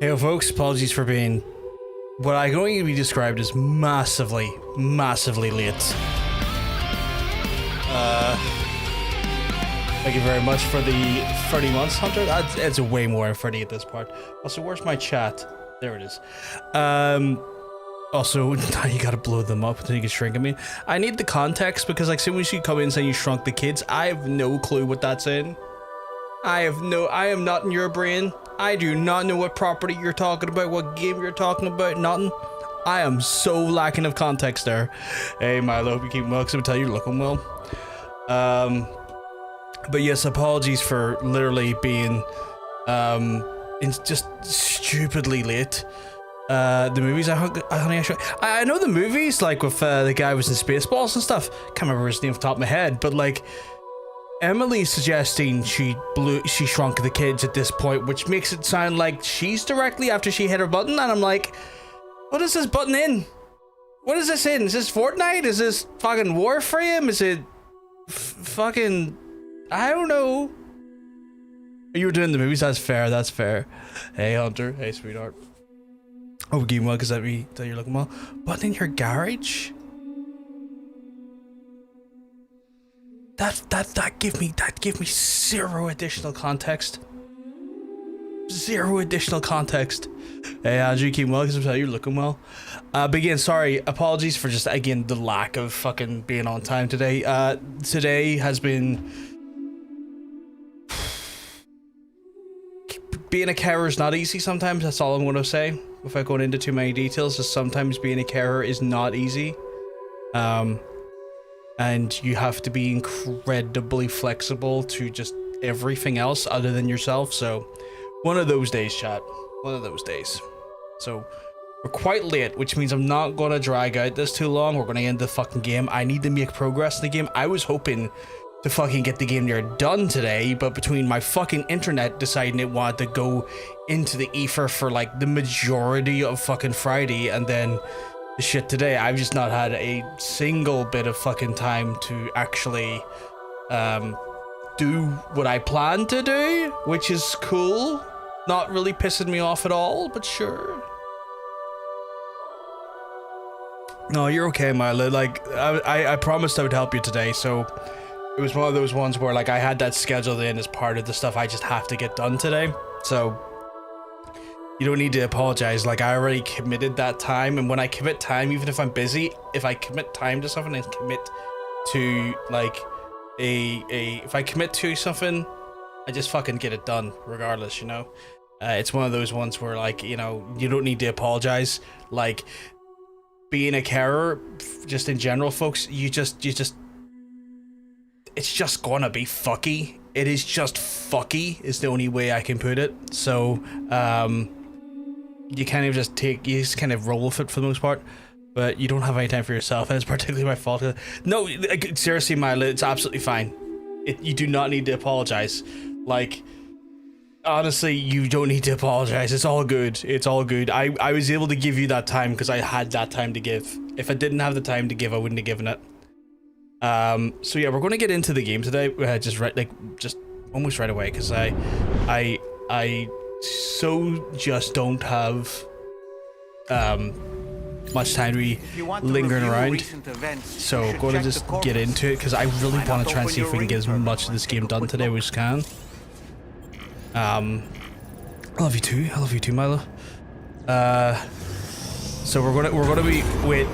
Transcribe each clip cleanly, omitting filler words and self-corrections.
Hey folks, apologies for being what I can only be described as massively late. Thank you very much for the 30 months, Hunter. It's way more than 30 at this part. Also, where's my chat? There it is. Also, now you gotta blow them up until you can shrink them. I need the context because like soon as you come in saying you shrunk the kids, I have no clue what that's in. I am not in your brain. I do not know what property you're talking about, what game you're talking about, nothing. I am so lacking of context there. Hey Milo, hope you keep well, because I would tell you you're looking well. But yes, apologies for literally being just stupidly late. The movies I know the movies, like with the guy who was in Spaceballs and stuff. Can't remember his name off the top of my head, but like Emily's suggesting she shrunk the kids at this point, which makes it sound like she's directly after she hit her button, and I'm like, what is this button in? What is this in? Is this Fortnite? Is this fucking Warframe? Is it fucking, I don't know. You were doing the movies, that's fair, that's fair. Hey Hunter, hey sweetheart. Oh, game well, because that you're looking well. Button in your garage? That give me zero additional context. Zero additional context. Hey Andrew, keep well because you're looking well. But again, sorry, apologies for just again the lack of fucking being on time today. Today has been being a carer is not easy sometimes. That's all I'm gonna say without going into too many details. Is sometimes being a carer is not easy. And you have to be incredibly flexible to just everything else other than yourself. So one of those days, chat. One of those days. So we're quite late, which means I'm not going to drag out this too long. We're going to end the fucking game. I need to make progress in the game. I was hoping to fucking get the game there done today, but between my fucking internet deciding it wanted to go into the ether for like the majority of fucking Friday and then shit today, I've just not had a single bit of fucking time to actually do what I plan to do, which is cool. Not really pissing me off at all, but sure. No, you're okay, Milo. Like I promised I would help you today, so it was one of those ones where like I had that scheduled in as part of the stuff I just have to get done today. So you don't need to apologize. Like I already committed that time, and when I commit time, even if I'm busy, if I commit time to something and commit to like if I commit to something, I just fucking get it done regardless, you know. It's one of those ones where like, you know, you don't need to apologize. Like being a carer, just in general, folks, you just it's just gonna be fucky. It is just fucky is the only way I can put it. So you kind of just kind of roll with it for the most part, but you don't have any time for yourself, and it's particularly my fault. No, like, seriously, Milo, it's absolutely fine. You do not need to apologize. Like, honestly, you don't need to apologize. It's all good. It's all good. I was able to give you that time because I had that time to give. If I didn't have the time to give, I wouldn't have given it. So yeah, we're going to get into the game today. Just almost right away, because I just don't have much time to be lingering around, so going to just get into it because I really want to try and see if we can get as much of this game done today as we can. I love you too, Milo. So we're gonna be wait.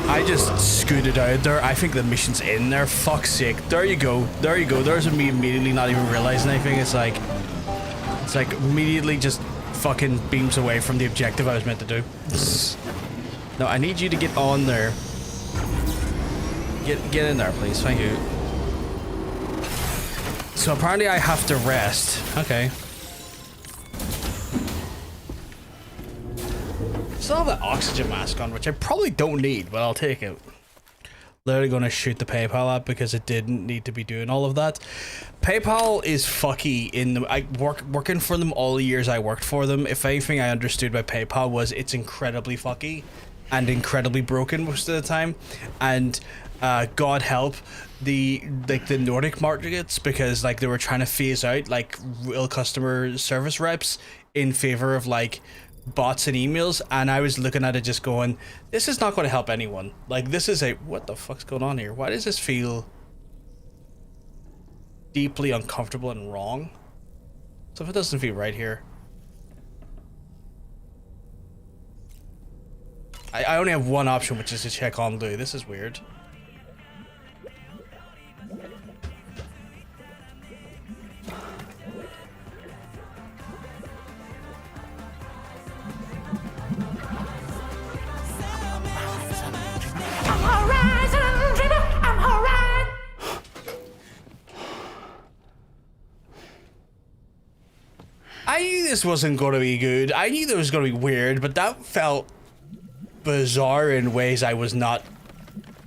I just scooted out there. I think the mission's in there. Fuck's sake. There you go. There's me immediately not even realizing anything. It's like immediately just fucking beams away from the objective I was meant to do. No, I need you to get on there. Get in there, please. Thank you. So apparently I have to rest. Okay. Still have that oxygen mask on, which I probably don't need, but I'll take it. Literally gonna shoot the PayPal app because it didn't need to be doing all of that. PayPal is fucky in the working for them all the years I worked for them. If anything I understood by PayPal was it's incredibly fucky and incredibly broken most of the time. And God help the Nordic markets, because like they were trying to phase out like real customer service reps in favor of like bots and emails, and I was looking at it just going, this is not going to help anyone. Like, this is what the fuck's going on here? Why does this feel deeply uncomfortable and wrong? Stuff doesn't feel right here. I only have one option, which is to check on Lou. This is weird. I knew this wasn't going to be good. I knew that was going to be weird, but that felt bizarre in ways I was not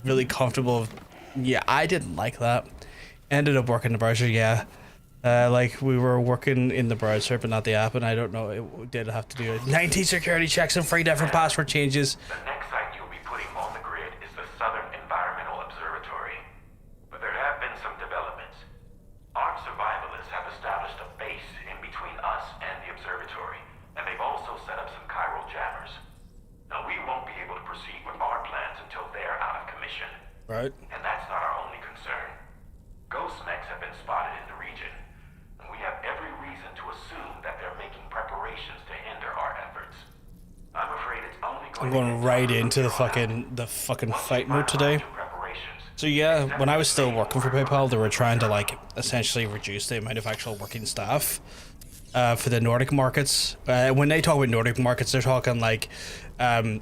really comfortable with. Yeah, I didn't like that. Ended up working the browser, yeah. Like, we were working in the browser, but not the app, and I don't know, it did have to do it. 19 security checks and 3 different password changes. The next site you'll be putting on the grid is the Southern Environmental Observatory. But there have been some developments. Ark survivalists have established a base in between us and the observatory, and they've also set up some chiral jammers. Now, we won't be able to proceed with our plans until they're out of commission. Right. And that's not our only concern. Ghost mechs have been spotted in the region, and we have every reason to assume that they're making preparations to hinder our efforts. I'm afraid it's only going I'm going right into the fucking fight mode today. So yeah, when I was still working for PayPal, they were trying to like essentially reduce the amount of actual working staff for the Nordic markets. When they talk about Nordic markets, they're talking like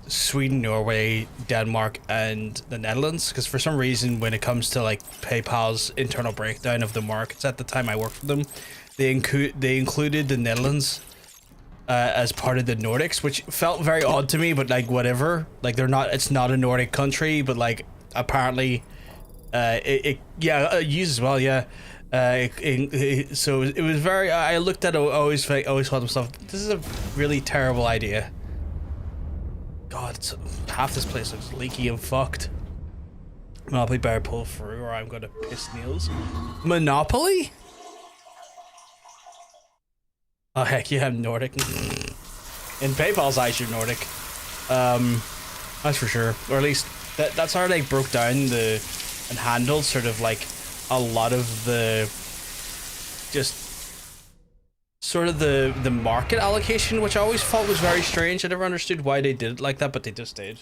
Sweden, Norway, Denmark, and the Netherlands. Because for some reason, when it comes to like PayPal's internal breakdown of the markets at the time I worked for them, they included the Netherlands as part of the Nordics, which felt very odd to me. But like whatever, like they're not. It's not a Nordic country, but like apparently, it uses well, yeah. So it was very. I looked at it. I always thought to myself, this is a really terrible idea. God, half this place looks leaky and fucked. Monopoly better pull through, or I'm gonna piss Niels. Monopoly? Oh heck yeah, I'm Nordic. In PayPal's eyes, you're Nordic. That's for sure. Or at least that's how they broke down and handled sort of like a lot of the sort of the market allocation, which I always thought was very strange. I never understood why they did it like that, but they just did.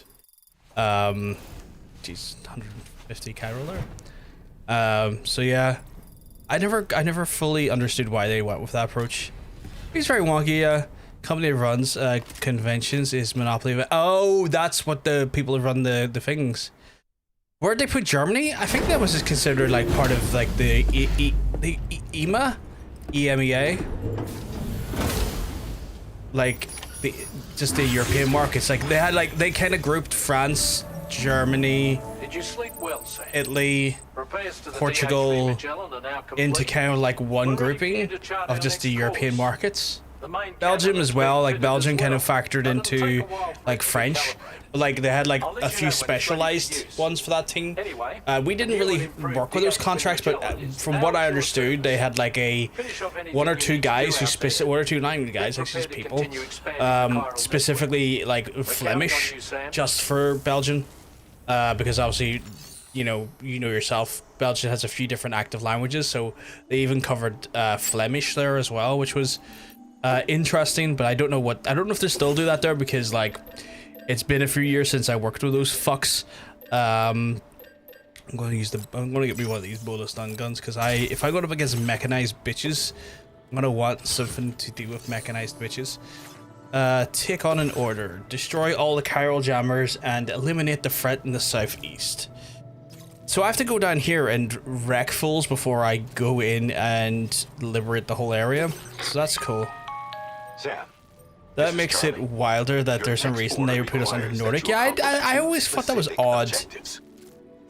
Geez, 150 chiral there. So yeah, I never fully understood why they went with that approach. It's very wonky. Company that runs conventions is Monopoly. Oh, that's what the people who run the things. Where'd they put Germany? I think that was just considered like part of like the EMA. EMEA, like just the European markets. Like they had they kind of grouped France, Germany, Did you sleep well, Sam? Italy, Portugal into kind of like one grouping of just the European markets. Belgium as well, like Belgium kind of factored into like French, but like they had like a few specialized ones for that team. We didn't really work with those contracts, but from what I understood, they had like one or two guys who one or two language guys, actually just people, specifically like Flemish, just for Belgium, because obviously, you know yourself, Belgium has a few different active languages, so they even covered Flemish there as well, which was interesting. But I don't know if they still do that there, because like it's been a few years since I worked with those fucks. I'm gonna get me one of these bullet stun guns, because if I go up against mechanized bitches, I'm gonna want something to do with mechanized bitches. Take on an order, destroy all the chiral jammers and eliminate the threat in the southeast. So I have to go down here and wreck fools before I go in and liberate the whole area. So that's cool. Sam, That makes it wilder that there's some reason they put us under Nordic. Yeah, I always thought that was odd.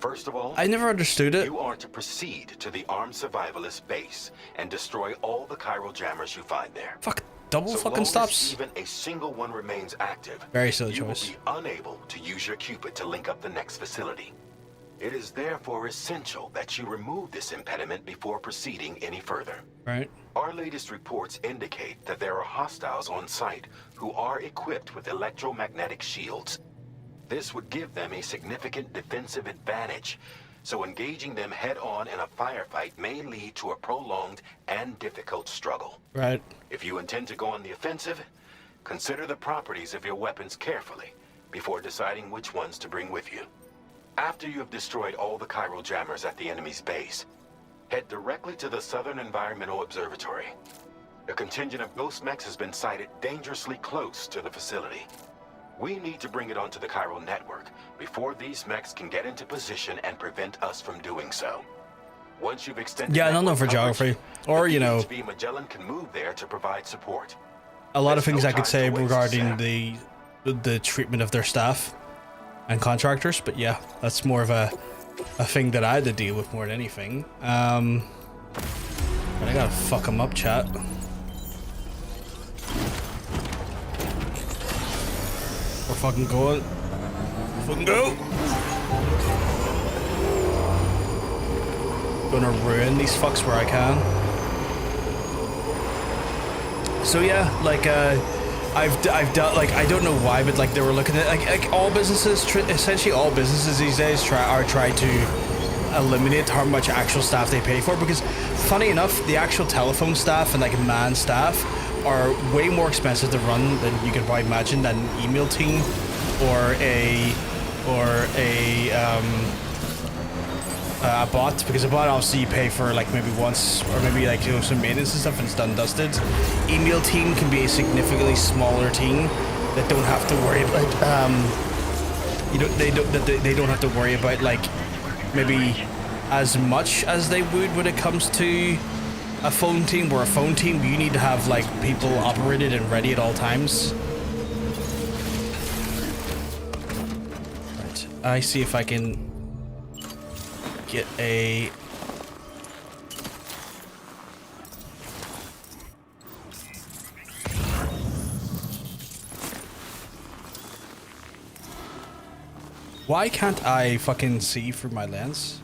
First of all, I never understood it. you are to proceed to the armed survivalist base and destroy all the chiral jammers you find there. Fuck, double So fucking long as stops. even a single one remains active, Very silly you choice. will be unable to use your Cupid to link up the next facility. It is therefore essential that you remove this impediment before proceeding any further. Right. Our latest reports indicate that there are hostiles on site who are equipped with electromagnetic shields. This would give them a significant defensive advantage, so engaging them head-on in a firefight may lead to a prolonged and difficult struggle. Right. If you intend to go on the offensive, consider the properties of your weapons carefully before deciding which ones to bring with you. After you have destroyed all the chiral jammers at the enemy's base, head directly to the Southern Environmental Observatory. A contingent of ghost mechs has been sighted dangerously close to the facility. We need to bring it onto the chiral network before these mechs can get into position and prevent us from doing so. Once you've extended... Yeah, I don't know for geography. Or, you know... Magellan can move there to provide support. A lot of things I could say regarding the treatment of their staff and contractors, but yeah, that's more of a thing that I had to deal with more than anything. But I gotta fuck them up, chat. We're fucking going. Fucking go! Gonna ruin these fucks where I can. So yeah, like I've done, like, I don't know why, but like they were looking at like all businesses, essentially all businesses these days try to eliminate how much actual staff they pay for, because funny enough, the actual telephone staff and like man staff are way more expensive to run than you could probably imagine, than an email team or a bot, because a bot obviously you pay for like maybe once, or maybe like, you know, some maintenance and stuff, and it's done and dusted. Email team can be a significantly smaller team that don't have to worry about they don't have to worry about like maybe as much as they would when it comes to a phone team, where a phone team you need to have like people operated and ready at all times. Right, I see if I can get a... Why can't I fucking see through my lens?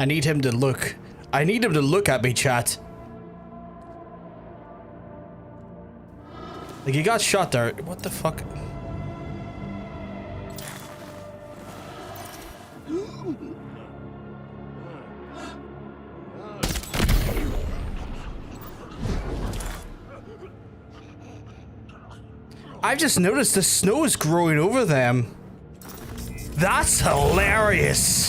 I need him to look. I need him to look at me, chat. Like, he got shot there. What the fuck? I've just noticed the snow is growing over them. That's hilarious.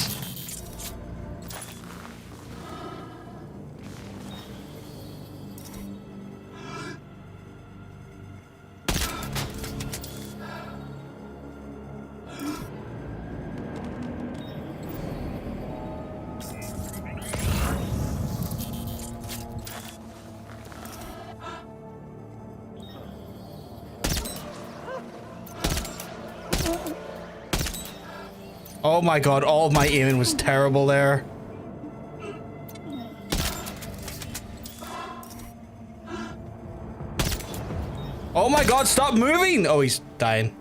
Oh my god, all of my aiming was terrible there. Oh my god, stop moving! Oh, he's dying.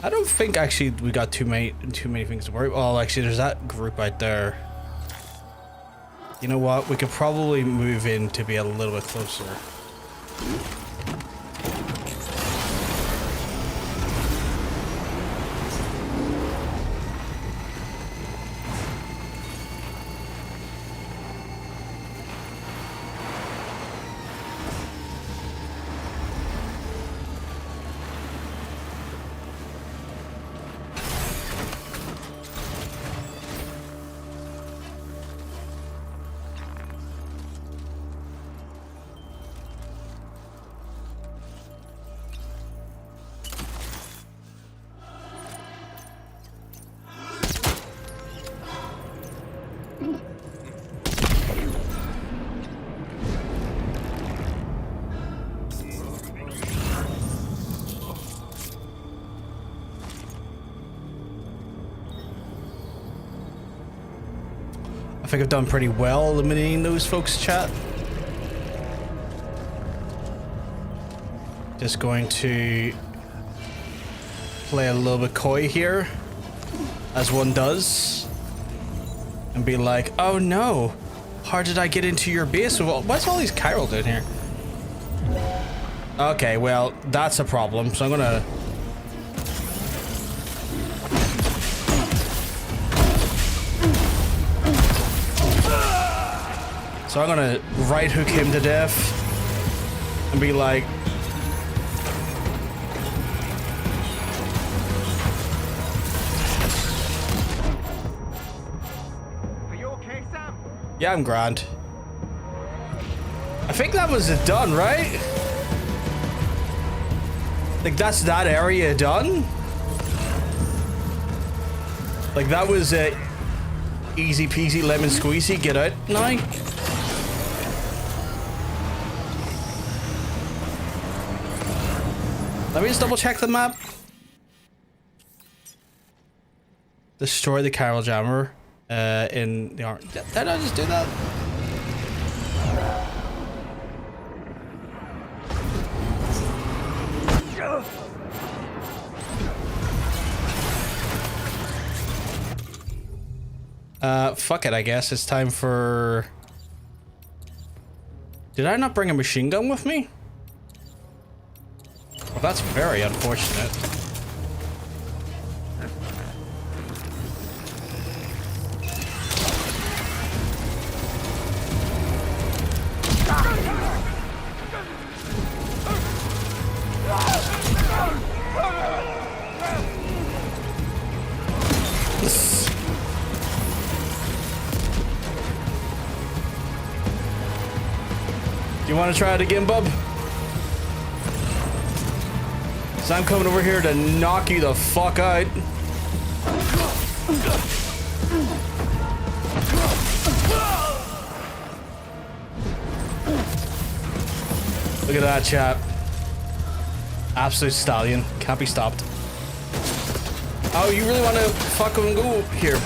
I don't think actually we got too many things to worry about. Oh, actually there's that group right there. You know what? We could probably move in to be a little bit closer. think I've done pretty well eliminating those folks, chat. Just going to play a little bit coy here, as one does, and be like, oh no, how did I get into your base? What's all these Chiral doing here? Okay, well, that's a problem, so I'm gonna... So I'm gonna right hook him to death and be like, are you okay, Sam? yeah, I'm grand. I think that was it done, right? Like, that's that area done? Like, that was it. Easy peasy lemon squeezy, get out now. Let me just double check the map. Destroy the Chiral Jammer in the arm. Did I just do that? Fuck it, I guess. It's time for... Did I not bring a machine gun with me? Well, that's very unfortunate. You want to try it again, bub? So I'm coming over here to knock you the fuck out. Look at that, chat. Absolute stallion. Can't be stopped. Oh, you really want to fucking go here,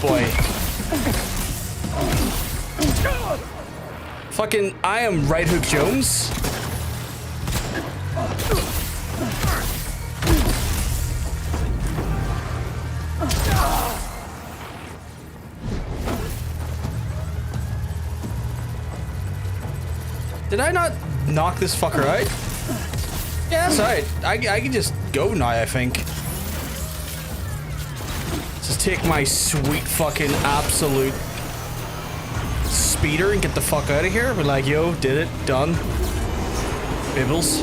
boy? Fucking, I am Right Hook Jones. Did I not knock this fucker out? Yeah, that's alright. I can just go now, I think. Just take my sweet fucking absolute speeder and get the fuck out of here. We're like, yo, did it, done. Bibbles.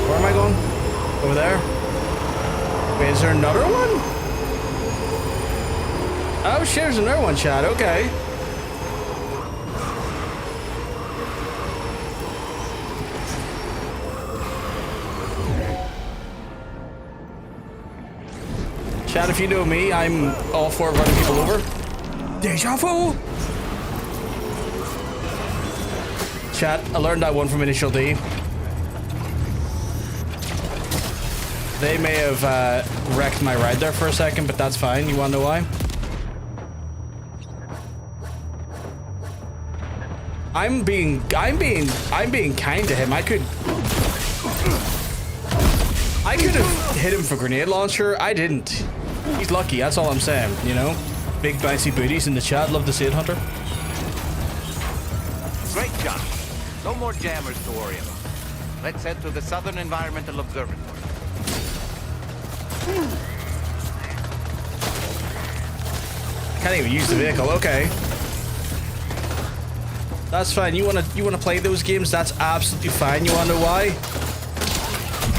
Where am I going? Over there? Wait, is there another one? Oh shit, there's another one, Chad. Okay. Chad, if you know me, I'm all for running people over. Deja vu! Chad, I learned that one from Initial D. They may have wrecked my ride there for a second, but that's fine. You wanna know why? I'm being kind to him. I could have hit him for grenade launcher. I didn't. He's lucky, that's all I'm saying, you know? Big bouncy booties in the chat, love to see it, Hunter. Great job. No more jammers to worry about. Let's head to the Southern Environmental Observatory. Can't even use the vehicle, okay. That's fine, you wanna play those games, that's absolutely fine. You wanna know why?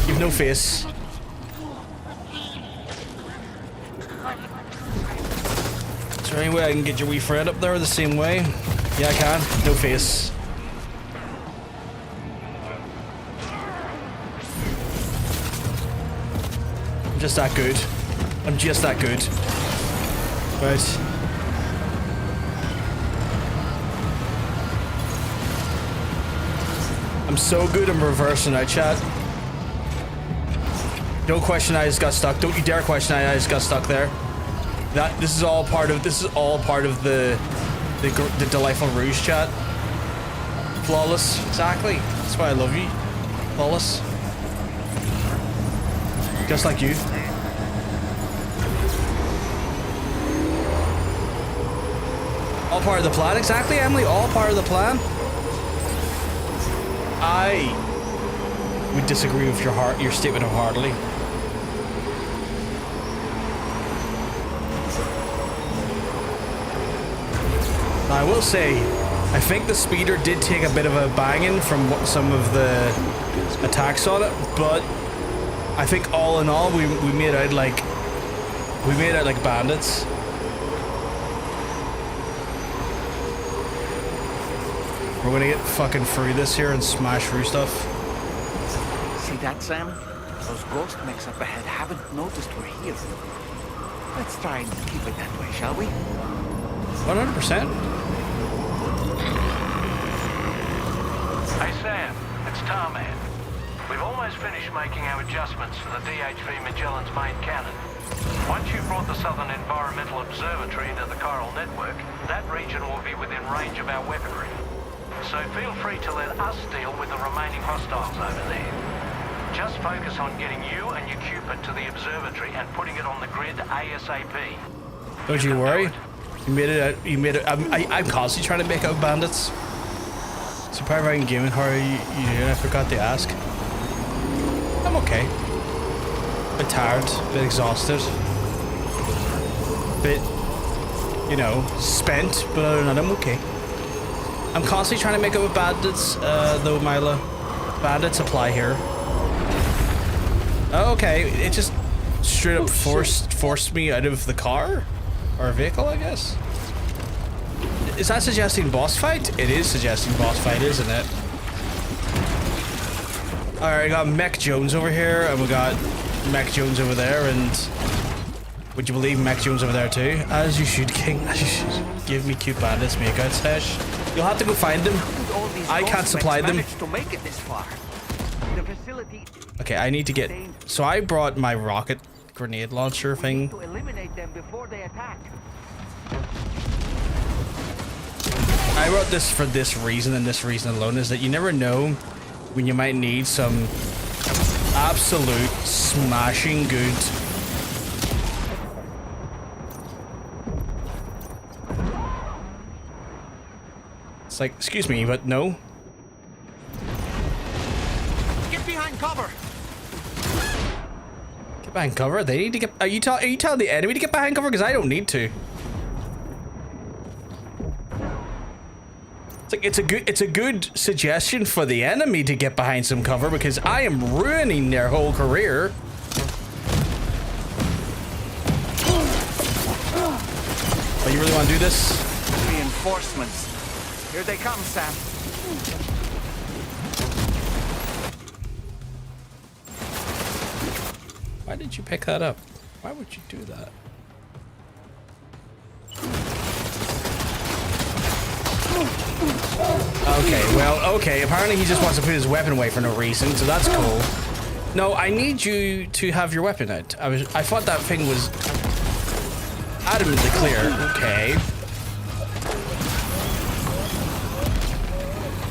You've no face. Is there any way I can get your wee friend up there the same way? Yeah, I can. No face. I'm just that good. I'm just that good. Right. I'm so good I'm reversing out, chat. Don't question I just got stuck. Don't you dare question I just got stuck there. This is all part of the delightful Rouge chat. Flawless. Exactly. That's why I love you. Flawless. Just like you. All part of the plan. Exactly, Emily. All part of the plan. I would disagree with your statement wholeheartedly. Now, I will say, I think the speeder did take a bit of a banging from some of the attacks on it, but I think all in all, we made out like bandits. We're gonna get fucking through this here and smash through stuff. See that, Sam? Those ghost mechs up ahead haven't noticed we're here. Let's try and keep it that way, shall we? 100%. Hey Sam, it's Tarman. We've almost finished making our adjustments to the DHV Magellan's main cannon. Once you've brought the Southern Environmental Observatory into the chiral network, that region will be within range of our weaponry. So feel free to let us deal with the remaining hostiles over there. Just focus on getting you and your Cupid to the observatory and putting it on the grid ASAP. Don't you worry. You made it. I'm constantly trying to make out bandits. So Pyro Gaming, how are you doing? I forgot to ask. I'm okay. A bit tired, a bit exhausted. Bit, you know, spent, but other than that, I'm okay. I'm constantly trying to make up with bandits, though, Mila. Bandits apply here. Oh, okay, it just straight up forced me out of the car? Or vehicle, I guess? Is that suggesting boss fight? It is suggesting boss fight, isn't it? Alright, I got Mech Jones over here, and we got Mech Jones over there, and... Would you believe Mech Jones over there too? As you should, King. As you should. Give me cute bandits makeout sesh. You'll have to go find them. I can't supply them. To make it this far. The facility... Okay, I need to get... So I brought my rocket grenade launcher thing. To eliminate them before they attack. I wrote this for this reason and this reason alone, is that you never know when you might need some absolute smashing good It's like, excuse me, but no. Get behind cover. Get behind cover? They need to get... Are you telling the enemy to get behind cover? Because I don't need to. It's like, it's a good suggestion for the enemy to get behind some cover, because I am ruining their whole career. Oh, you really want to do this? Reinforcements. Here they come, Sam. Why did you pick that up? Why would you do that? Okay, well, okay. Apparently he just wants to put his weapon away for no reason, so that's cool. No, I need you to have your weapon out. I thought that thing was adamantly clear. Okay.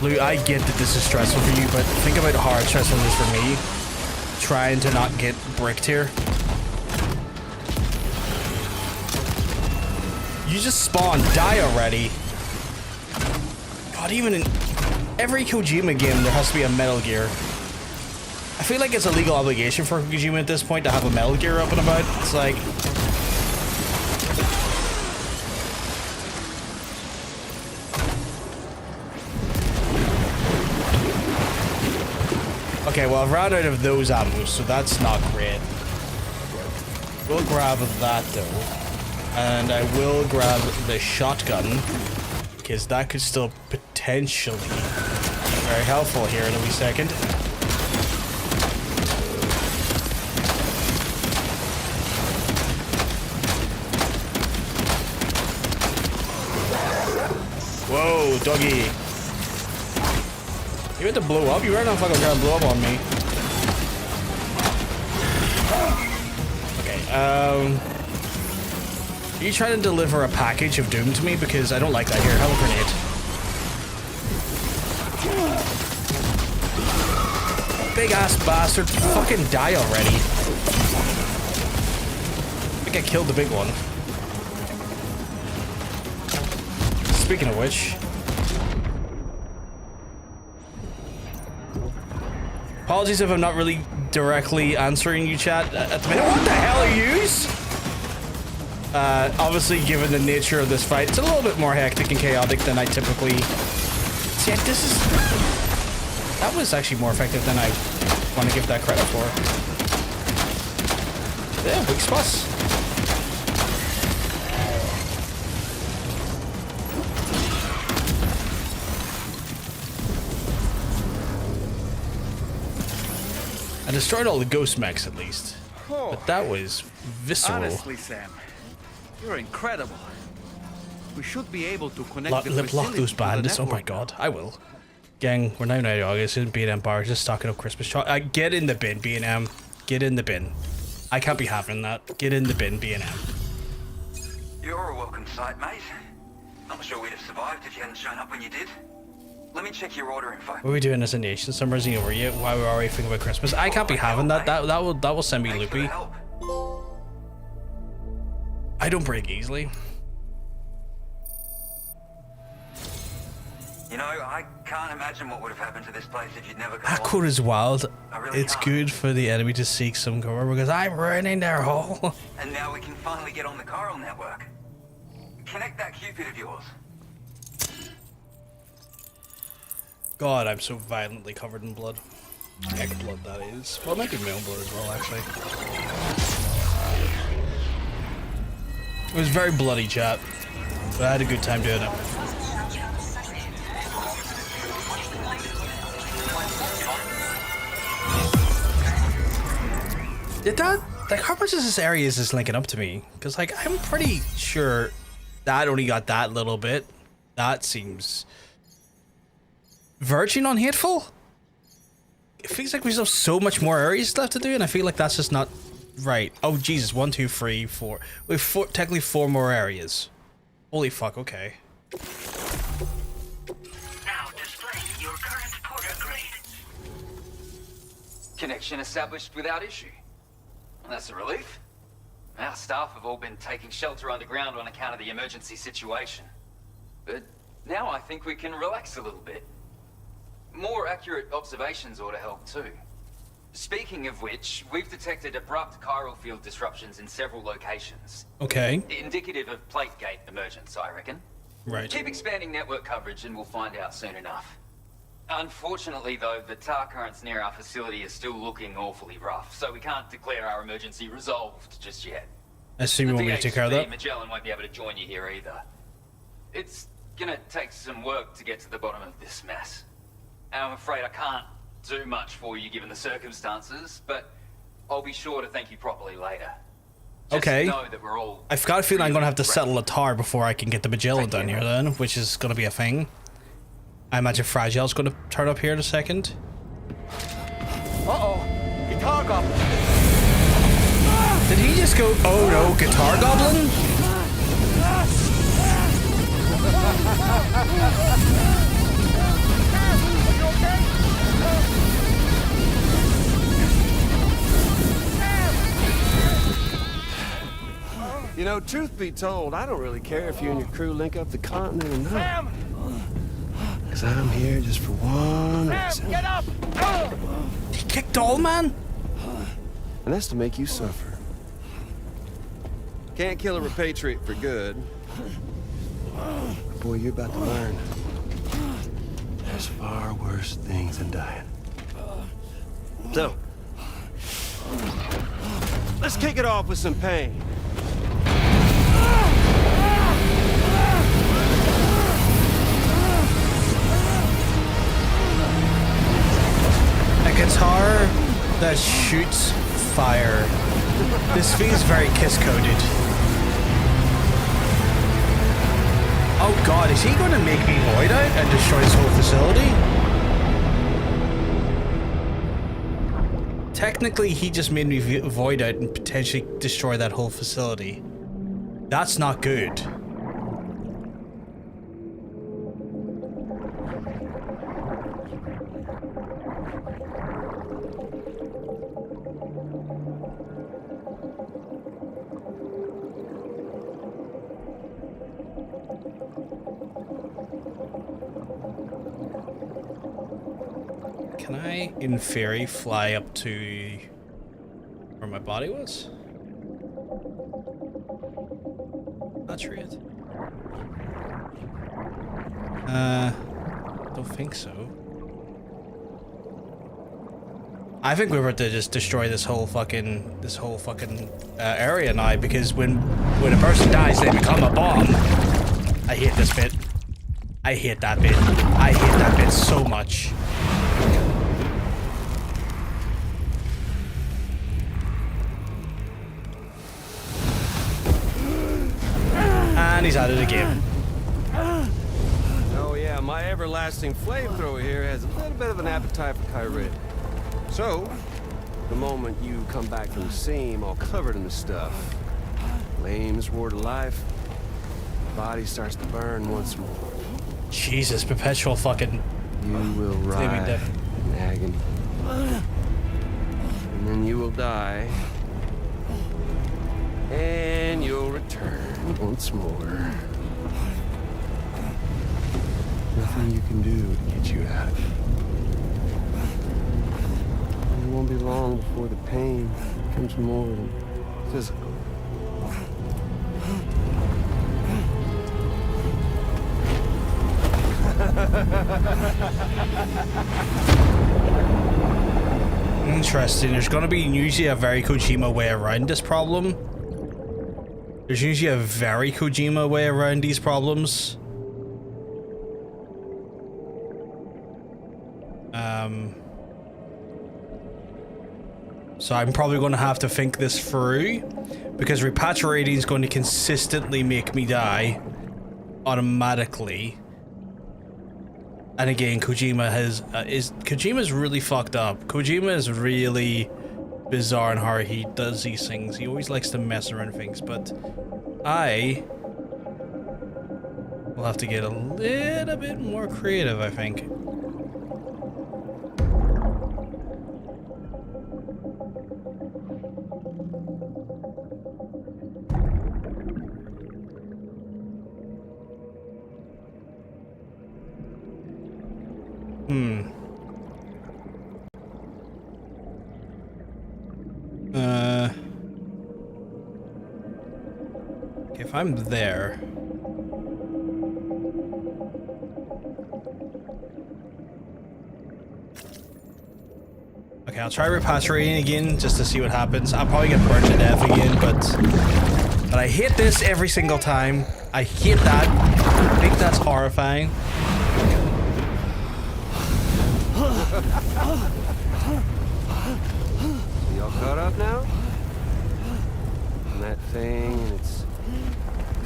Lou, I get that this is stressful for you, but think about how hard stressful it is for me trying to not get bricked here. You just spawned. Die already. God, even in every Kojima game, there has to be a Metal Gear. I feel like it's a legal obligation for Kojima at this point to have a Metal Gear up and about. It's like... Okay, well, I've run out of those ammo, so that's not great. We'll grab that, though. And I will grab the shotgun, because that could still potentially be very helpful here in a wee second. Whoa, doggy. You had to blow up? You ran off like a guy blow up on me. Are you trying to deliver a package of doom to me? Because I don't like that here. Hell grenade. Big ass bastard. Fucking die already. I think I killed the big one. Speaking of which. Apologies if I'm not really directly answering you, chat, at the minute. What the hell are yous? Obviously, given the nature of this fight, it's a little bit more hectic and chaotic than I typically... See, this is... That was actually more effective than I want to give that credit for. Yeah, weak spots. I destroyed all the ghost mechs at least, but that was visceral. Honestly, Sam, you're incredible. We should be able to connect Lock the those facility bandits. to Oh the my network. god, I will. Gang, we're now in August. B&M bar just stocking up Christmas chocolate. Get in the bin, B&M. Get in the bin. I can't be having that. Get in the bin, B&M. You're a welcome sight, mate. I'm sure we'd have survived if you hadn't shown up when you did. Let me check your order info. What are we doing as a nation? Summer's over yet. Why we're already thinking about Christmas? I can't be having that. That will send me Thanks for the loopy. help. I don't break easily. You know, I can't imagine what would have happened to this place if you'd never come That along. code is wild. I really It's can't. good for the enemy to seek some cover because I'm ruining their hole. And now we can finally get on the chiral network. Connect that Cupid of yours. God, I'm so violently covered in blood. Egg blood, that is. Well, it might be my own blood as well, actually. It was very bloody, chat. But I had a good time doing it. Did that... Like, how much of this area is this linking up to me? Because, like, I'm pretty sure that only got that little bit. That seems... Virgin on Hateful? It feels like we still have so much more areas left to do, and I feel like that's just not right. Oh, Jesus. 1, 2, 3, 4. We have technically 4 more areas. Holy fuck, okay. Now displaying your current porter grade. Connection established without issue. Well, that's a relief. Our staff have all been taking shelter underground on account of the emergency situation. But now I think we can relax a little bit. More accurate observations ought to help too. Speaking of which, we've detected abrupt chiral field disruptions in several locations. Okay. Indicative of plate gate emergence, I reckon. Right. Keep expanding network coverage and we'll find out soon enough. Unfortunately, though, the tar currents near our facility are still looking awfully rough, so we can't declare our emergency resolved just yet. I assume you want me to take care of that? Magellan won't be able to join you here either. It's gonna take some work to get to the bottom of this mess. And I'm afraid I can't do much for you given the circumstances, but I'll be sure to thank you properly later. Just Okay. know that we're all I've got a feeling I'm going to have to really settle a tar before I can get the Magellan down here then, which is going to be a thing. I imagine Fragile's going to turn up here in a second. Uh-oh. Guitar goblin. Did he just go, oh no, Guitar Goblin? You know, truth be told, I don't really care if you and your crew link up the continent or not. Because I'm here just for one reason. Get up! He kicked Doll Man? And that's to make you suffer. Can't kill a repatriate for good. But boy, you're about to learn. There's far worse things than dying. So, let's kick it off with some pain. A guitar that shoots fire. This feels very kiss-coded. Oh god, is he going to make me void out and destroy this whole facility? technically he just made me void out and potentially destroy that whole facility. That's not good. Can I, in theory, fly up to where my body was? That's right. Don't think so. I think we're about to just destroy this whole fucking area now, because when a person dies, they become a bomb. I hate this bit. I hate that bit. I hate that bit so much. And he's at it again. Oh yeah, my everlasting flamethrower here has a little bit of an appetite for Kyrie. So, the moment you come back from the scene all covered in the stuff, flames roar to life, the body starts to burn once more. Jesus, perpetual fucking... You will writhe in agony. And then you will die. And you'll return once more. Nothing you can do to get you out of it. And it won't be long before the pain becomes more than physical. Interesting. There's gonna be usually a very Kojima way around this problem. There's usually a very Kojima way around these problems. So I'm probably going to have to think this through, because repatriating is going to consistently make me die automatically. And again, Kojima's really fucked up. Kojima is really bizarre in how he does these things. He always likes to mess around things, but I will have to get a little bit more creative, I think. Okay, if I'm there... Okay, I'll try repatriating again, just to see what happens. I'll probably get burned to death again, but I hate this every single time. I hate that. I think that's horrifying. You all caught up now? And that thing and its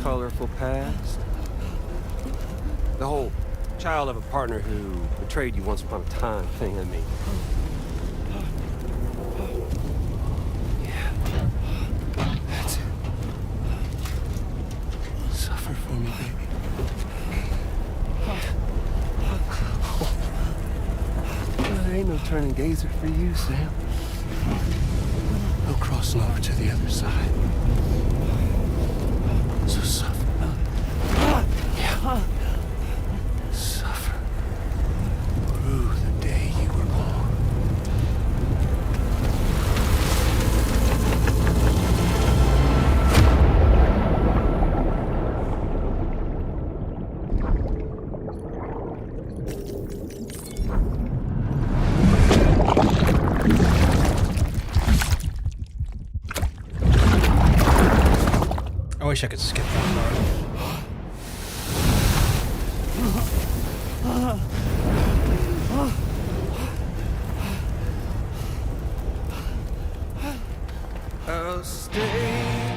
colorful past? The whole child of a partner who betrayed you once upon a time thing, I mean. Yeah. That's it. Suffer for me, baby. There ain't no turning gazer for you, Sam. No crossing over to the other side. So suffer. Yeah. Suffer. Through the day you were born. I wish I could skip that part. I'll stay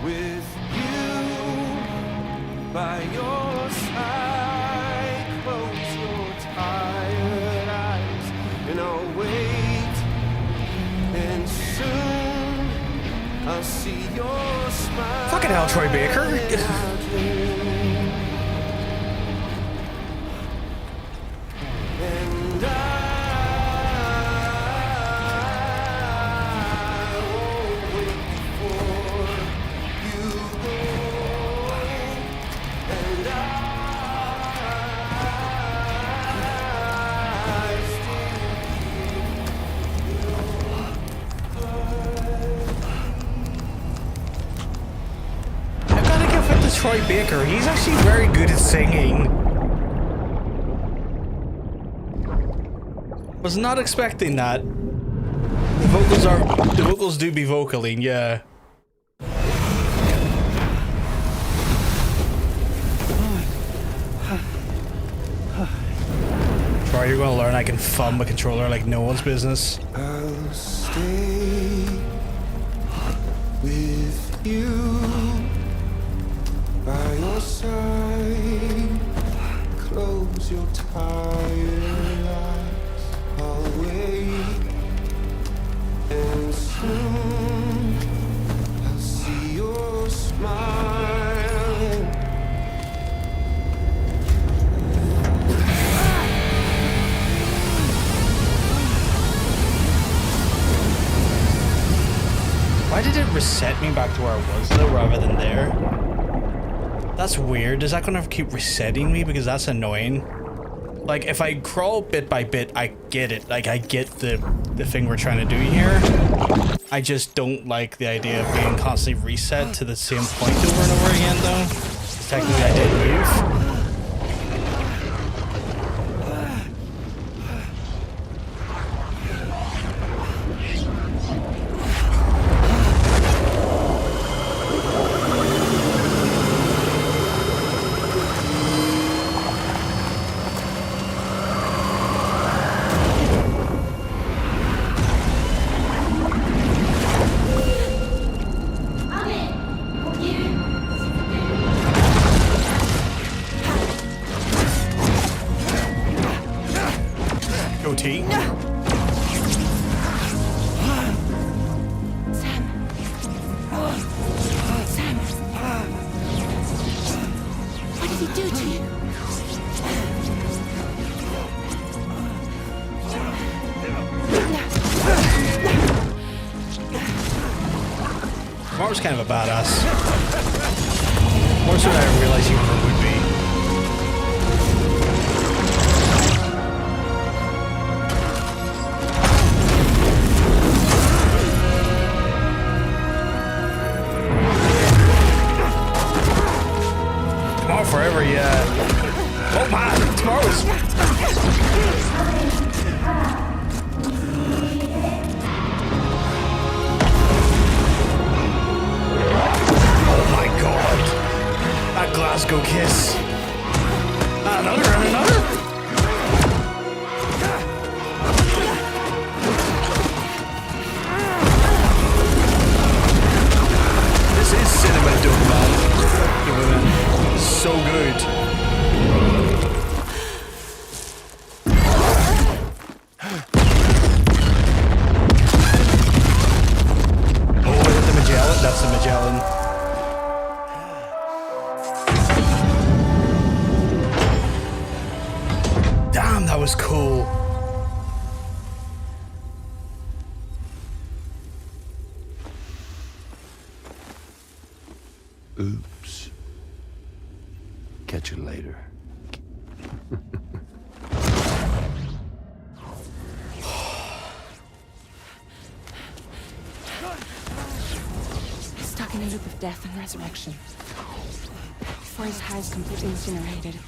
with you by your side. Close your tired eyes and I'll wait hell, Troy Baker. Troy Baker, he's actually very good at singing. Was not expecting that. The vocals do be vocaling, yeah. Troy, you're gonna learn I can thumb a controller like no one's business. I'll stay with you. By your side, close your tired eyes. I'll wait, and soon I'll see your smiling. Why did it reset me back to where I was though, rather than there? That's weird. Is that gonna keep resetting me? Because that's annoying. Like, if I crawl bit by bit, I get it. Like, I get the thing we're trying to do here. I just don't like the idea of being constantly reset to the same point over and over again, though. Technically, I did move. Was kind of a badass. More so than I realized he would be. Tomorrow forever, yeah. Oh man, tomorrow's. Glasgow kiss. Another and another. This is cinema dope, man. So good. Oh, is it the Magellan? That's the Magellan. That was cool. Oops. Catch you later. Stuck in a loop of death and resurrection. Before his high is completely incinerated,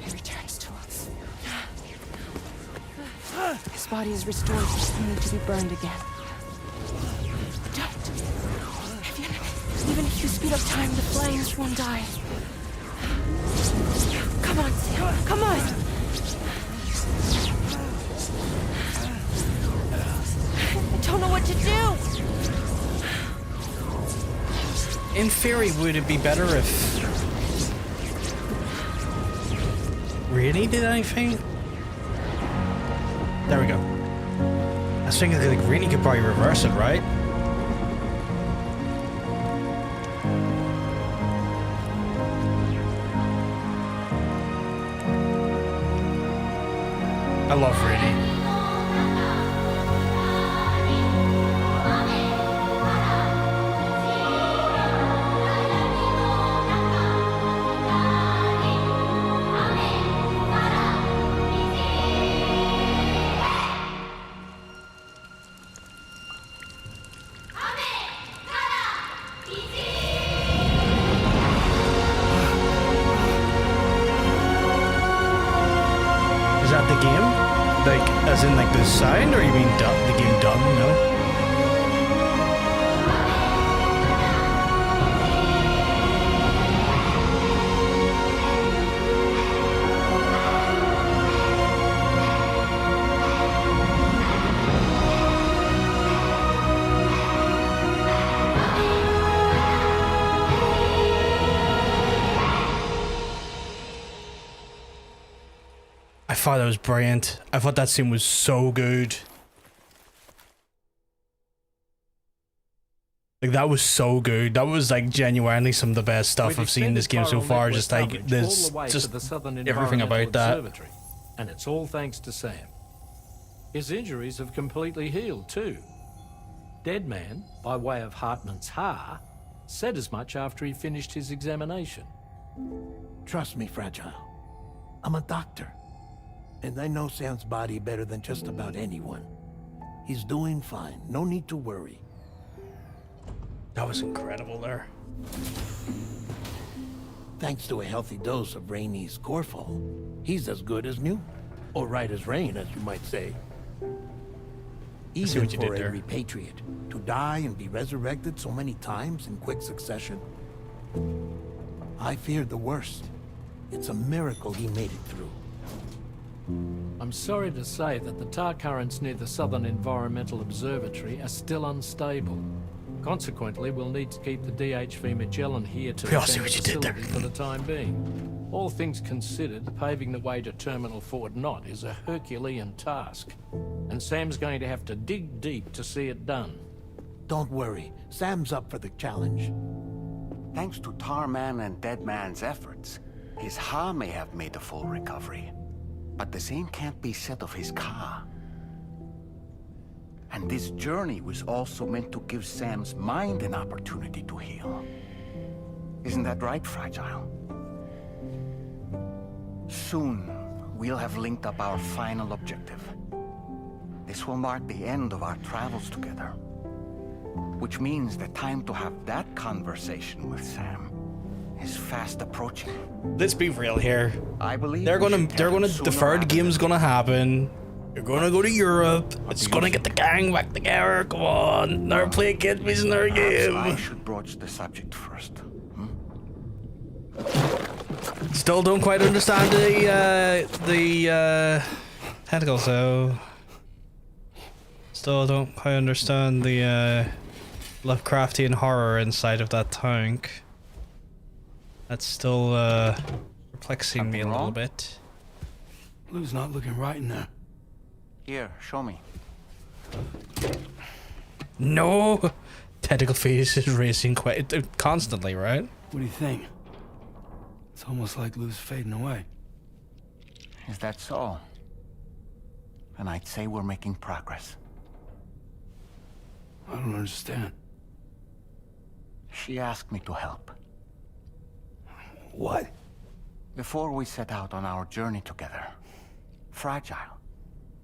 he returns to us. His body is restored, only to be burned again. Don't. Even if you speed up time, the flames won't die. Come on, Sam. Come on. I don't know what to do. In theory, would it be better if Rainey did anything? There we go. I was thinking like Rainey could probably reverse it, right? I love Rainy. Is that the game? Like, as in like the sign, or you mean done, the game done? No. I thought that was brilliant. I thought that scene was so good. Like, that was so good. That was like genuinely some of the best stuff I've seen in this game so far. Just like there's just everything about that. And it's all thanks to Sam. His injuries have completely healed too. Dead Man, by way of Hartman's Ha, said as much after he finished his examination. Trust me, Fragile. I'm a doctor. And I know Sam's body better than just about anyone. He's doing fine. No need to worry. That was incredible there. Thanks to a healthy dose of Rainey's Corfall, he's as good as new. Or right as rain, as you might say. Even for a repatriate, to die and be resurrected so many times in quick succession. I feared the worst. It's a miracle he made it through. I'm sorry to say that the tar currents near the Southern Environmental Observatory are still unstable. Consequently, we'll need to keep the DHV Magellan here to defend the facility for the time being. All things considered, paving the way to Terminal Fort Knott is a Herculean task, and Sam's going to have to dig deep to see it done. Don't worry, Sam's up for the challenge. Thanks to Tarman and Deadman's efforts, his Ha may have made a full recovery. But the same can't be said of his Ka. And this journey was also meant to give Sam's mind an opportunity to heal. Isn't that right, Fragile? Soon, we'll have linked up our final objective. This will mark the end of our travels together. Which means the time to have that conversation with Sam is fast approaching. Let's be real here. I believe the third game's gonna happen. You're gonna go to Europe. It's gonna get the gang back together. Come on, never play against me in our game. I should broach the subject first. Still don't quite understand the tentacle, so still don't quite understand the Lovecraftian horror inside of that tank. That's still perplexing me a little bit. Blue's not looking right in there. Here, show me. No! Tentacle fetus is racing quite constantly, right? What do you think? It's almost like Lou's fading away. Is that so? And I'd say we're making progress. I don't understand. She asked me to help. What? Before we set out on our journey together, Fragile,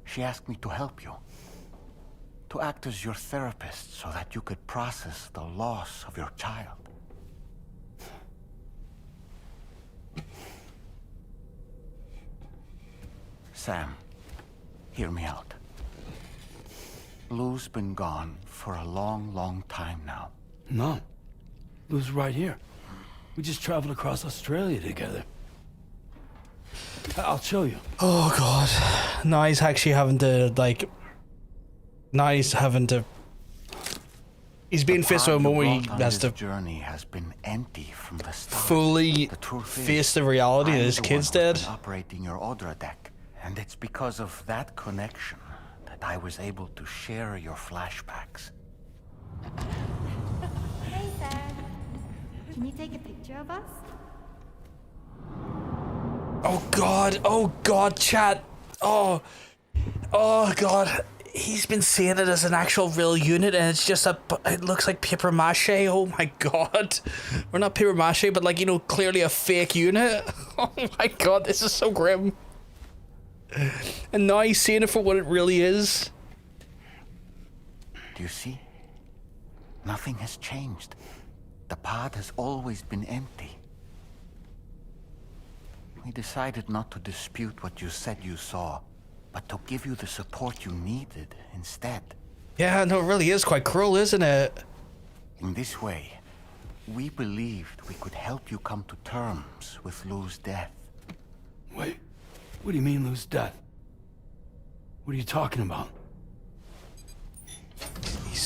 she asked me to help you. To act as your therapist so that you could process the loss of your child. Sam, hear me out. Lou's been gone for a long, long time now. No. Lou's right here. We just traveled across Australia together. I'll show you. Oh god. Now he's actually having to, like... Now he's having to... He's being faced with a moment where he has to... journey has been empty from the start. Fully face the reality that his kid's dead. Operating your Odra deck. And it's because of that connection that I was able to share your flashbacks. Hey, Sam. Can you take a picture of us? Oh god, chat. Oh, Oh god, he's been saying it as an actual real unit, and it's just it looks like paper mache. Oh my god, or not paper mache, but like, you know, clearly a fake unit. Oh my god, this is so grim. And now he's seeing it for what it really is. Do you see? Nothing has changed. The pod has always been empty. We decided not to dispute what you said you saw, but to give you the support you needed instead. Yeah, no, it really is quite cruel, isn't it? In this way, we believed we could help you come to terms with Lou's death. Wait, what do you mean Lou's death? What are you talking about? He's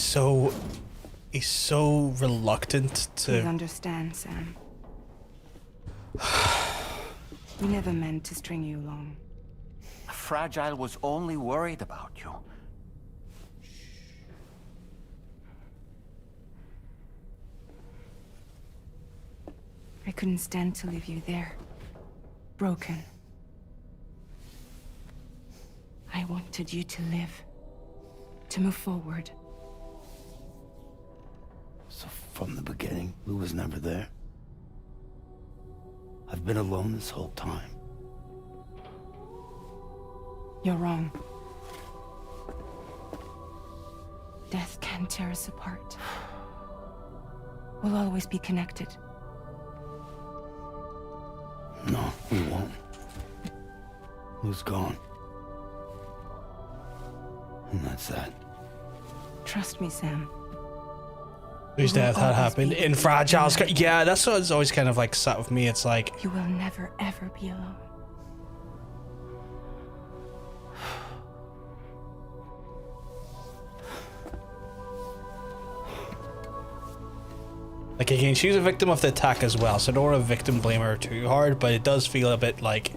so reluctant to... Please understand, Sam. We never meant to string you along. Fragile was only worried about you. I couldn't stand to leave you there, broken. I wanted you to live, to move forward. So from the beginning, Lou was never there? I've been alone this whole time. You're wrong. Death can tear us apart. We'll always be connected. No, we won't. Lou's gone. And that's that. Trust me, Sam. Whose death had happened in Fragile. Yeah, that's what's always kind of like sat with me. It's like, you will never ever be alone. like again, she's a victim of the attack as well, so I don't want to victim blame her too hard, but it does feel a bit like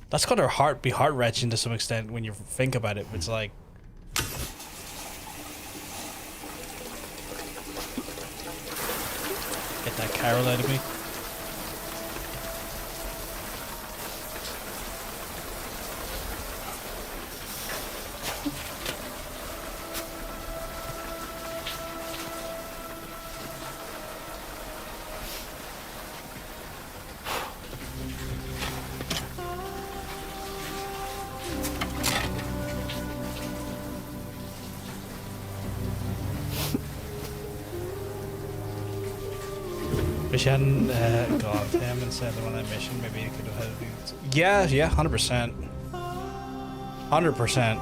that's got her be heart-wrenching to some extent when you think about it. It's like, get that Carol out of me. Wish I hadn't gone to him and said on that mission. Maybe he could have had it. Yeah, 100%. 100%.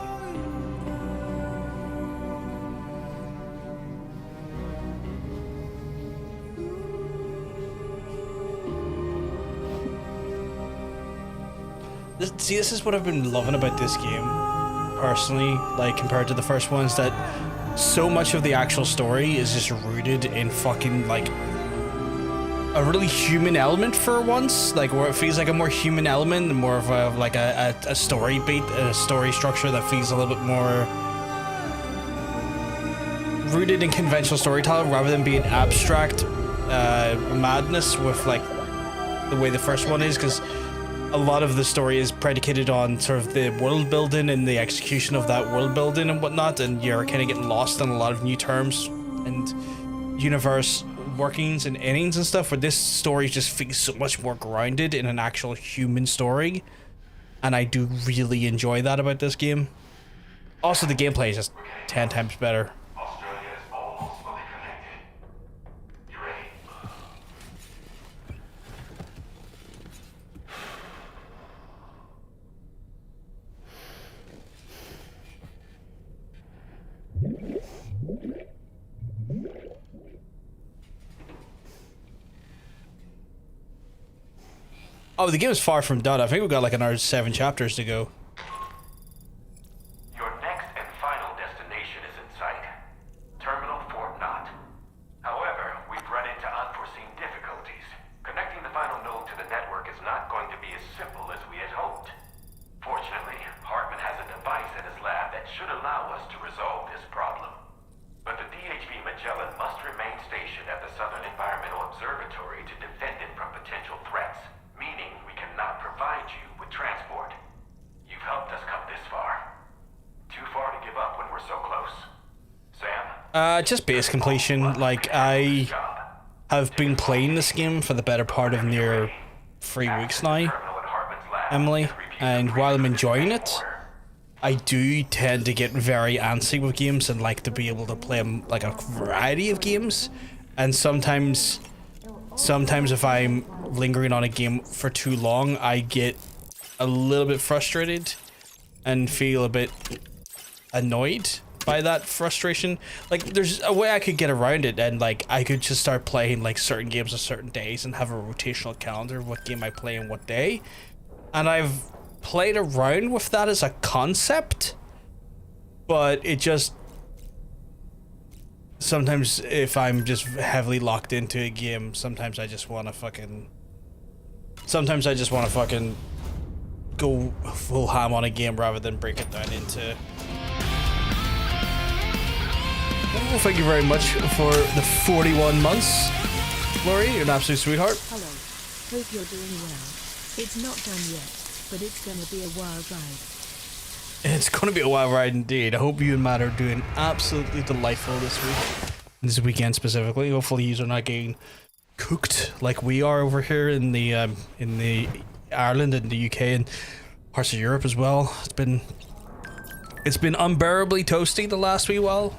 This is what I've been loving about this game, personally, like compared to the first ones, that so much of the actual story is just rooted in fucking like a really human element for once, like where it feels like a more human element, more of a like a story beat, a story structure that feels a little bit more rooted in conventional storytelling rather than being abstract madness with like the way the first one is, because a lot of the story is predicated on sort of the world building and the execution of that world building and whatnot, and you're kind of getting lost in a lot of new terms and universe workings and innings and stuff, where this story just feels so much more grounded in an actual human story, and I do really enjoy that about this game. Also, the gameplay is just 10 times better. Australia is almost fully connected. You ready? Oh, the game is far from done. I think we've got like another 7 chapters to go. Your next and final destination is in sight. Terminal Fort Knott. However, we've run into unforeseen difficulties. Connecting the final node to the network is not going to be as simple as we had hoped. Fortunately, Hartman has a device in his lab that should allow us to resolve this problem. But the DHV Magellan must remain stationed at the Southern Environmental Observatory to defend it from potential threats, meaning we cannot provide Just base completion. Like, I have been playing this game for the better part of near 3 weeks now, Emily, and while I'm enjoying it, I do tend to get very antsy with games and like to be able to play like a variety of games, and sometimes if I'm lingering on a game for too long, I get a little bit frustrated and feel a bit annoyed by that frustration. Like, there's a way I could get around it, and like I could just start playing like certain games on certain days and have a rotational calendar of what game I play on what day. And I've played around with that as a concept, but it just sometimes if I'm just heavily locked into a game, sometimes I just want to fucking go full ham on a game rather than break it down into. Well, thank you very much for the 41 months, Lori. You're an absolute sweetheart. Hello. Hope you're doing well. It's not done yet, but it's gonna be a wild ride. It's gonna be a wild ride indeed. I hope you and Matt are doing absolutely delightful this week. This weekend specifically. Hopefully you are not getting cooked like we are over here in the Ireland and the UK and parts of Europe as well. It's been unbearably toasty the last wee while.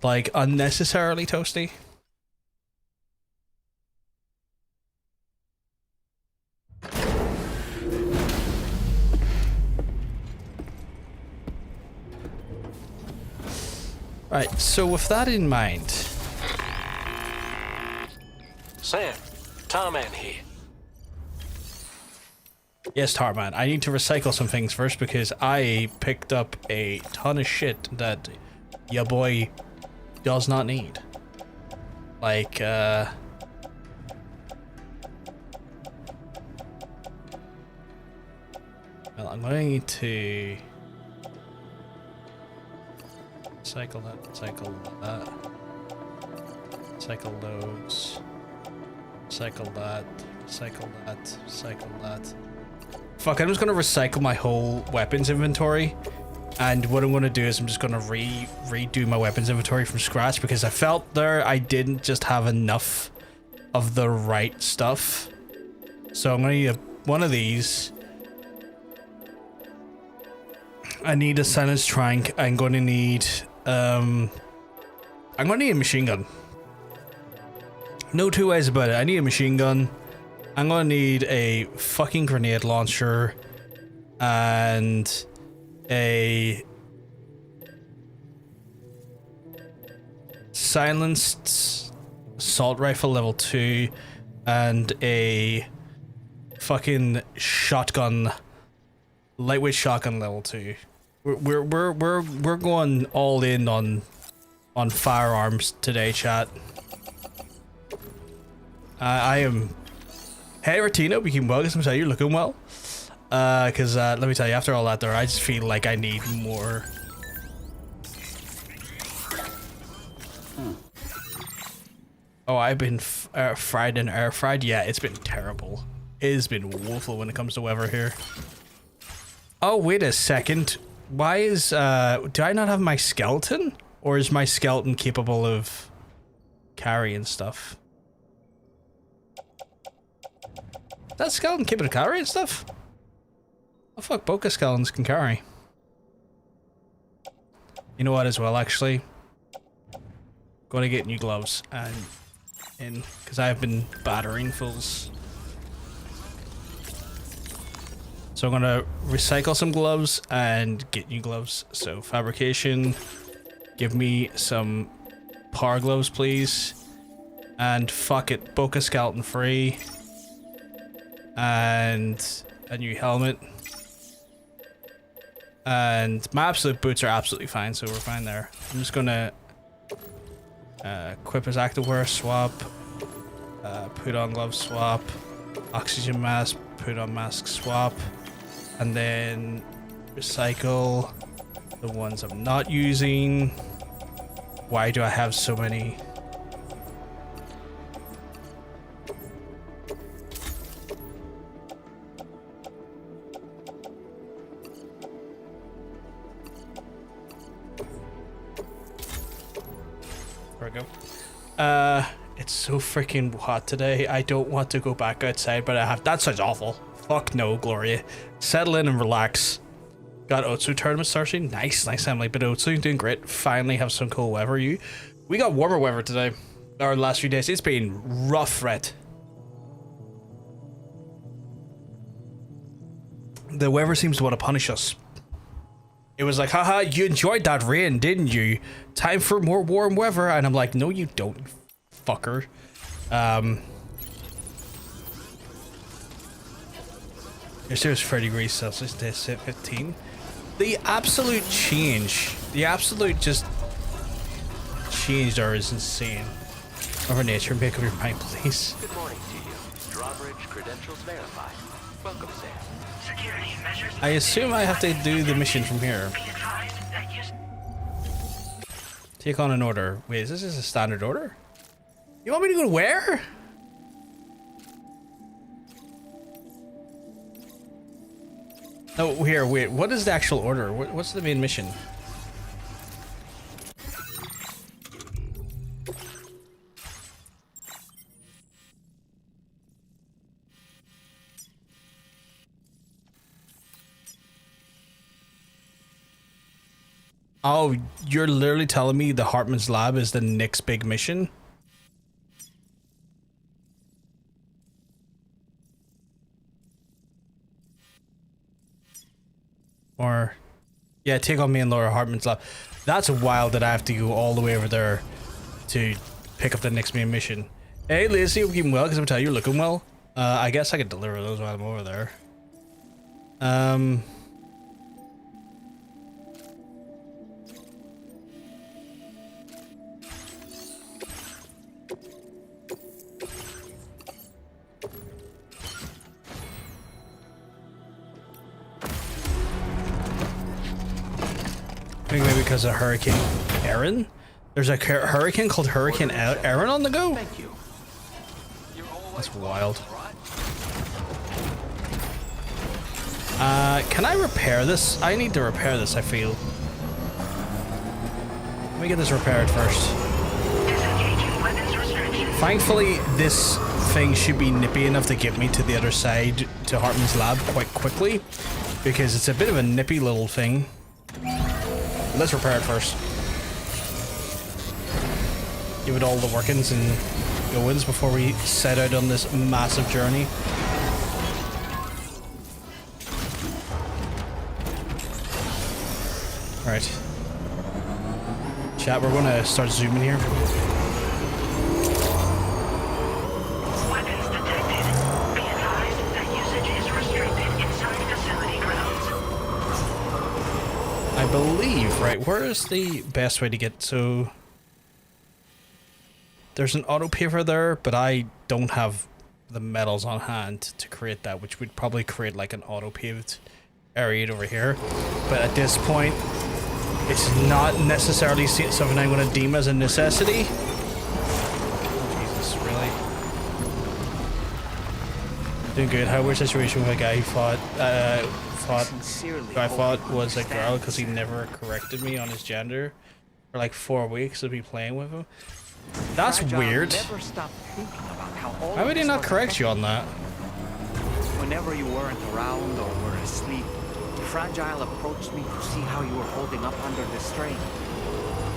Like, unnecessarily toasty. Right, so with that in mind... Sam, Tarman here. Yes, Tarman, I need to recycle some things first because I picked up a ton of shit that ya boy does not need. Like, well, I'm going to cycle that, cycle that, cycle those, cycle that, cycle that, cycle that. Fuck, I'm just gonna recycle my whole weapons inventory, and what I'm gonna do is I'm just gonna redo my weapons inventory from scratch because I felt there I didn't just have enough of the right stuff. So I'm gonna need one of these. I need a silenced trank. I'm gonna need a machine gun. No two ways about it. I need a machine gun. I'm gonna need a fucking grenade launcher and a silenced assault rifle level 2 and a fucking shotgun, lightweight shotgun level 2. We're going all in on firearms today, chat. I am. Hey, Ratino, became well. Guess I'm saying you're looking well. Cause let me tell you, after all that, there, I just feel like I need more. Oh, I've been fried and air fried. Yeah, it's been terrible. It has been woeful when it comes to weather here. Oh, wait a second. Why is do I not have my skeleton, or is my skeleton capable of carrying stuff? That skeleton capable of carrying stuff? Oh fuck, Boca skeletons can carry. You know what as well, actually? Gonna get new gloves and because I've been battering fools. So I'm gonna recycle some gloves and get new gloves. So fabrication, give me some power gloves, please. And fuck it, Boca skeleton free. And a new helmet. And my absolute boots are absolutely fine, so we're fine there. I'm just gonna equip as activewear, swap, put on gloves, swap, oxygen mask, put on mask, swap, and then recycle the ones I'm not using. Why do I have so many? It's so freaking hot today. I don't want to go back outside, but I have. That sounds awful. Fuck no, Gloria. Settle in and relax. Got Otsu tournament starting. Nice, Emily. But Otsu doing great. Finally have some cool weather. We got warmer weather today. Our last few days. It's been rough, right? The weather seems to want to punish us. It was like, haha, you enjoyed that rain, didn't you? Time for more warm weather. And I'm like, no, you don't, you fucker. Yesterday was 30 degrees Celsius, today it's 15. The absolute change, just change there is insane. Over nature, make up your mind, please. Good morning to you. Drawbridge credentials verified. Welcome, Sam. I assume I have to do the mission from here. Take on an order. Wait, is this a standard order? You want me to go to where? Oh, here, wait, what is the actual order? What's the main mission? Oh, you're literally telling me the Hartman's lab is the next big mission? Or, yeah, take on me and Laura Hartman's lab. That's wild that I have to go all the way over there to pick up the next main mission. Hey, Lacey, I'm keeping well because I'm telling you, you're looking well. I guess I could deliver those while I'm over there. I think maybe because of Hurricane Aaron? There's a hurricane called Hurricane Aaron on the go? Thank you. That's wild. Can I repair this? I need to repair this, I feel. Let me get this repaired first. Thankfully, this thing should be nippy enough to get me to the other side to Hartman's lab quite quickly, because it's a bit of a nippy little thing. Let's repair it first. Give it all the workings and go-ins before we set out on this massive journey. Alright. Chat, we're gonna start zooming here. Weapons detected. Be advised that usage is restricted inside facility grounds. I believe, right, where is the best way to get to... There's an auto paver there, but I don't have the metals on hand to create that, which would probably create like an auto paved area over here. But at this point, it's not necessarily something I'm going to deem as a necessity. Jesus, really? Doing good. How was the situation with a guy who thought was a girl because he never corrected me on his gender for like 4 weeks of me playing with him? That's weird. Why would he not correct you on that? Whenever you weren't around or were asleep, Fragile approached me to see how you were holding up under the strain.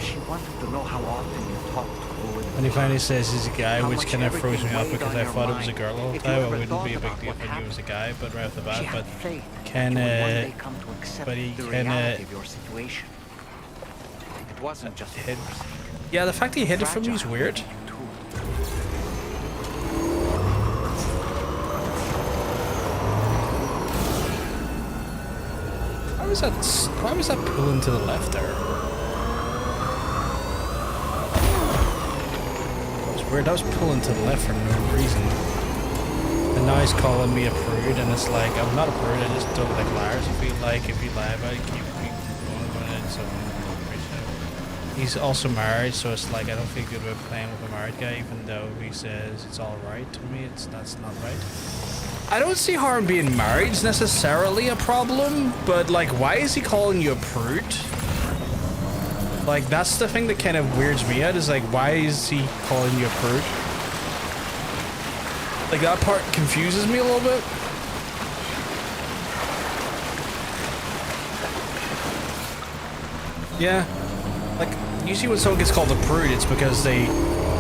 She wanted to know how often you talked to her. And he finally says he's a guy, which kind of froze me up because I thought it was a girl all the time. It wouldn't be a big deal if I knew it was a guy, but right off the bat, but he can, It wasn't just hid. Yeah, the fact that he hid it from me is weird. Why was that pulling to the left there? It was weird, that was pulling to the left for no reason. And now he's calling me a prude, and it's like, I'm not a prude, I just don't like liars. If you lie about it, keep going it, so... He's also married, so it's like, I don't feel good about playing with a married guy, even though he says it's alright to me, that's not right. I don't see harm being married is necessarily a problem, but like, why is he calling you a prude? Like, that's the thing that kind of weirds me out, is like, why is he calling you a prude? Like, that part confuses me a little bit. Yeah. Like, usually when someone gets called a prude, it's because they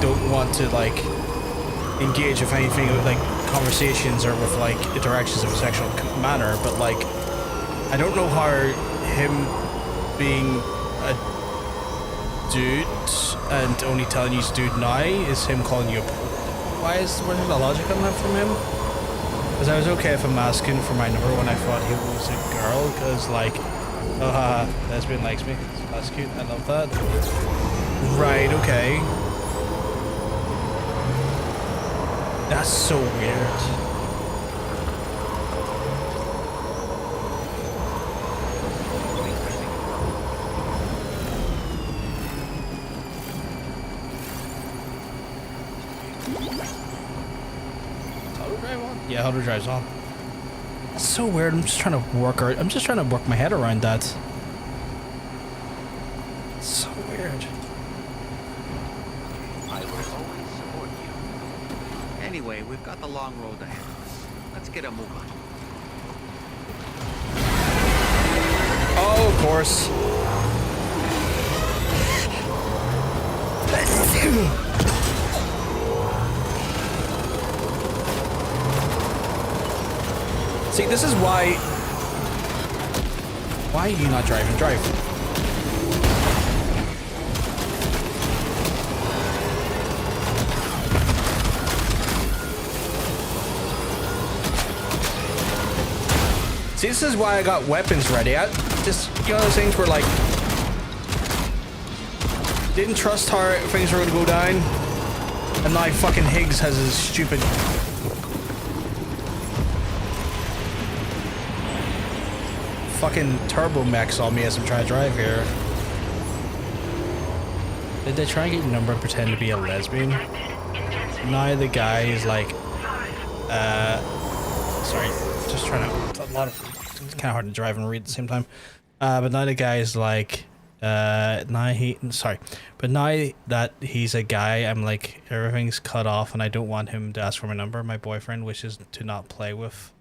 don't want to, like, engage with anything, like, conversations or with, like, interactions of a sexual manner, but, like, I don't know how him being a dude and only telling you he's a dude now is him calling you a prude. Where's the logic on that from him? Because I was okay if I'm asking for my number when I thought he was a girl, because, like, oh haha, lesbian likes me. That's cute, I love that. Right, okay. That's so weird. Yeah, auto drive's on. That's so weird. I'm just trying to work my head around that. It's so weird. I will always support you. Anyway, we've got the long road ahead of us. Let's get a move on. Oh, of course. See, this is why... Why are you not driving? Drive. See, this is why I got weapons ready. I just, you know, those things where, like... Didn't trust how things were going to go down. And now fucking Higgs has his stupid... fucking turbo mechs on me as I'm trying to drive here. Did they try and get your number and pretend to be a lesbian? Now the guy is like, sorry, just trying to, it's kind of hard to drive and read at the same time. But now the guy is like, but now that he's a guy, I'm like, everything's cut off and I don't want him to ask for my number. My boyfriend wishes to not play with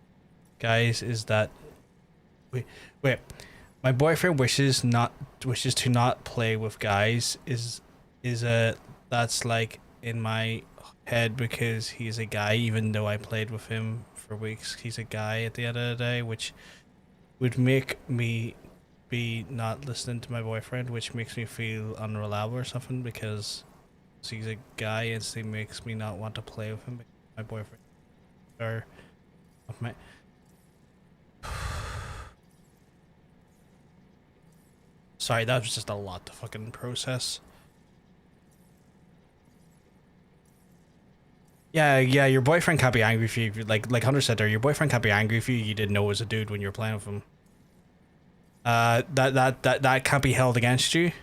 guys. Is that... Wait, my boyfriend wishes to not play with guys that's like in my head because he's a guy, even though I played with him for weeks. He's a guy at the end of the day, which would make me be not listening to my boyfriend, which makes me feel unreliable or something, because he's a guy instantly makes me not want to play with him. My boyfriend or my sorry, that was just a lot to fucking process. Yeah, your boyfriend can't be angry if you, like Hunter said there, your boyfriend can't be angry if you didn't know it was a dude when you were playing with him. That can't be held against you. I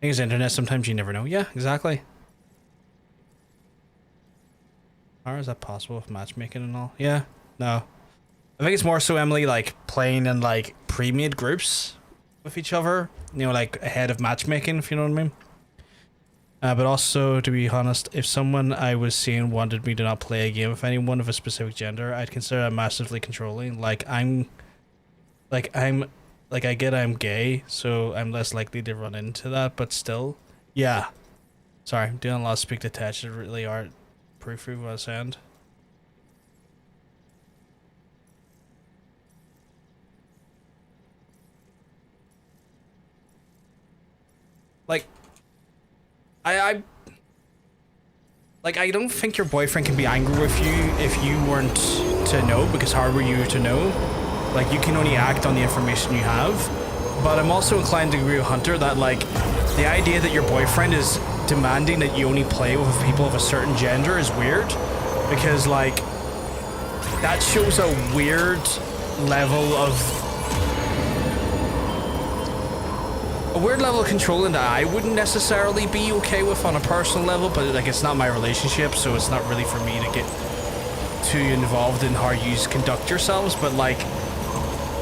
think it's internet, sometimes you never know. Yeah, exactly. How is that possible with matchmaking and all? Yeah, no. I think it's more so, Emily, like playing in like pre-made groups with each other, you know, like ahead of matchmaking, if you know what I mean. But also, to be honest, if someone I was seeing wanted me to not play a game with anyone of a specific gender, I'd consider that massively controlling. I get I'm gay, so I'm less likely to run into that, but still, yeah. Sorry, I'm doing a lot of speak detached. It really are proofread what I sound. Like, I don't think your boyfriend can be angry with you if you weren't to know, because how were you to know? Like, you can only act on the information you have. But I'm also inclined to agree with Hunter that, like, the idea that your boyfriend is demanding that you only play with people of a certain gender is weird, because, like, that shows a weird level of controlling that I wouldn't necessarily be okay with on a personal level, but like, it's not my relationship, so it's not really for me to get too involved in how you conduct yourselves. But like,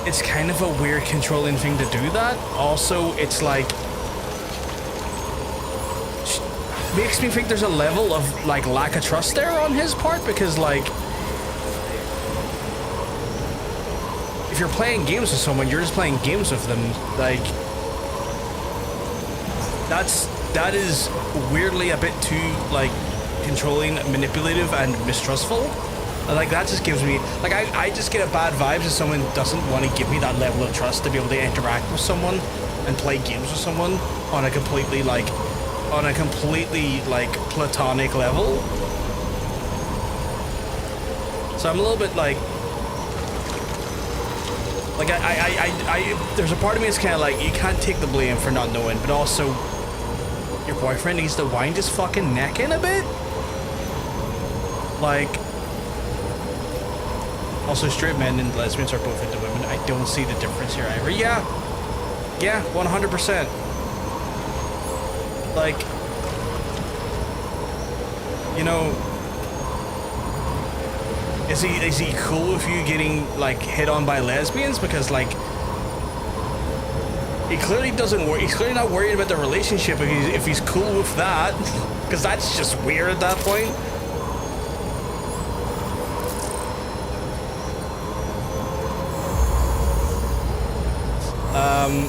it's kind of a weird controlling thing to do that. Also, it's like makes me think there's a level of like lack of trust there on his part, because like if you're playing games with someone, you're just playing games with them. Like that is weirdly a bit too like controlling, manipulative, and mistrustful. Like that just gives me like I just get a bad vibes if someone doesn't want to give me that level of trust to be able to interact with someone and play games with someone on a completely like platonic level. So I'm a little bit like I there's a part of me that's kind of like, you can't take the blame for not knowing, but also your boyfriend needs to wind his fucking neck in a bit. Like, also straight men and lesbians are both into women. I don't see the difference here either. Yeah, 100%. Like, you know, is he cool with you getting like hit on by lesbians? Because like he clearly doesn't worry. He's clearly not worried about the relationship if he's cool with that, because that's just weird at that point.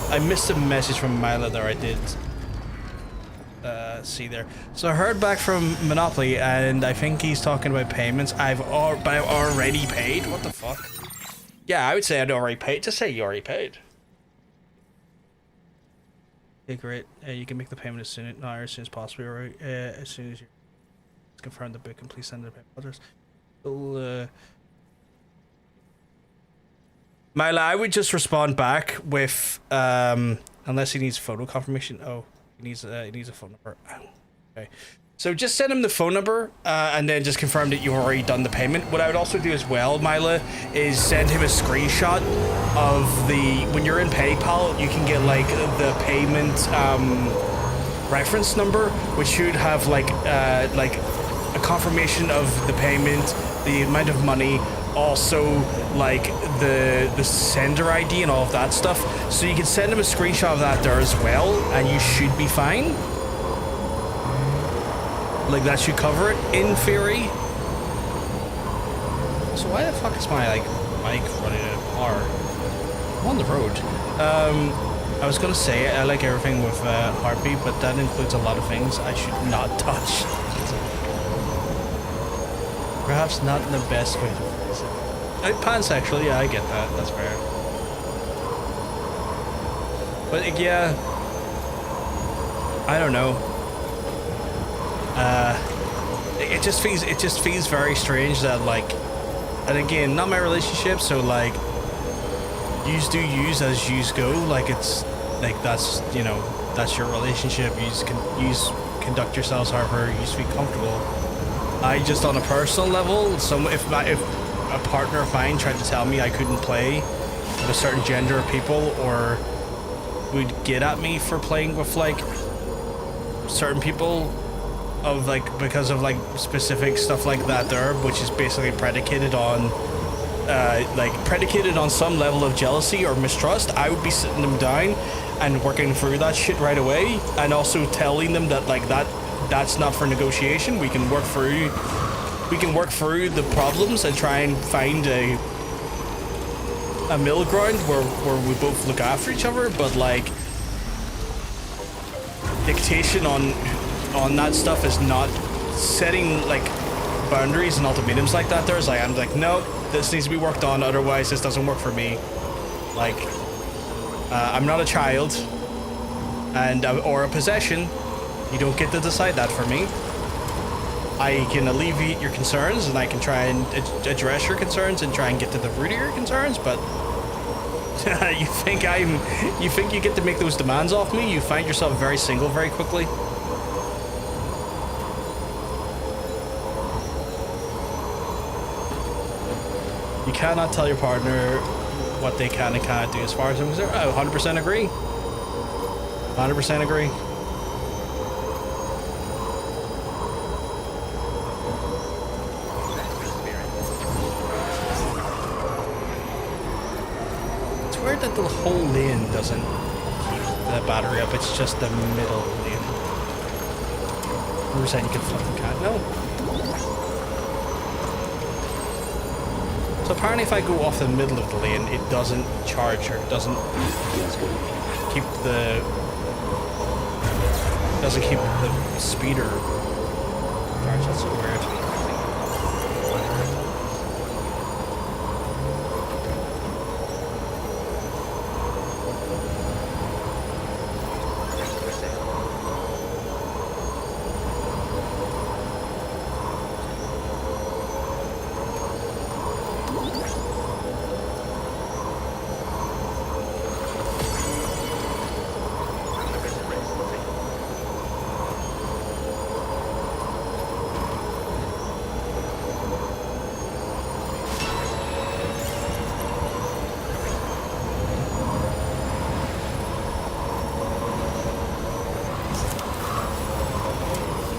I missed a message from Mila there. I did see there. So I heard back from Monopoly, and I think he's talking about payments. But I've already paid. What the fuck? Yeah, I would say I'd already paid. Just say you already paid. Okay, great. You can make the payment as soon as possible. Right? As soon as you confirm the book, and please send the payment address. So, Mila, I would just respond back with unless he needs photo confirmation. Oh, he needs a phone number. Okay, so just send him the phone number and then just confirm that you've already done the payment. What I would also do as well, Mila, is send him a screenshot of when you're in PayPal. You can get like the payment reference number, which should have like a confirmation of the payment, the amount of money, also like the sender ID and all of that stuff. So you can send him a screenshot of that there as well, and you should be fine. Like that should cover it in theory. So why the fuck is my like mic running in a car? I'm on the road. I was gonna say I like everything with Heartbeat, but that includes a lot of things I should not touch. Perhaps not in the best way to phrase it. Pansexual, yeah, I get that. That's fair. But yeah, I don't know. It just feels very strange that like, and again, not my relationship, so like, yous do use as yous go. Like it's like that's, you know, that's your relationship. Yous conduct yourselves however you feel comfortable. I just on a personal level, if a partner of mine tried to tell me I couldn't play with a certain gender of people, or would get at me for playing with like certain people of like because of like specific stuff like that there, which is basically predicated on some level of jealousy or mistrust, I would be sitting them down and working through that shit right away, and also telling them that like that's not for negotiation. We can work through the problems and try and find a middle ground where we both look after each other. But like dictation on that stuff is not setting like boundaries and ultimatums like that. There's like, I'm like, no, this needs to be worked on, otherwise this doesn't work for me. Like I'm not a child or a possession. You don't get to decide that for me. I can alleviate your concerns, and I can try and address your concerns and try and get to the root of your concerns, but you think you get to make those demands off me? You find yourself very single very quickly. You cannot tell your partner what they can and cannot do as far as I'm concerned. I 100% agree. 100% agree. swear that the whole lane doesn't keep the battery up. It's just the middle lane. Who's saying you can fucking can't? No. So apparently if I go off the middle of the lane, it doesn't charge or it doesn't keep the speeder charge. That's so weird.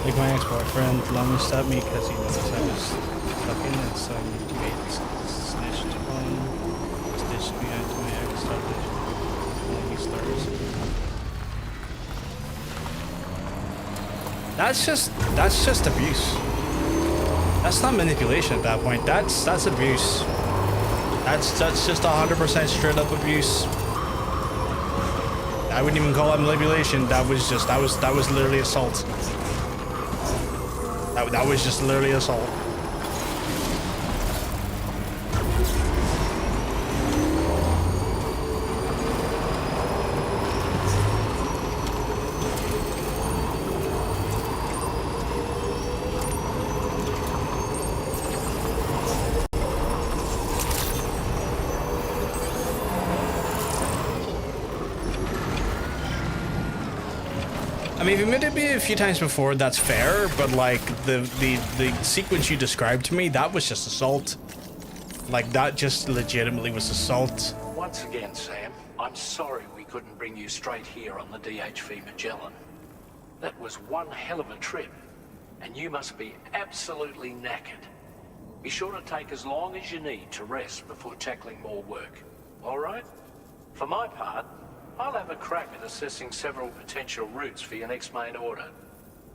Like my ex-boyfriend lunged at me because he noticed I was fucking and so he made snitched on, stitched me out to my ex, started telling me stories. That's just abuse. That's not manipulation at that point. That's abuse. That's just 100% straight up abuse. I wouldn't even call that manipulation. That was literally assault. That was just literally assault. I mean, if you made it be a few times before, that's fair, but like the sequence you described to me, that was just assault. Like that just legitimately was assault. Once again, Sam, I'm sorry we couldn't bring you straight here on the DHV Magellan. That was one hell of a trip, and you must be absolutely knackered. Be sure to take as long as you need to rest before tackling more work. All right? For my part, I'll have a crack at assessing several potential routes for your next main order.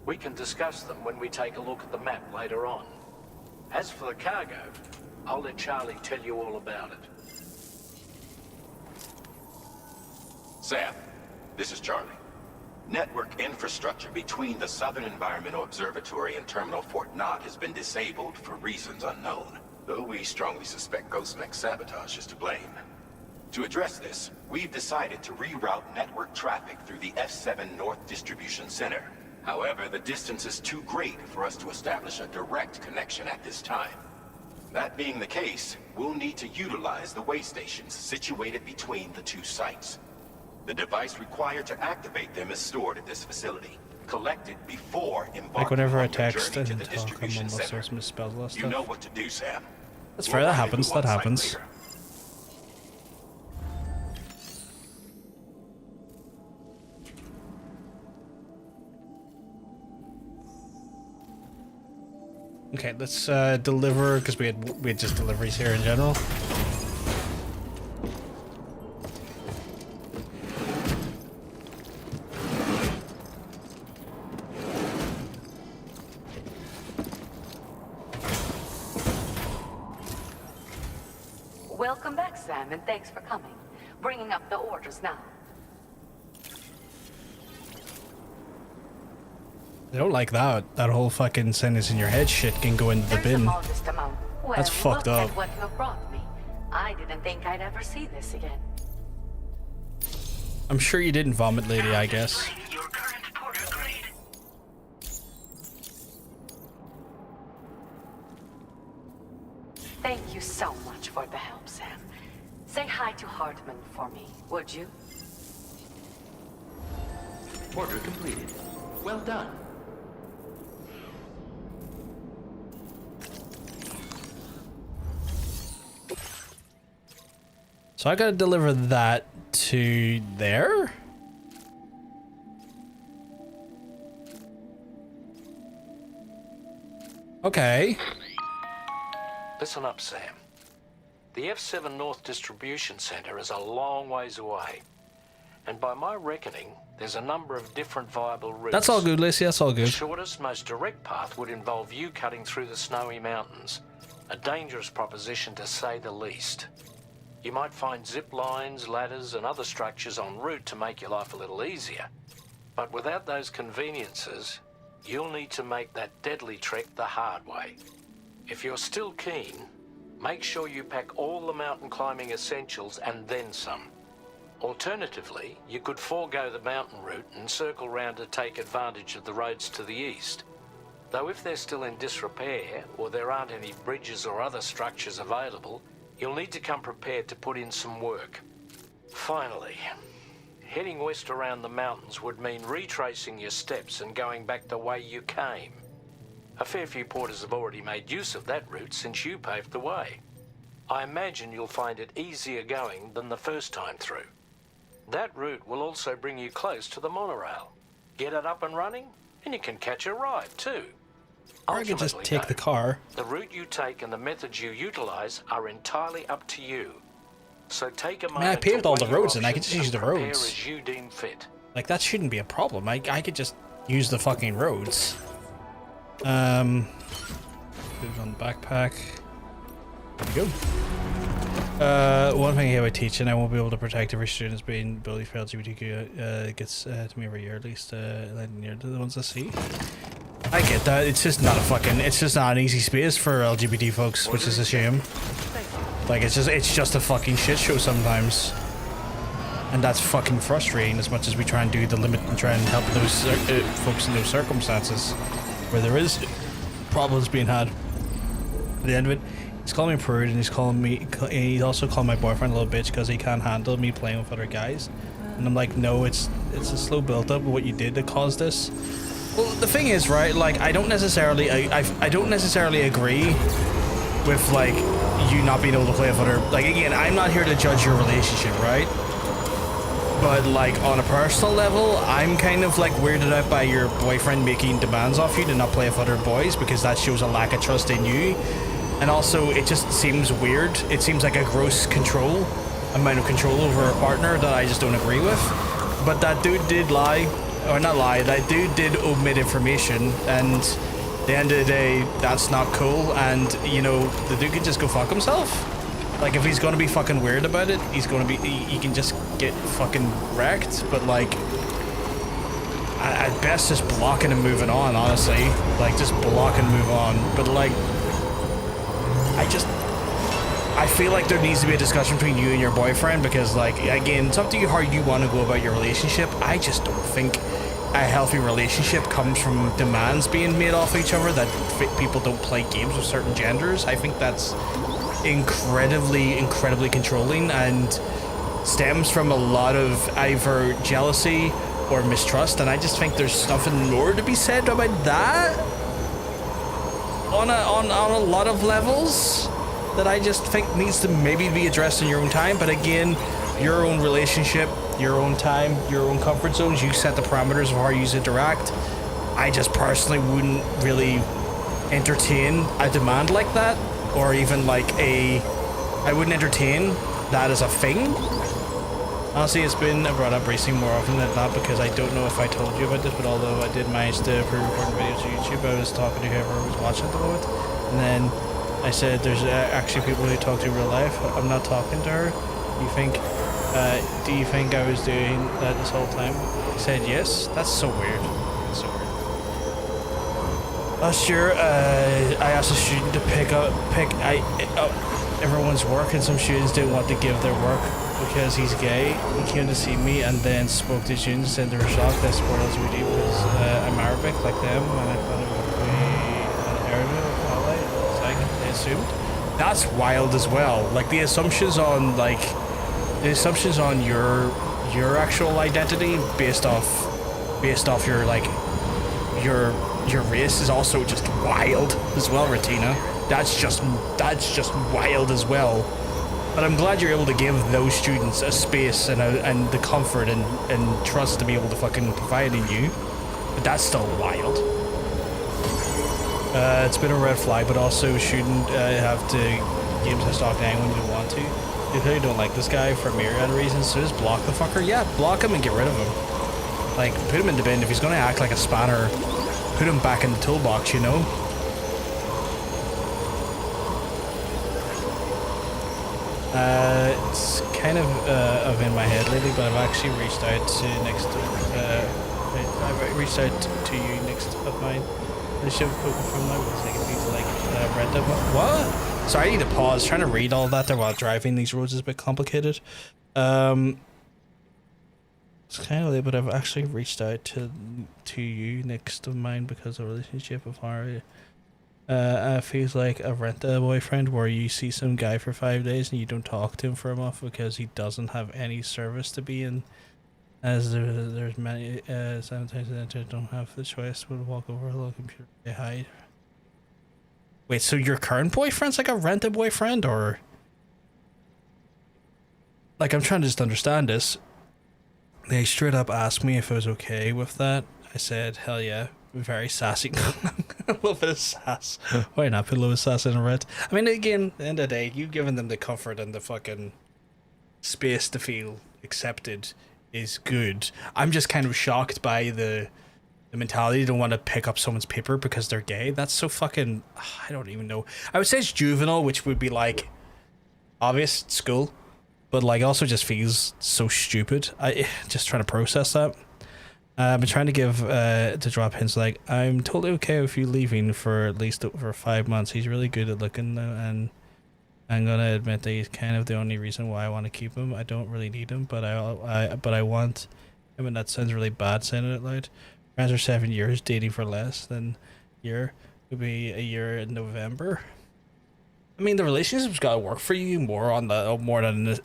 We can discuss them when we take a look at the map later on. As for the cargo, I'll let Charlie tell you all about it. Sam, this is Charlie. Network infrastructure between the Southern Environmental Observatory and Terminal Fort Knott has been disabled for reasons unknown, though we strongly suspect Ghostmech's sabotage is to blame. To address this, we've decided to reroute network traffic through the F7 North Distribution Center. However, the distance is too great for us to establish a direct connection at this time. That being the case, we'll need to utilize the way stations situated between the two sites. The device required to activate them is stored at this facility, collected before embarking Like whenever I on your text journey to and the talk, I'm distribution almost center. always misspells that You know stuff. what to do, Sam. That's fair, that happens, that happens. Okay, let's deliver, because we had just deliveries here in general. Welcome back, Sam, and thanks for coming. Bringing up the orders now. They don't like that. That whole fucking sentence in your head shit can go into the There's bin. a modest amount. Well, That's fucked look up. at what you brought me. I didn't think I'd ever see this again. I'm sure you didn't vomit, lady, I guess. Thank you so much for the help, Sam. Say hi to Hartman for me, would you? Order completed. Well done. So I gotta deliver that to there? Okay. Listen up, Sam. The F7 North Distribution Center is a long ways away. And by my reckoning, there's a number of different viable routes. That's all good, Lacey. That's all good. The shortest, most direct path would involve you cutting through the snowy mountains. A dangerous proposition, to say the least. You might find zip lines, ladders, and other structures en route to make your life a little easier. But without those conveniences, you'll need to make that deadly trek the hard way. If you're still keen, make sure you pack all the mountain climbing essentials and then some. Alternatively, you could forego the mountain route and circle round to take advantage of the roads to the east. Though if they're still in disrepair, or there aren't any bridges or other structures available, you'll need to come prepared to put in some work. Finally, heading west around the mountains would mean retracing your steps and going back the way you came. A fair few porters have already made use of that route since you paved the way. I imagine you'll find it easier going than the first time through. That route will also bring you close to the monorail. Get it up and running, and you can catch a ride too. Or I could just take the car. The route you take and the methods you utilize are entirely up to you. So take a moment. I paved all the weigh your roads and I could just use the prepare roads. as you deem fit. Like, that shouldn't be a problem. I could just use the fucking roads. Put it on the backpack. There we go. One thing I hate about teaching, I won't be able to protect every student as being bullied for LGBTQ. Gets to me every year, at least 11 years to the ones I see. I get that. It's just not a fucking. It's just not an easy space for LGBT folks, which is a shame. Like, it's just a fucking shit show sometimes, and that's fucking frustrating. As much as we try and do the limit and try and help those folks in those circumstances where there is problems being had. At the end of it, he's calling me prude, and he's calling me. He's also called my boyfriend a little bitch because he can't handle me playing with other guys. And I'm like, no, it's a slow build up of what you did that caused this. Well, the thing is, right? Like, I don't necessarily agree with like you not being able to play with other. Like, again, I'm not here to judge your relationship, right? But like on a personal level, I'm kind of like weirded out by your boyfriend making demands off you to not play with other boys, because that shows a lack of trust in you. And also, it just seems weird. It seems like a gross amount of control over a partner that I just don't agree with. But that dude did lie. Or not lie, that dude did omit information, and at the end of the day, that's not cool, and, you know, the dude can just go fuck himself. Like, if he's gonna be fucking weird about it, he can just get fucking wrecked, but, like, at best just blocking and moving on, honestly. Like, just block and move on. But, like, I feel like there needs to be a discussion between you and your boyfriend, because, like, again, it's up to you how you want to go about your relationship. I just don't think a healthy relationship comes from demands being made off each other, that people don't play games with certain genders. I think that's incredibly controlling, and stems from a lot of either jealousy or mistrust, and I just think there's nothing more to be said about that on a lot of levels, that I just think needs to maybe be addressed in your own time. But again, your own relationship, your own time, your own comfort zones, you set the parameters of how you interact. I just personally wouldn't really entertain a demand like that, or even like I wouldn't entertain that as a thing. Honestly, it's been brought up racing more often than not, because I don't know if I told you about this, but although I did manage to pre-record videos to YouTube, I was talking to whoever was watching at the moment, and then I said, there's actually people who talk to in real life. I'm not talking to her. Do you think I was doing that this whole time? He said, yes. That's so weird. That's so weird. Last year, I asked a student to pick up everyone's work, and some students didn't want to give their work because he's gay. He came to see me and then spoke to students, and they were shocked that sport LGBT because I'm Arabic like them, and I thought it would be an Arabic. I assumed. That's wild as well. Like, the assumptions on your actual identity based off your like your race is also just wild as well, Retina. That's just wild as well. But I'm glad you're able to give those students a space and the comfort and trust to be able to fucking confide in you. But that's still wild. It's been a red flag, but also shouldn't have to games I stalk down when you don't want to. You clearly don't like this guy for a myriad of reasons, so just block the fucker. Yeah, block him and get rid of him. Like, put him in the bin. If he's gonna act like a spanner, put him back in the toolbox, you know? It's kind of in my head lately, but I've actually reached out to I've reached out to you next of mine. The show from my was like people like rent them. What? Sorry, I need to pause. Trying to read all that there while driving these roads is a bit complicated. It's kind of late, but I've actually reached out to you next of mine because of a relationship of Harry. Feels like a rent-a-boyfriend where you see some guy for 5 days and you don't talk to him for a month because he doesn't have any service to be in. As there's many, sometimes they don't have the choice to walk over a little computer they hide. Wait, so your current boyfriend's like a rent-a-boyfriend, or? Like, I'm trying to just understand this. They straight up asked me if I was okay with that. I said, hell yeah. Very sassy. A little bit of sass. Why not put a little sass in a red? I mean, again, at the end of the day, you've given them the comfort and the fucking space to feel accepted is good. I'm just kind of shocked by the mentality. You don't want to pick up someone's paper because they're gay. That's so fucking... I don't even know. I would say it's juvenile, which would be like obvious at school, but like also just feels so stupid. I just trying to process that. I've been trying to give to drop hints like, I'm totally okay with you leaving for at least over 5 months. He's really good at looking, and I'm gonna admit that he's kind of the only reason why I want to keep him. I don't really need him, but I want him, and that sounds really bad saying it out loud. Friends are 7 years, dating for less than a year. Would be a year in November. I mean, the relationship's got to work for you more than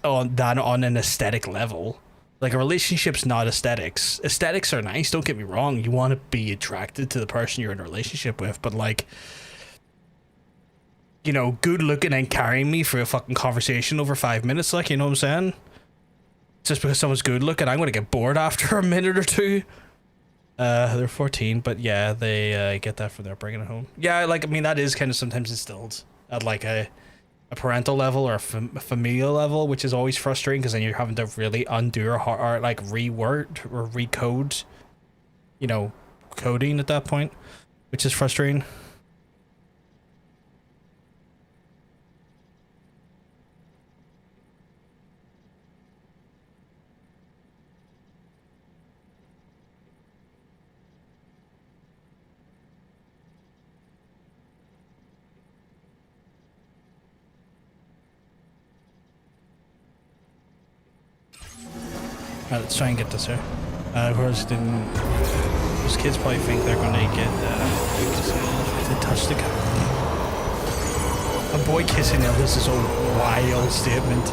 on an aesthetic level. Like, a relationship's not aesthetics. Aesthetics are nice, don't get me wrong. You want to be attracted to the person you're in a relationship with, but like, you know, good looking and carrying me for a fucking conversation over 5 minutes, like, you know what I'm saying? Just because someone's good looking, I'm gonna get bored after a minute or two. They're 14, but yeah, they get that from their bringing it home. Yeah, like, I mean, that is kind of sometimes instilled at like a parental level or a familial level, which is always frustrating because then you're having to really undo or like reword or recode, you know, coding at that point, which is frustrating. Alright, let's try and get this here. Whereas those kids probably think they're gonna get to touch the camera. A boy kissing Elvis is a wild statement.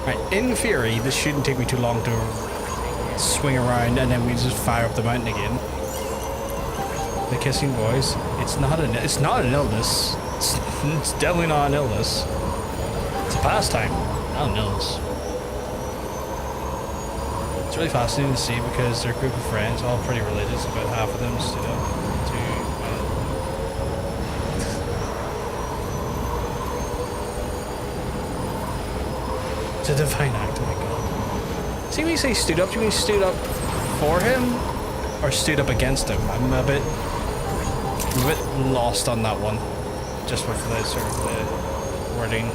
Right, in theory, this shouldn't take me too long to swing around and then we just fire up the mountain again. The kissing boys. It's not an illness. It's definitely not an illness. It's a pastime, not an illness. It's really fascinating to see because they're a group of friends, all pretty religious. About half of them stood up to it's a divine act, oh my god. See when you say stood up, do you mean stood up for him or stood up against him? I'm a bit lost on that one, just with the sort of the wording.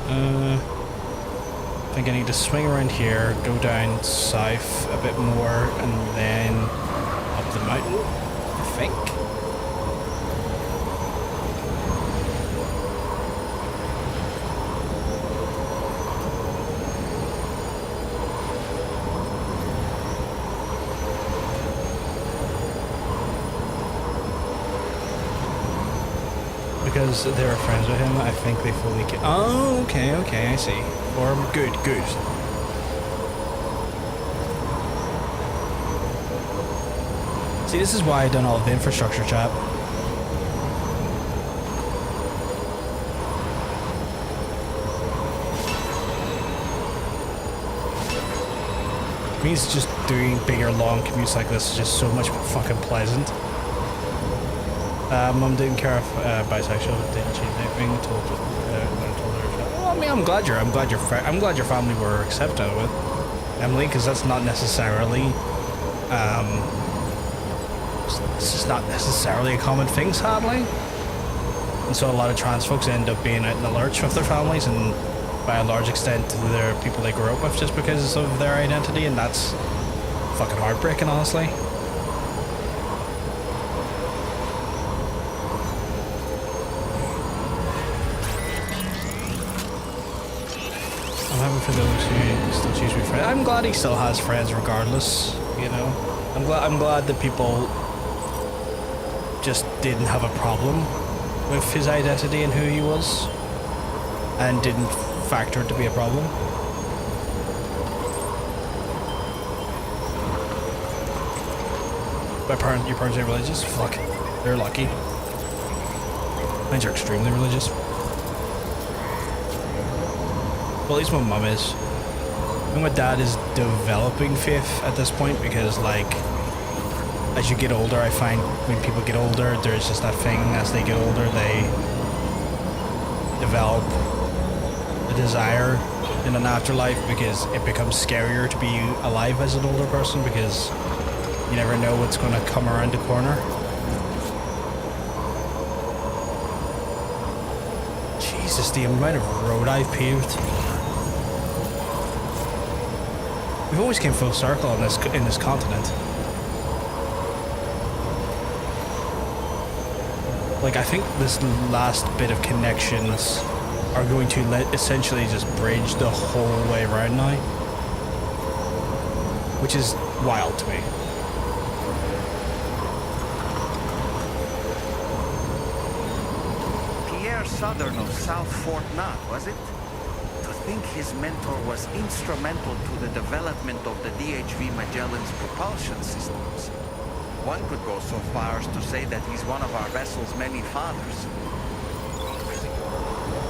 I think I need to swing around here, go down south a bit more, and then up the mountain, I think. Because they were friends with him, I think they fully oh, okay, I see. Or good. See, this is why I done all of the infrastructure, chat. means just doing bigger, long commutes like this is just so much fucking pleasant. Mum didn't care if bisexual, didn't change anything. Told her. Well, I mean, I'm glad your family were accepting of it, Emily, because that's not necessarily, it's just not necessarily a common thing, sadly. And so a lot of trans folks end up being out in the lurch with their families, and by a large extent, they're people they grew up with just because of their identity, and that's fucking heartbreaking, honestly. I'm happy for those who still choose to be friends. I'm glad he still has friends regardless, you know. I'm glad that people just didn't have a problem with his identity and who he was, and didn't factor it to be a problem. Your parents are religious? Fuck. They're lucky. Mine are extremely religious. Well, at least my mum is. And my dad is developing faith at this point because, like, as you get older, I find when people get older, there's just that thing, as they get older, they develop a desire in an afterlife because it becomes scarier to be alive as an older person because you never know what's going to come around the corner. Jesus, the amount of road I've paved. We've always came full circle in this continent. Like, I think this last bit of connections are going to essentially just bridge the whole way around now, which is wild to me. Pierre Southern of South Fort Knott, was it? To think his mentor was instrumental to the development of the DHV Magellan's propulsion systems. One could go so far as to say that he's one of our vessel's many fathers.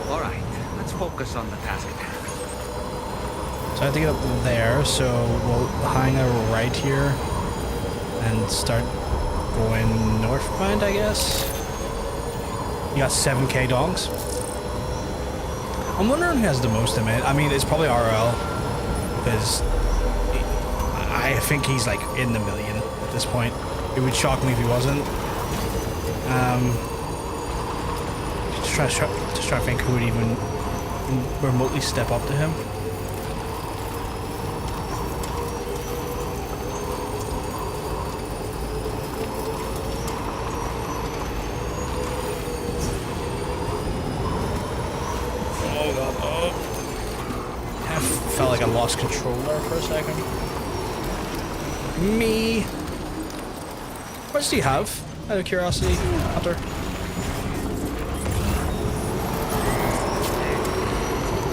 All right, let's focus on the task at hand. So I have to get up there, so we'll hang a right here and start going northbound, I guess. You got 7k dongs. I'm wondering who has the most of it. I mean, it's probably RL, because I think he's like in the million at this point. It would shock me if he wasn't. Just try to think who would even remotely step up to him. Oh god, oh. I felt like I lost control there for a second. Me. What does he have? Out of curiosity, Hunter.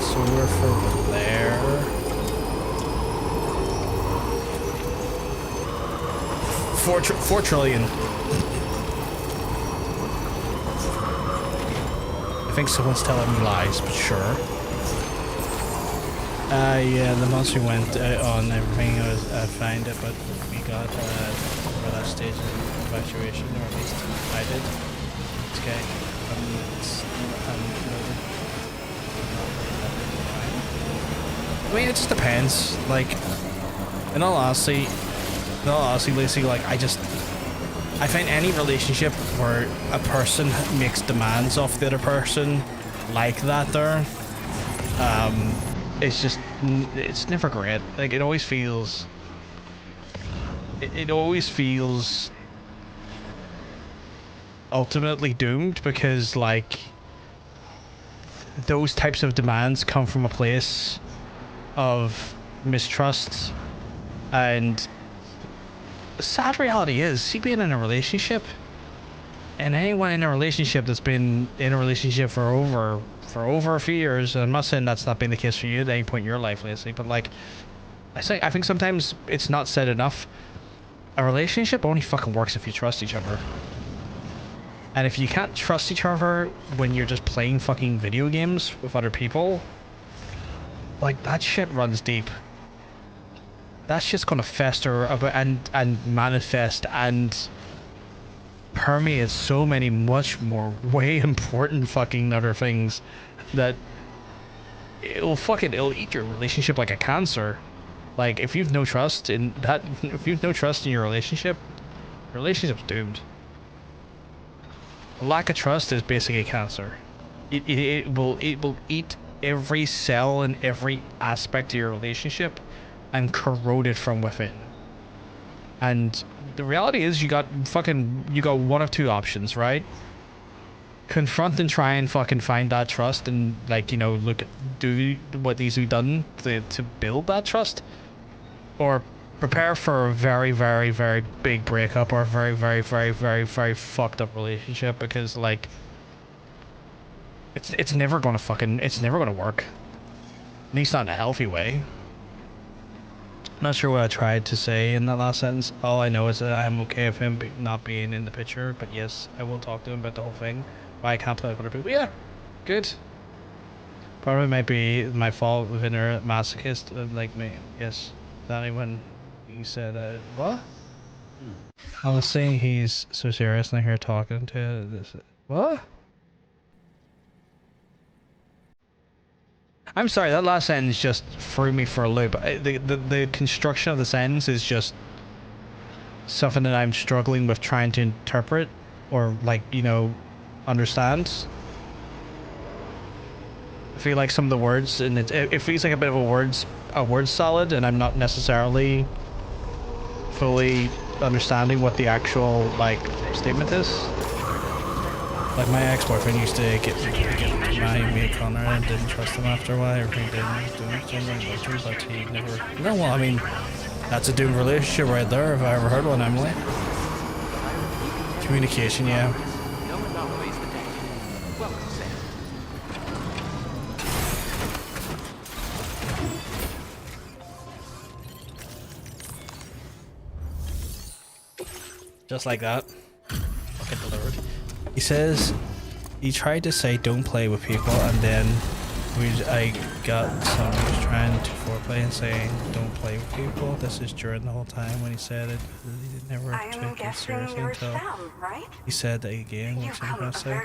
So we're from there. 4 trillion. I think someone's telling me lies, but sure. Yeah, the months we went on everything, I found it, but we got for that stage of evacuation, or at least I did. It's okay. I mean, it just depends. Like, in all honesty, Lacey, like, I find any relationship where a person makes demands off the other person like that there, it's never great. Like, it always feels ultimately doomed, because, like, those types of demands come from a place of mistrust, and the sad reality is, see, being in a relationship, and anyone in a relationship that's been in a relationship for over a few years, and I'm not saying that's not been the case for you at any point in your life, Lacey, but, like, I think sometimes it's not said enough. A relationship only fucking works if you trust each other. And if you can't trust each other when you're just playing fucking video games with other people, like, that shit runs deep. that's just gonna fester and manifest and permeate so many much more way important fucking other things that it'll eat your relationship like a cancer. Like, if you've no trust in that, if you've no trust in your relationship's doomed. A lack of trust is basically cancer. It will eat every cell and every aspect of your relationship and corrode it from within. And the reality is you got one of two options, right? Confront and try and fucking find that trust and, like, you know, do what needs to be done to build that trust, or prepare for a very, very, very big breakup or a very, very, very, very, very fucked up relationship, because, like, it's never gonna work. At least not in a healthy way. Not sure what I tried to say in that last sentence. All I know is that I'm okay with him not being in the picture, but yes, I will talk to him about the whole thing. Why I can't play with other people. Yeah, good. Probably might be my fault with inner masochist like me. Yes, Danny, when he said, what? I was saying he's so serious and I hear talking to this. What? I'm sorry, that last sentence just threw me for a loop. The construction of the sentence is just something that I'm struggling with trying to interpret or, like, you know, understand. I feel like some of the words, and it feels like a bit of a word salad, and I'm not necessarily fully understanding what the actual, like, statement is. Like, my ex-boyfriend used to get my mate Connor and didn't trust him after a while. Everything didn't do anything, but he never... No, well, I mean, that's a doomed relationship right there, if I ever heard one, Emily. Communication, yeah. Just like that. Fucking delivered. He says he tried to say don't play with people, and then I got someone who was trying to foreplay and saying don't play with people. This is during the whole time when he said it. He never took it seriously until he said that again. What's he gonna say?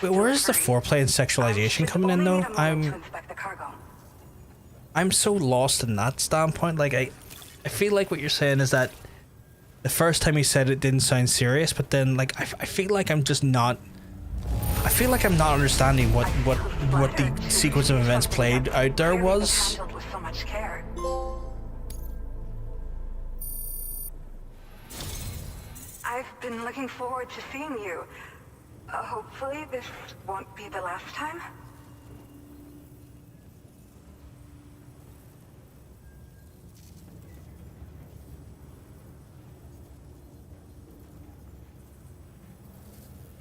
Wait, where is the foreplay and sexualization coming in though? I'm so lost in that standpoint. Like, I feel like what you're saying is that the first time he said it didn't sound serious, but then, like, I feel like I'm just not... I feel like I'm not understanding what the sequence of events played out there was. I've been looking forward to seeing you. Hopefully this won't be the last time.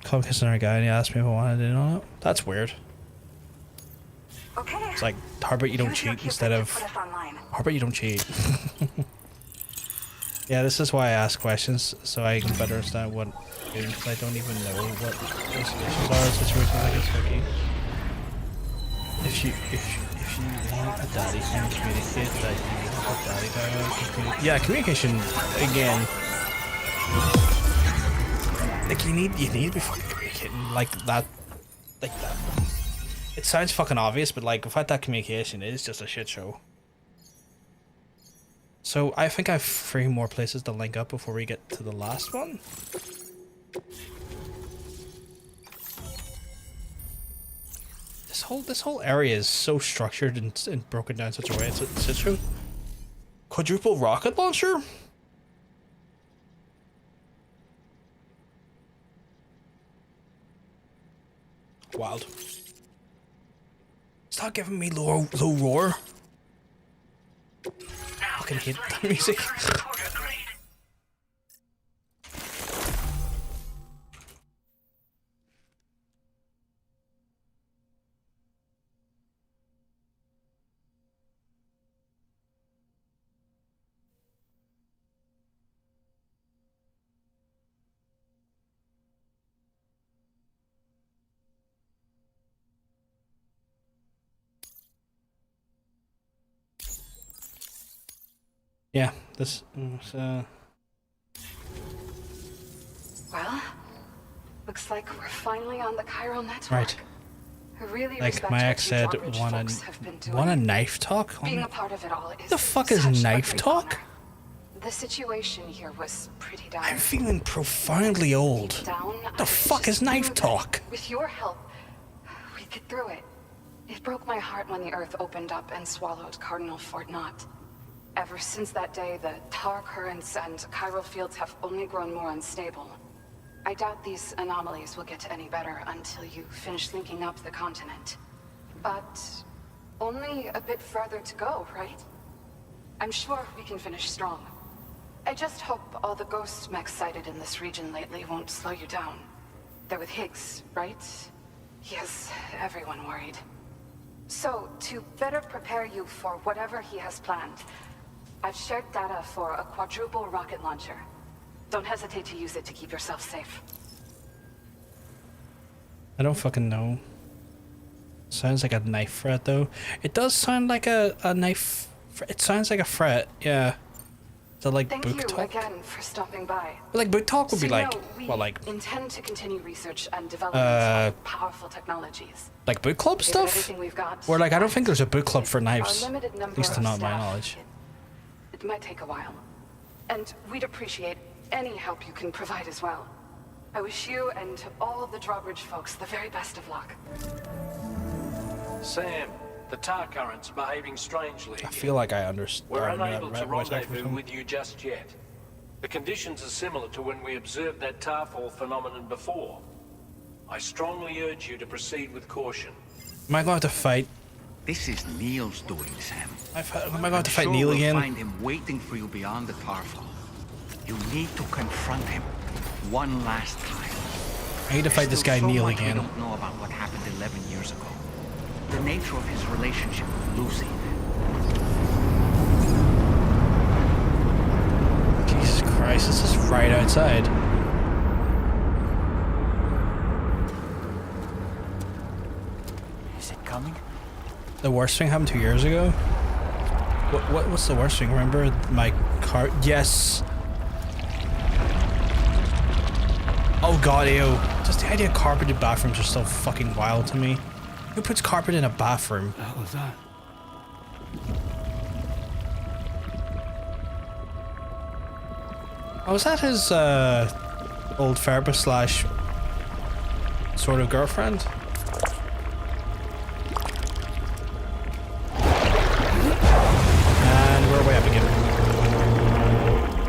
Club kissing our guy and he asked me if I wanted to know it. That's weird. Okay. It's like, how about you don't cheat instead of... How about you don't cheat? Yeah, this is why I ask questions, so I can better understand what... Because I don't even know what the issues are in situations like this, Vicky. If you want a daddy, can you communicate that you want a daddy guy? Yeah, communication, again... Like, you need to be fucking communicating like that. It sounds fucking obvious, but, like, without that communication, it is just a shit show. So I think I have 3 more places to link up before we get to the last one. This whole area is so structured and broken down in such a way. It's true. Quadruple rocket launcher? Wild. Stop giving me low roar. Fucking hate the music. Yeah, this was, Well, looks like we're finally on the chiral network. right. I really Like respect my what ex you said, Drawbridge folks have been doing. want a knife talk? Being a part of it all is What the fuck is such a knife great talk? honor. The situation here was pretty dire. I'm feeling profoundly old. What the fuck is knife talk? With your help, we get through it. It broke my heart when the Earth opened up and swallowed Cardinal Fort Knott. Ever since that day, the tar currents and chiral fields have only grown more unstable. I doubt these anomalies will get any better until you finish linking up the continent. But only a bit further to go, right? I'm sure we can finish strong. I just hope all the ghost mechs sighted in this region lately won't slow you down. They're with Higgs, right? He has everyone worried. So, to better prepare you for whatever he has planned, I've shared data for a quadruple rocket launcher. Don't hesitate to use it to keep yourself safe. I don't fucking know. Sounds like a knife threat though. It does sound like a knife. It sounds like a threat, yeah. Is that like Thank book you talk? again for stopping by. But like book talk would So be like, we what, like intend to continue research and development of powerful technologies. like book club Give it stuff? everything we've got. Or like I don't think there's a book club for Our knives. limited At number least to of not my staff, knowledge. It might take a while. And we'd appreciate any help you can provide as well. I wish you and all the Drawbridge folks the very best of luck. Sam, the tar current's behaving strangely. I feel like I understand. We're unable to rendezvous with you just yet. The conditions are similar to when we observed that tarfall phenomenon before. I strongly urge you to proceed with caution. Am I going to have to fight? This is Neil's doing, Sam. Am I going to fight sure Neil we'll again? Find him waiting for you beyond the tarfall. You need to confront him one last time. I need to fight this guy There's still Neil so much again. We don't know about what happened 11 years ago. The nature of his relationship with Lucy. Jesus Christ, this is right outside. Is it coming? The worst thing happened 2 years ago? What's the worst thing? Remember my car? Yes. Oh god, ew. Just the idea of carpeted bathrooms are so fucking wild to me. Who puts carpet in a bathroom? What the hell was that? Oh, was that his old therapist slash sort of girlfriend? And we're way up again.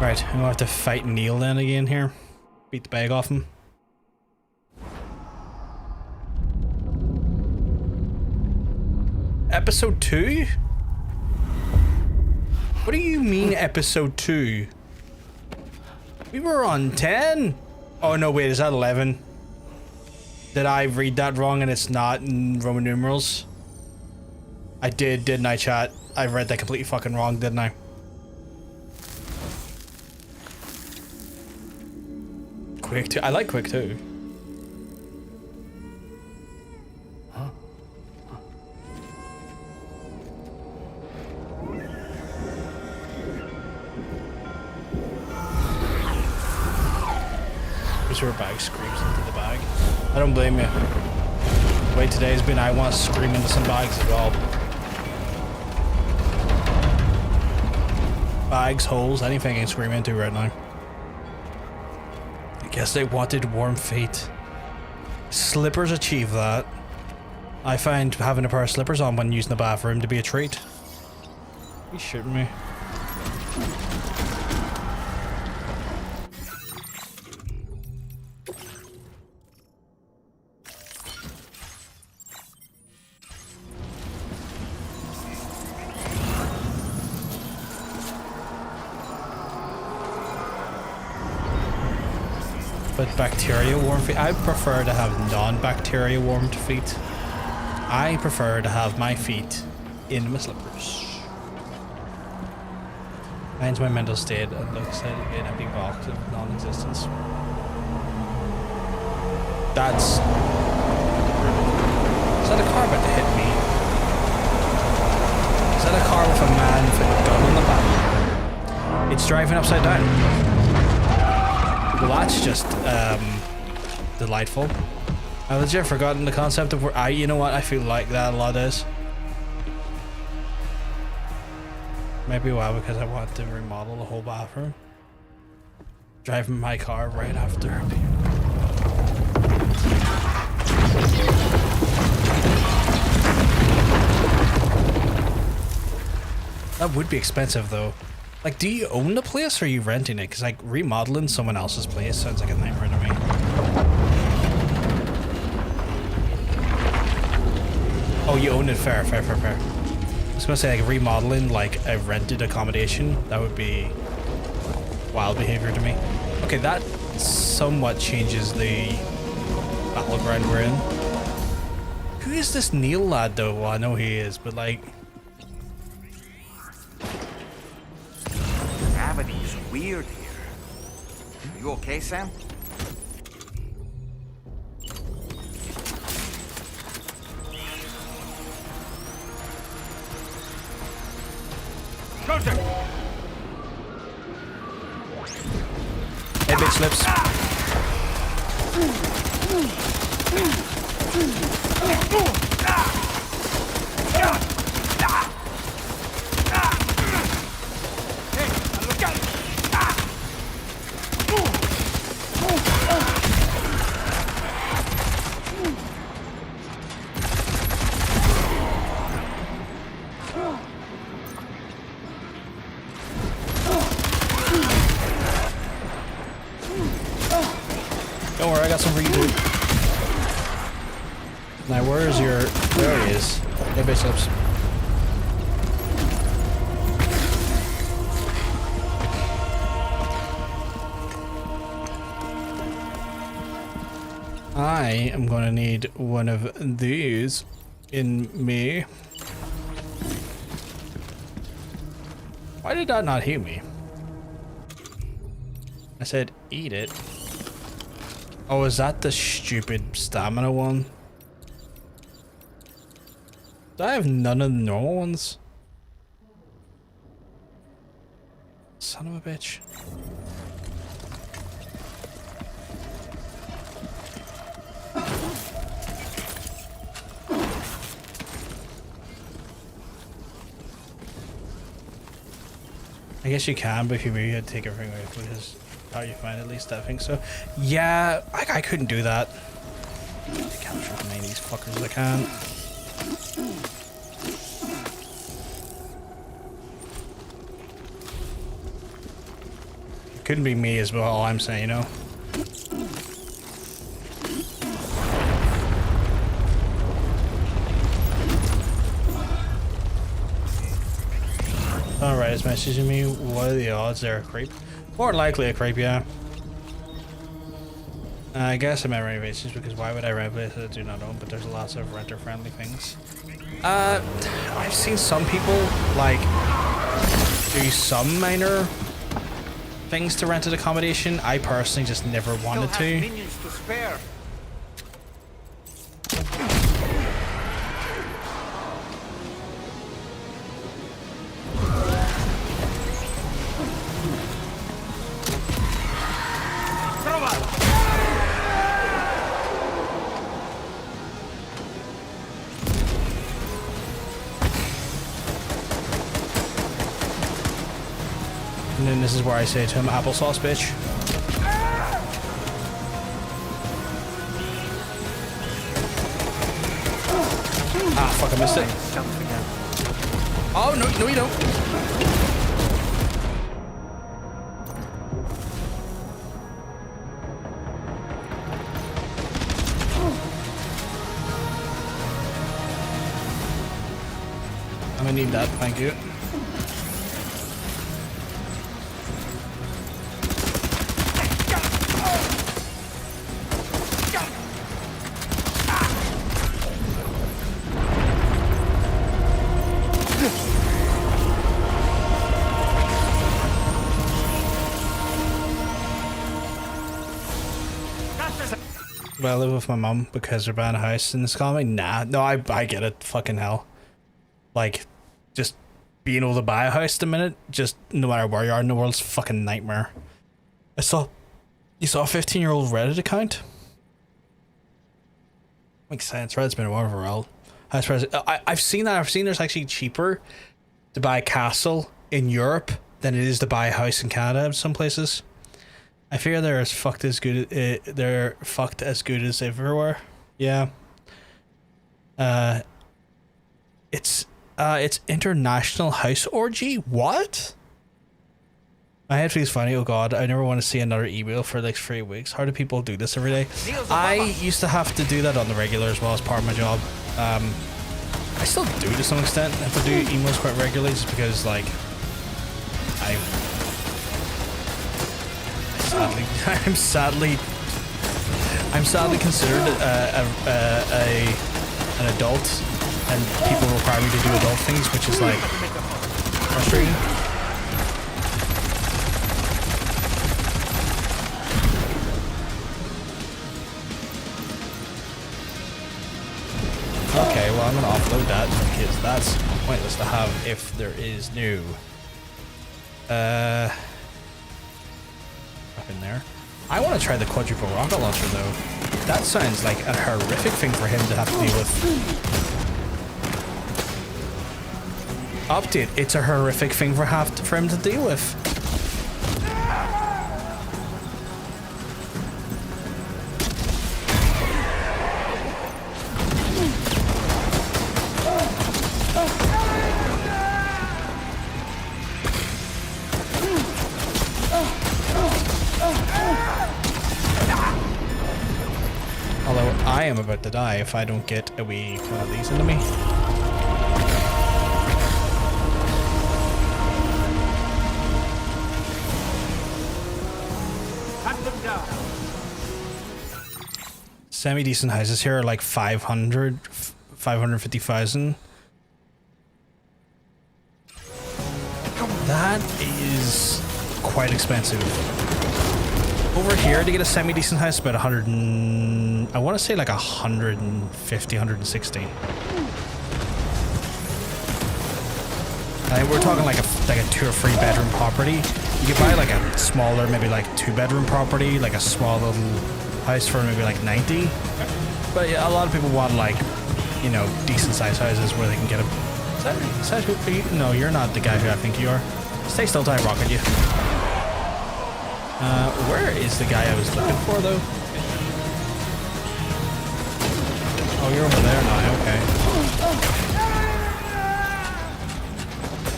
Right, I'm gonna have to fight Neil then again here. Beat the bag off him. Episode 2? What do you mean episode 2? We were on 10? Oh no, wait, is that 11? Did I read that wrong and it's not in Roman numerals? I did, didn't I, chat? I read that completely fucking wrong, didn't I? Quick 2. I like Quick 2. Her bag screams into the bag. I don't blame you. The way today's been, I want to scream into some bags as well. Bags, holes, anything I can scream into right now. I guess they wanted warm feet. Slippers achieve that. I find having a pair of slippers on when using the bathroom to be a treat. He's shooting me. But bacteria warm feet. I prefer to have non-bacteria warmed feet. I prefer to have my feet in my slippers. Mine's my mental state and looks like an empty box of non-existence. That's... Is that a car about to hit me? Is that a car with a man with a gun in the back? It's driving upside down. Well, that's just delightful. I legit forgotten the concept of where you know what, I feel like that a lot is. Maybe why, because I want to remodel the whole bathroom. Driving my car right after. That would be expensive though. Like, do you own the place or are you renting it? Because like remodeling someone else's place sounds like a nightmare to me. Oh, you own it. Fair. I was gonna say like remodeling like a rented accommodation. That would be wild behavior to me. Okay, that somewhat changes the battleground we're in. Who is this Neil lad though? Well, I know he is, but like... Gravity's weird here. Are you okay, Sam? Hey, bitch lips. Don't worry, I got some for you too. Now, where's your... There he is. Hey, bitch lips. I am going to need one of these in me. Why did that not hit me? I said eat it. Oh, is that the stupid stamina one? Do I have none of the normal ones? Son of a bitch. I guess you can, but if you maybe had to take everything away, which is how you find at least, I think so. Yeah, I couldn't do that. Capture as many of these fuckers as I can. It couldn't be me as well, all I'm saying, you know? Alright, it's messaging me. What are the odds they're a creep? More likely a creep, yeah. I guess I meant renovations because why would I renovate it? I do not own, but there's lots of renter-friendly things. I've seen some people like do some minor things to rented accommodation. I personally just never wanted to. Minions to spare. And then this is where I say to him, applesauce, bitch. Ah, fuck, I missed it. Oh, no, no you don't. I'm gonna need that, thank you. Well, I live with my mum because they're buying a house in this economy. Nah, no, I get it. Fucking hell. Like, just being able to buy a house at the minute, just no matter where you are in the world, is a fucking nightmare. You saw a 15-year-old Reddit account? Makes sense, Reddit's been around for a while. I've seen that. I've seen there's actually cheaper to buy a castle in Europe than it is to buy a house in Canada in some places. I figure they're as fucked as good. They're fucked as good as everywhere. Yeah. It's international house orgy. What? My head feels funny. Oh god, I never want to see another email for like 3 weeks. How do people do this every day? I used to have to do that on the regular as well as part of my job. I still do to some extent. I have to do emails quite regularly just because like I'm sadly considered an adult, and people require me to do adult things, which is like frustrating. Okay, well I'm gonna offload that because that's pointless to have if there is new. Up in there. I want to try the quadruple rocket launcher though. That sounds like a horrific thing for him to have to deal with. Update, it's a horrific thing for him to deal with. Although I am about to die if I don't get a wee one of these into me. Semi-decent houses here are like 550,000. That is quite expensive. Over here to get a semi-decent house about 100 and I want to say like 150, 160. I think we're talking like a 2 or 3 bedroom property. You could buy like a smaller, maybe like 2-bedroom property, like a small little house for maybe like 90. But yeah, a lot of people want like, you know, decent sized houses where they can get a... Is that who, no, you're not the guy who I think you are. Stay still till I rocket you. Where is the guy I was looking for though? Oh, you're over there now, okay.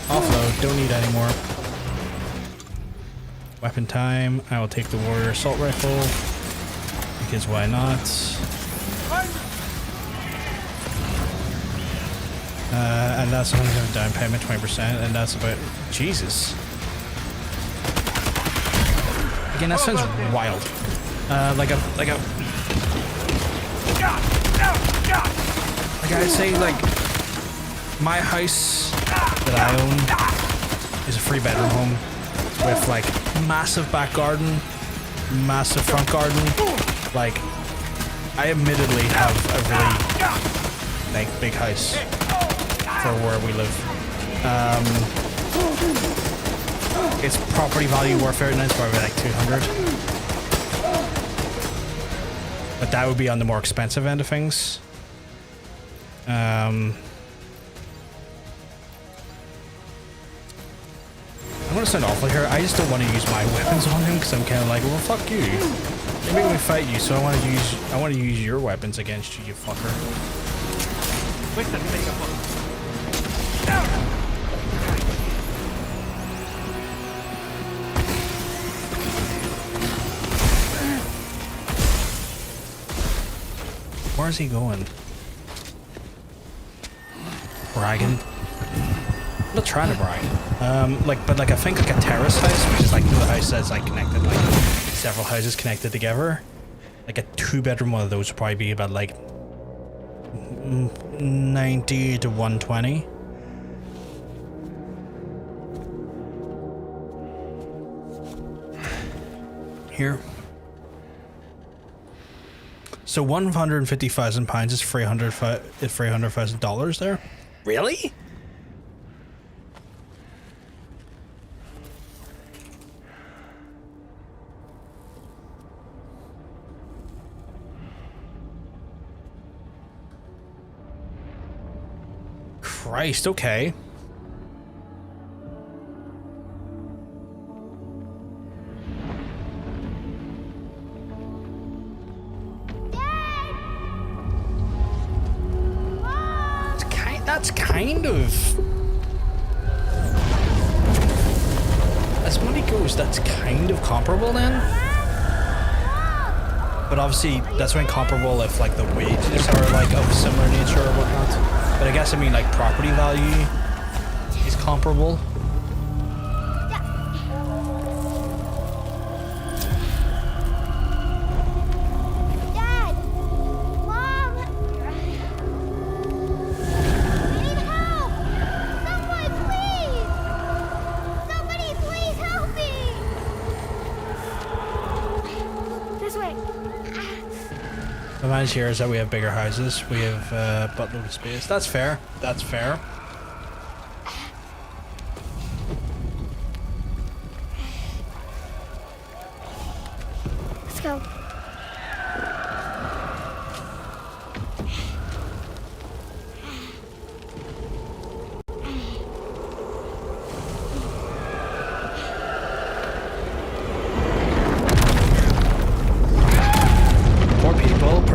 Offload, don't need any more. Weapon time, I will take the warrior assault rifle. Because why not? And that's 100% down payment, 20%, and that's about... Jesus. Again, that sounds wild. Like I'd say, like, my house that I own is a 3-bedroom home with, like, massive back garden, massive front garden. Like, I admittedly have a really, like, big house for where we live. Its property value worth right now is probably like 200. But that would be on the more expensive end of things. I'm gonna sound awful here. I just don't want to use my weapons on him because I'm kind of like, well, fuck you. You're making me fight you, so I want to use your weapons against you, you fucker. Where's he going? Bragging. I'm not trying to brag. But I think like a terrace house, which is like the house that's like connected, like several houses connected together. Like a 2-bedroom one of those would probably be about like 90 to 120. Here. So £150,000 is $300,000 there. Really? Christ, okay. That's kind of... As money goes, that's kind of comparable then. But obviously, that's when comparable if like the wages are like of similar nature or whatnot. But I guess I mean like property value is comparable. The advantage here is that we have bigger houses. We have buttload of space. That's fair. That's fair. Let's go.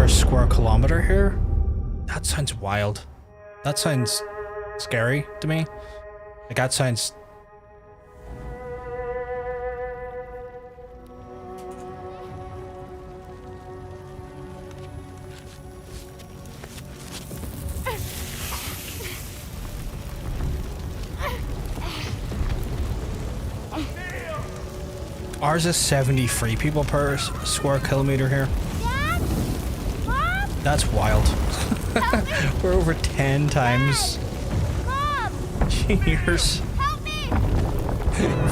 Square kilometer here? That sounds wild. That sounds scary to me. Like that sounds... Ours is 73 people per square kilometer here. That's wild. We're over 10 times. Cheers.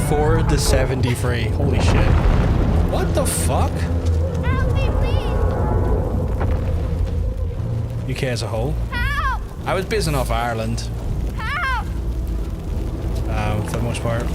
4 to 73. Holy shit. What the fuck? UK as a whole? I was basing off Ireland. For the most part.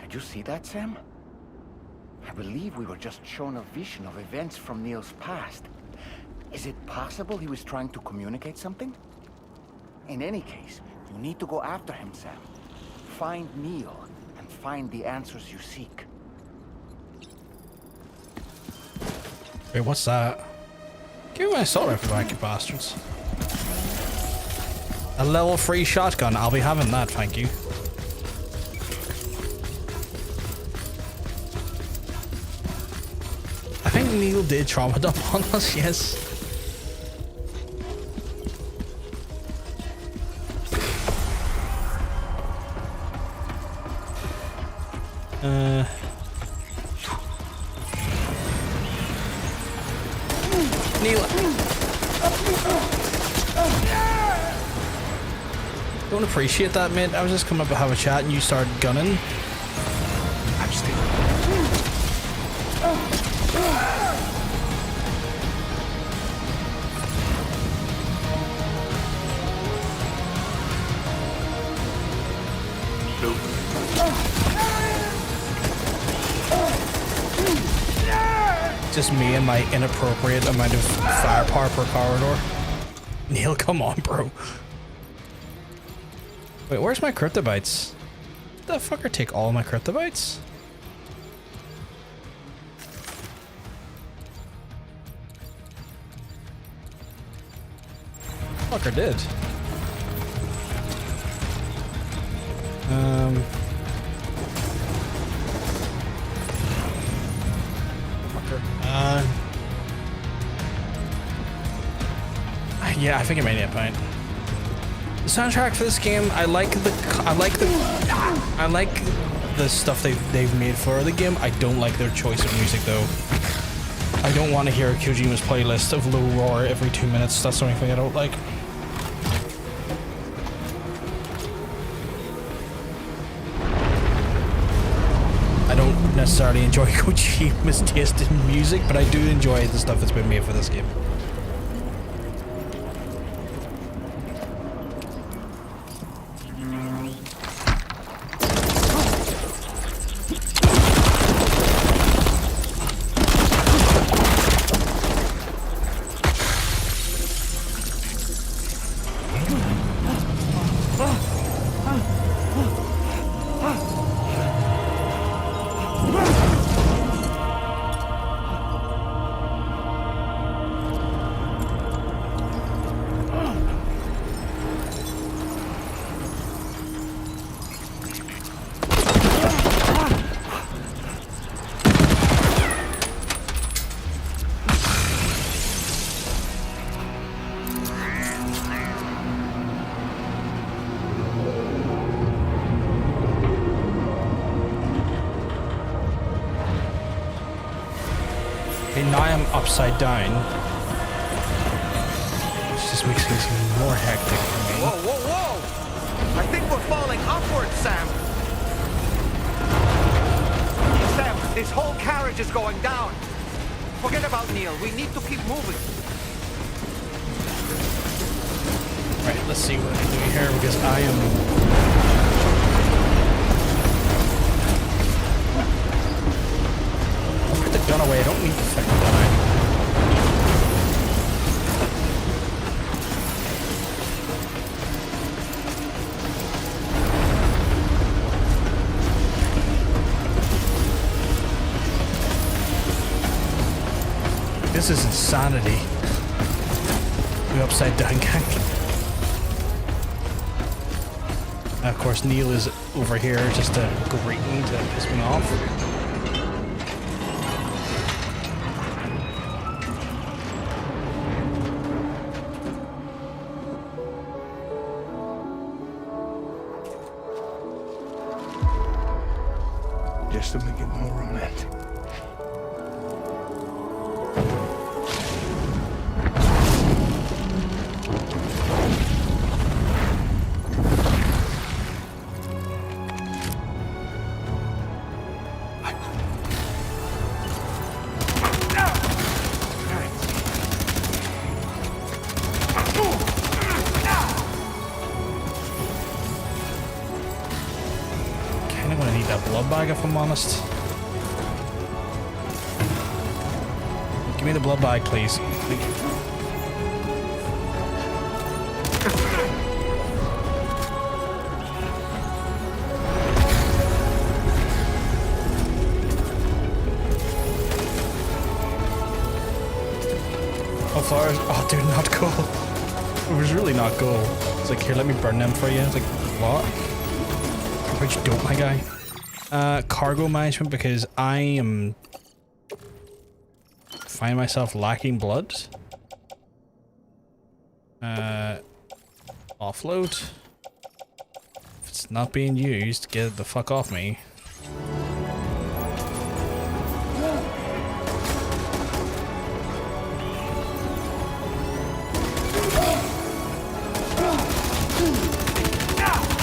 Did you see that, Sam? I believe we were just shown a vision of events from Neil's past. Is it possible he was trying to communicate something? In any case, you need to go after him, Sam. Find Neil and find the answers you seek. Wait, what's that? Give me my assault rifle back, you bastards. A level 3 shotgun. I'll be having that, thank you. I think Neil did trauma dump on us, yes. Neil. Don't appreciate that, mate. I was just coming up to have a chat and you started gunning. I'm still... Just me and my inappropriate amount of firepower per corridor. Neil, come on, bro. Wait, where's my cryptobytes? that fucker take all my cryptobytes? Fucker did. Fucker. Yeah, I think I made it a point. The soundtrack for this game, I like the stuff they've made for the game. I don't like their choice of music though. I don't want to hear Kojima's playlist of low roar every 2 minutes. That's the only thing I don't like. I don't necessarily enjoy Kojima's taste in music, but I do enjoy the stuff that's been made for this game. Now I'm upside down. Which just makes things even more hectic for me. Whoa, whoa, whoa! I think we're falling upwards, Sam. Sam, this whole carriage is going down. Forget about Neil. We need to keep moving. Right, let's see what I can do here because I am... Put the gun away. I don't need the fucking gun away. This is insanity. The upside down gang. Of course, Neil is over here just grating to piss me off. Just to make it more romantic. If I'm honest. Give me the blood bag, please. Thank you. Oh, flowers. Oh, dude, not cool. It was really not cool. It's like, here, let me burn them for you. It's like, what? Why'd you dope my guy? Cargo management, because I am find myself lacking blood. Offload. If it's not being used, get it the fuck off me.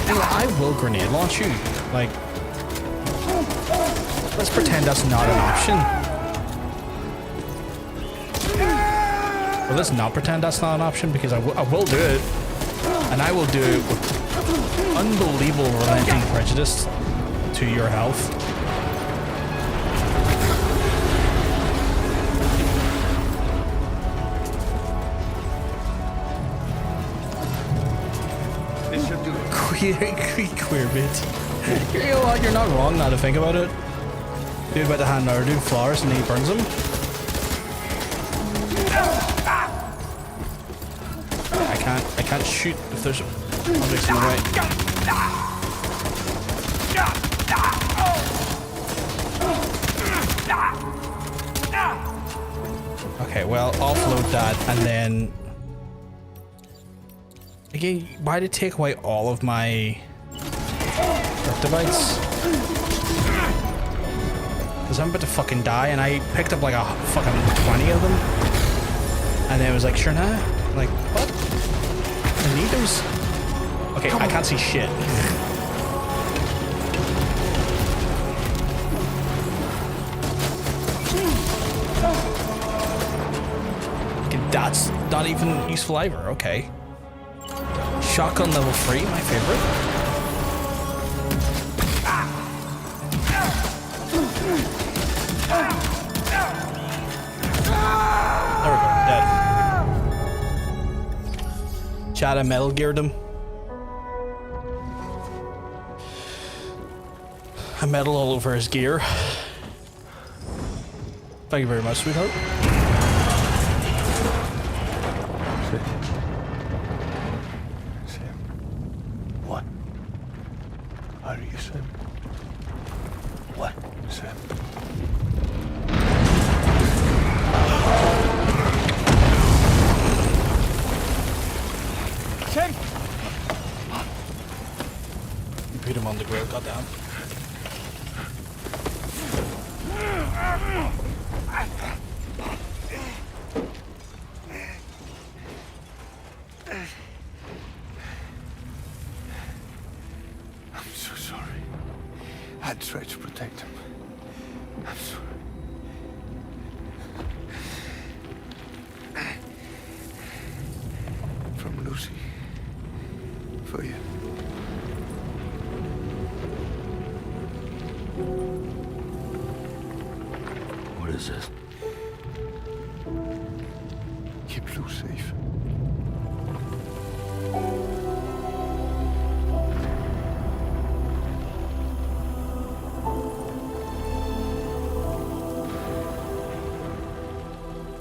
Anyway, I will grenade launch you. Like, let's pretend that's not an option. Well, let's not pretend that's not an option because I will do it. And I will do it with unbelievable relenting prejudice to your health. This should do it. Queer bit. You know what? You're not wrong now to think about it. Dude about to hand Nardu flowers and he burns them. I can't shoot if there's objects in the way. Okay, well, offload that and then again, why did it take away all of my device? Because I'm about to fucking die and I picked up like a fucking 20 of them. And then it was like, sure nah. Like, what? I need those. Okay, I can't see shit. Okay, that's not even useful either. Okay. Shotgun level 3, my favorite. There we go, dead. Chad, I metal geared him. I metal all over his gear. Thank you very much, sweetheart. What? How do you say? What, Sam? Sam! You beat him on the grill, goddamn. I'm so sorry. I'd try to protect him. I'm sorry. From Lucy. For you. What is this? Keep Lou safe.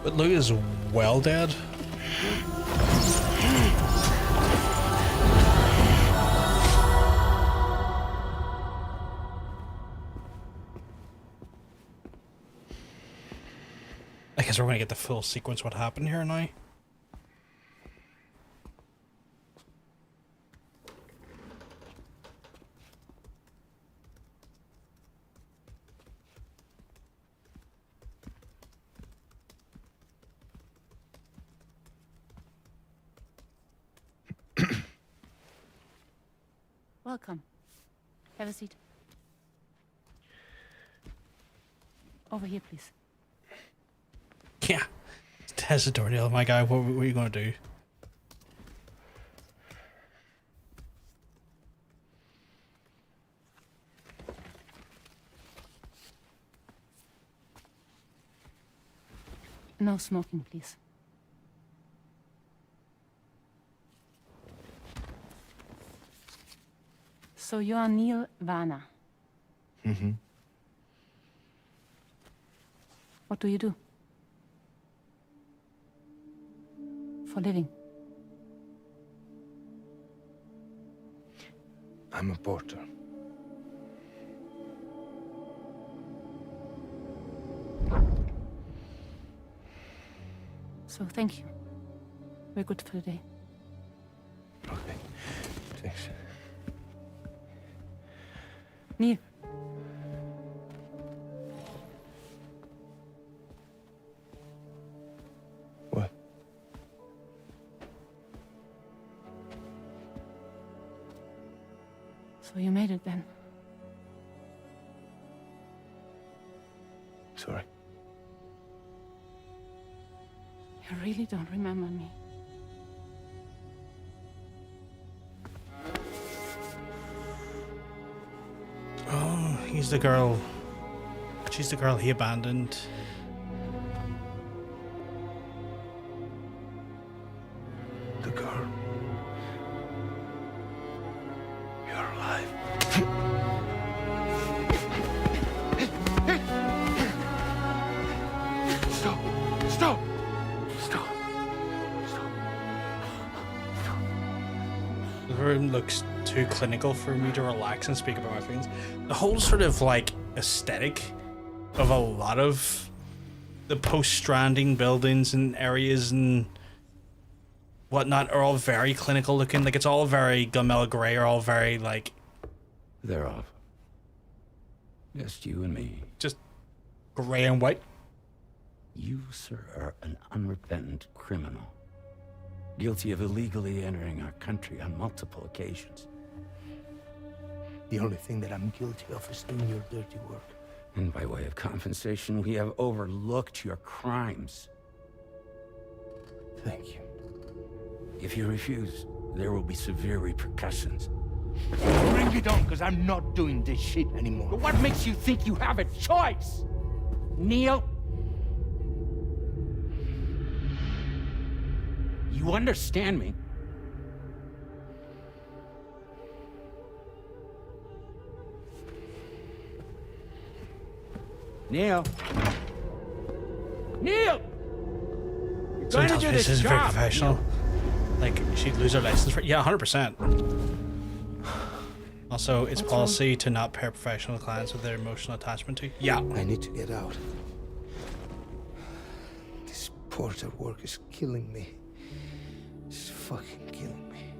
But Lou is well dead. I guess we're gonna get the full sequence what happened here now. Welcome. Have a seat. Over here, please. Yeah. There's the door nail, my guy. What are you gonna do? No smoking, please. So you are Neil Varner. Mm-hmm. What do you do? For living? I'm a porter. So thank you. We're good for the day. Okay. Thanks. Neil. What? So you made it then? Sorry. You really don't remember me. Oh, he's the girl. She's the girl he abandoned. The girl. You're alive. room looks too clinical for me to relax and speak about my feelings. The whole sort of like aesthetic of a lot of the post-Stranding buildings and areas and whatnot are all very clinical looking. Like, it's all very gunmetal gray, or all very like... They're off. Just you and me. Just gray and white. You, sir, are an unrepentant criminal. Guilty of illegally entering our country on multiple occasions. The only thing that I'm guilty of is doing your dirty work. And by way of compensation, we have overlooked your crimes. Thank you. If you refuse, there will be severe repercussions. Bring it on, because I'm not doing this shit anymore. But what makes you think you have a choice? Neil? You understand me? Neil? Neil! You're going to do this is job, very professional. Neil. Like, she'd lose her license for... Yeah, 100%. Also, it's policy to not pair professional clients with their emotional attachment to. Yeah. I need to get out. This porter work is killing me. It's fucking killing me.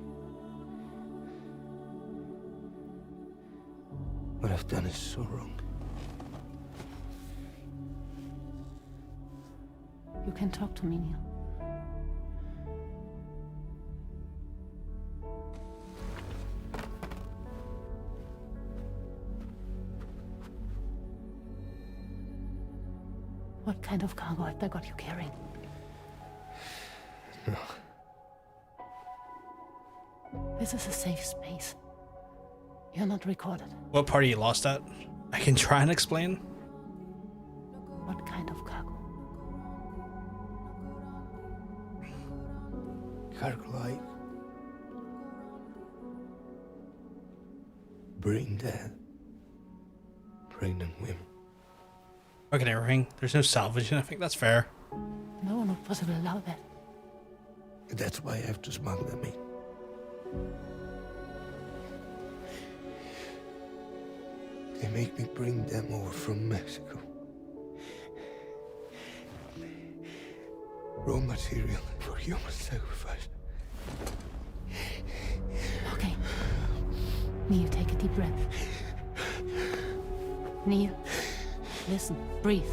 What I've done is so wrong. You can talk to me, Neil. What kind of cargo have they got you carrying? No. This is a safe space. You're not recorded. What part are you lost at? I can try and explain. What kind of cargo? Cargo like bring dead, pregnant women. Fucking everything. There's no salvage, and I think that's fair. No one would possibly allow that. That's why I have to smuggle them in. They make me bring them over from Mexico. Raw material for human sacrifice. Okay. Neil, take a deep breath. Neil, listen, breathe.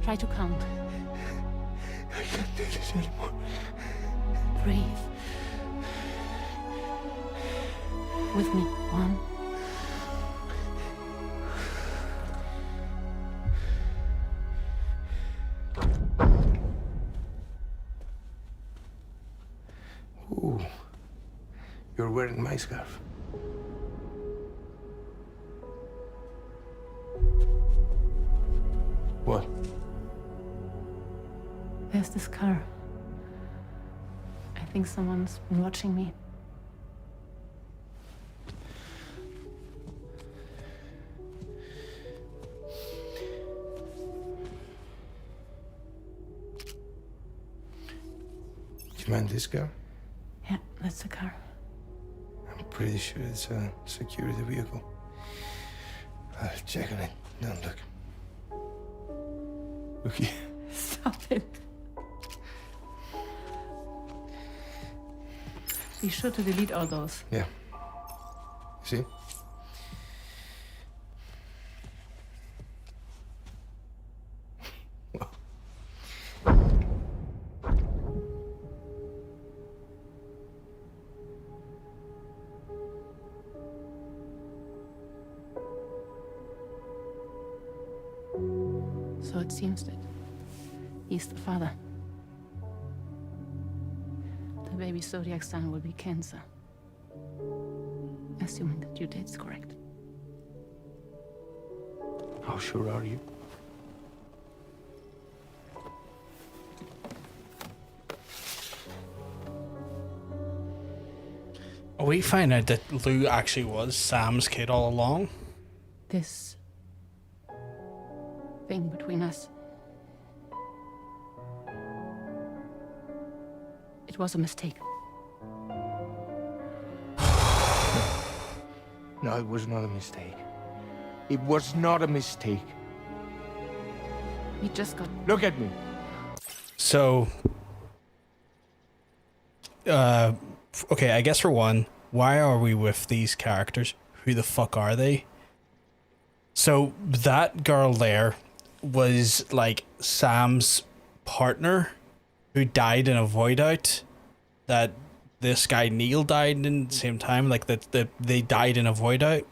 Try to count. I can't do this anymore. Breathe. With me. 1. Ooh, you're wearing my scarf. What? There's this car. I think someone's been watching me. Do you mind this car? Yeah, that's the car. I'm pretty sure it's a security vehicle. I'll check on it. Now look. Look here. Stop it. Be sure to delete all those. Yeah. See? So it seems that he's the father. The baby Zodiac's son will be cancer. Assuming that due date's correct. How sure are you? We find out that Lou actually was Sam's kid all along. This thing between us. It was a mistake. No, it was not a mistake. It was not a mistake. We just got... Look at me. So, okay, I guess for one, why are we with these characters? Who the fuck are they? So that girl there was like Sam's partner who died in a void out. That this guy Neil died in the same time, like that they died in a void out,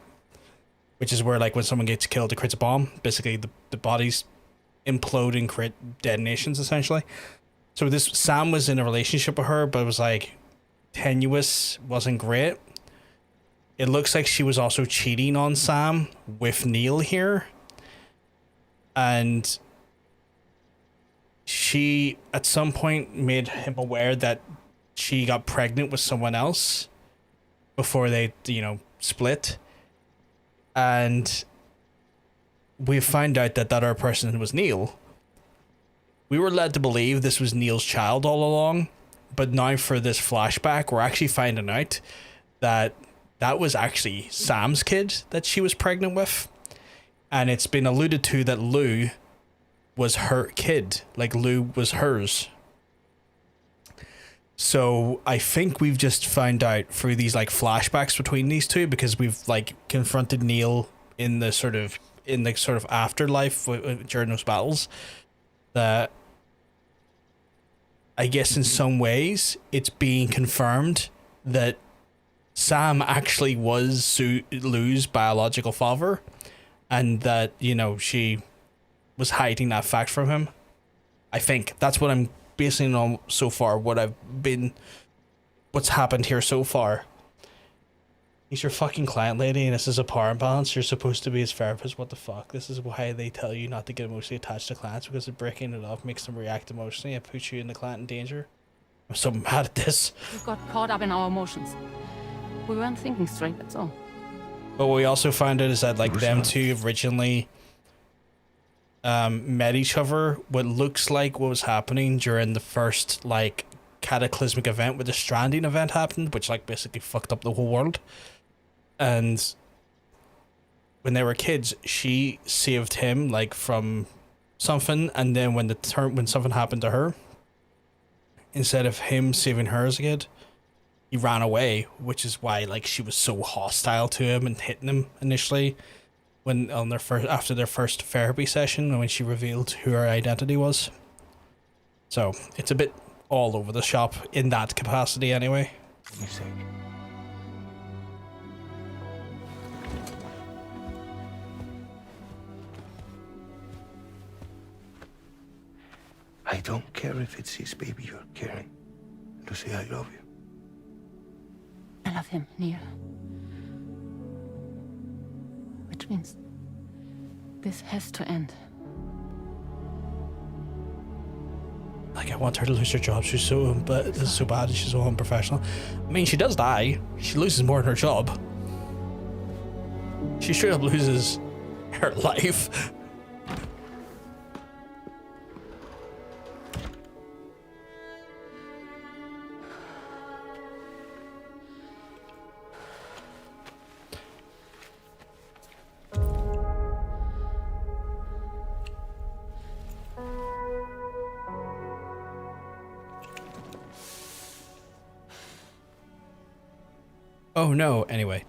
which is where like when someone gets killed, it creates a bomb. Basically, the bodies implode and create detonations essentially. So this Sam was in a relationship with her, but it was like tenuous, wasn't great. It looks like she was also cheating on Sam with Neil here. And she at some point made him aware that she got pregnant with someone else before they, you know, split. And we found out that that other person was Neil. We were led to believe this was Neil's child all along, but now for this flashback, we're actually finding out that that was actually Sam's kid that she was pregnant with. And it's been alluded to that Lou was her kid, like Lou was hers. So I think we've just found out through these like flashbacks between these two, because we've like confronted Neil in the sort of afterlife during those battles, that I guess in some ways it's being confirmed that Sam actually was Lou's biological father, and that, you know, she was hiding that fact from him. I think that's what I'm basing on so far, what's happened here so far. He's your fucking client, lady, and this is a power imbalance. You're supposed to be his therapist. What the fuck? This is why they tell you not to get emotionally attached to clients, because breaking it off makes them react emotionally and puts you and the client in danger. I'm so mad at this. We got caught up in our emotions. We weren't thinking straight, that's all. But what we also found out is that like them two originally met each other. What looks like what was happening during the first like cataclysmic event where the Stranding event happened, which like basically fucked up the whole world. And when they were kids, she saved him like from something, and then when something happened to her, instead of him saving her as a kid, he ran away, which is why like she was so hostile to him and hitting him initially after their first therapy session, when she revealed who her identity was. So it's a bit all over the shop in that capacity anyway. I don't care if it's his baby you're carrying. To say I love you. I love him, Neil. Which means this has to end. Like, I want her to lose her job. She's so bad and she's so unprofessional. I mean, she does die. She loses more than her job. She straight up loses her life. Oh no, anyway.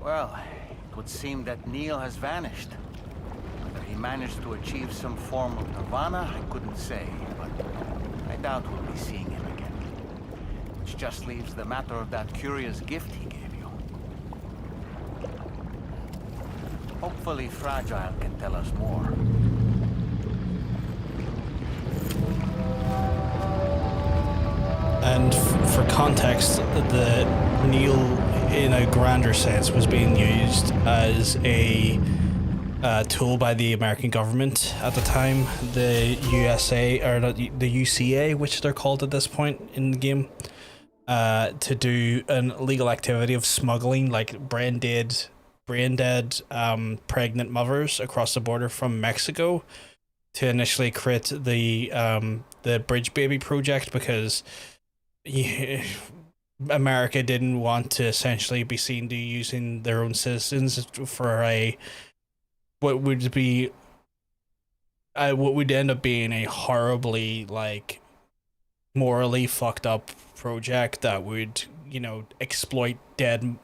Well, it would seem that Neil has vanished. Whether he managed to achieve some form of nirvana, I couldn't say, but I doubt we'll be seeing him again. Which just leaves the matter of that curious gift he gave you. Hopefully Fragile can tell us more. And for context, the Neil, in a grander sense, was being used as a tool by the American government at the time, the USA, or not, the UCA, which they're called at this point in the game, to do an illegal activity of smuggling like brain dead brain dead pregnant mothers across the border from Mexico to initially create the Bridge Baby project, because America didn't want to essentially be seen to using their own citizens for what would end up being a horribly, like, morally fucked up project that would, exploit dead,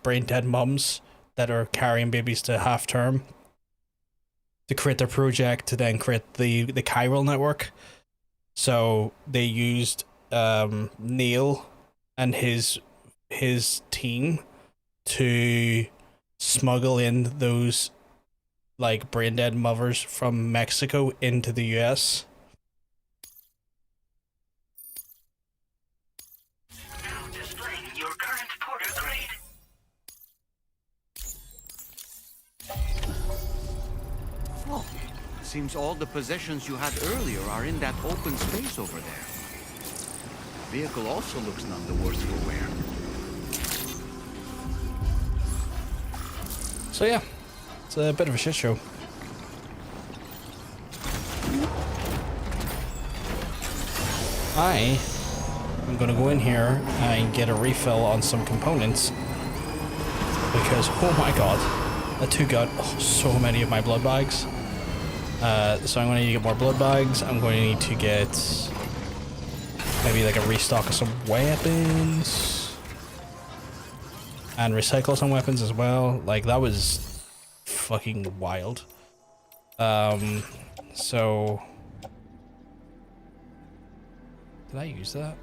brain dead mums that are carrying babies to half term to create their project, to then create the chiral network. So they used Neil and his team to smuggle in those, like, brain dead mothers from Mexico into the US. Now displaying your current porter grade. Oh, seems all the possessions you had earlier are in that open space over there. The vehicle also looks none the worse for wear. So yeah, it's a bit of a shit show. I'm gonna go in here and get a refill on some components, because oh my god, that took out so many of my blood bags. So I'm going to need to get more blood bags. I'm going to need to get maybe like a restock of some weapons and recycle some weapons as well. Like, that was fucking wild. So did I use that?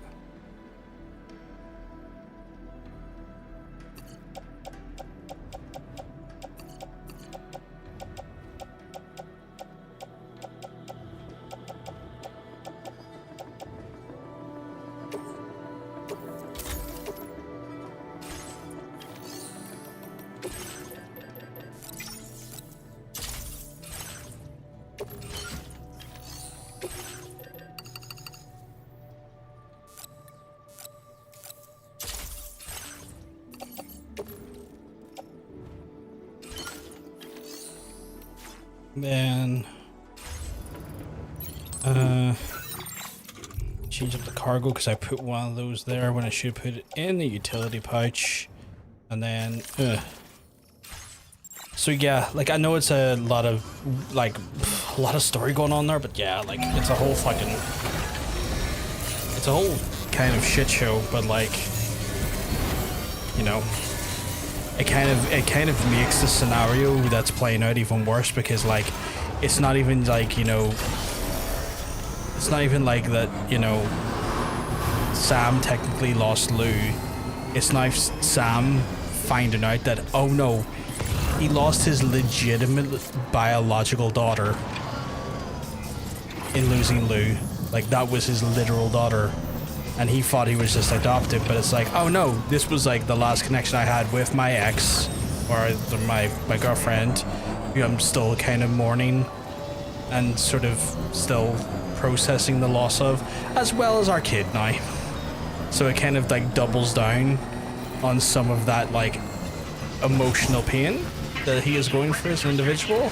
Then change up the cargo, because I put one of those there when I should put it in the utility pouch. And then so yeah, like, I know it's a lot of story going on there, but yeah, like, it's a whole kind of shit show. But, like, it kind of makes the scenario that's playing out even worse, because, like, it's not even like, it's not even like that, Sam technically lost Lou. It's now Sam finding out that, oh no, he lost his legitimate biological daughter in losing Lou. Like, that was his literal daughter, and he thought he was just adopted, but it's like, oh no, this was like the last connection I had with my ex, or my girlfriend, who I'm still kind of mourning and sort of still processing the loss of, as well as our kid now. So it kind of, like, doubles down on some of that, like, emotional pain that he is going through as an individual.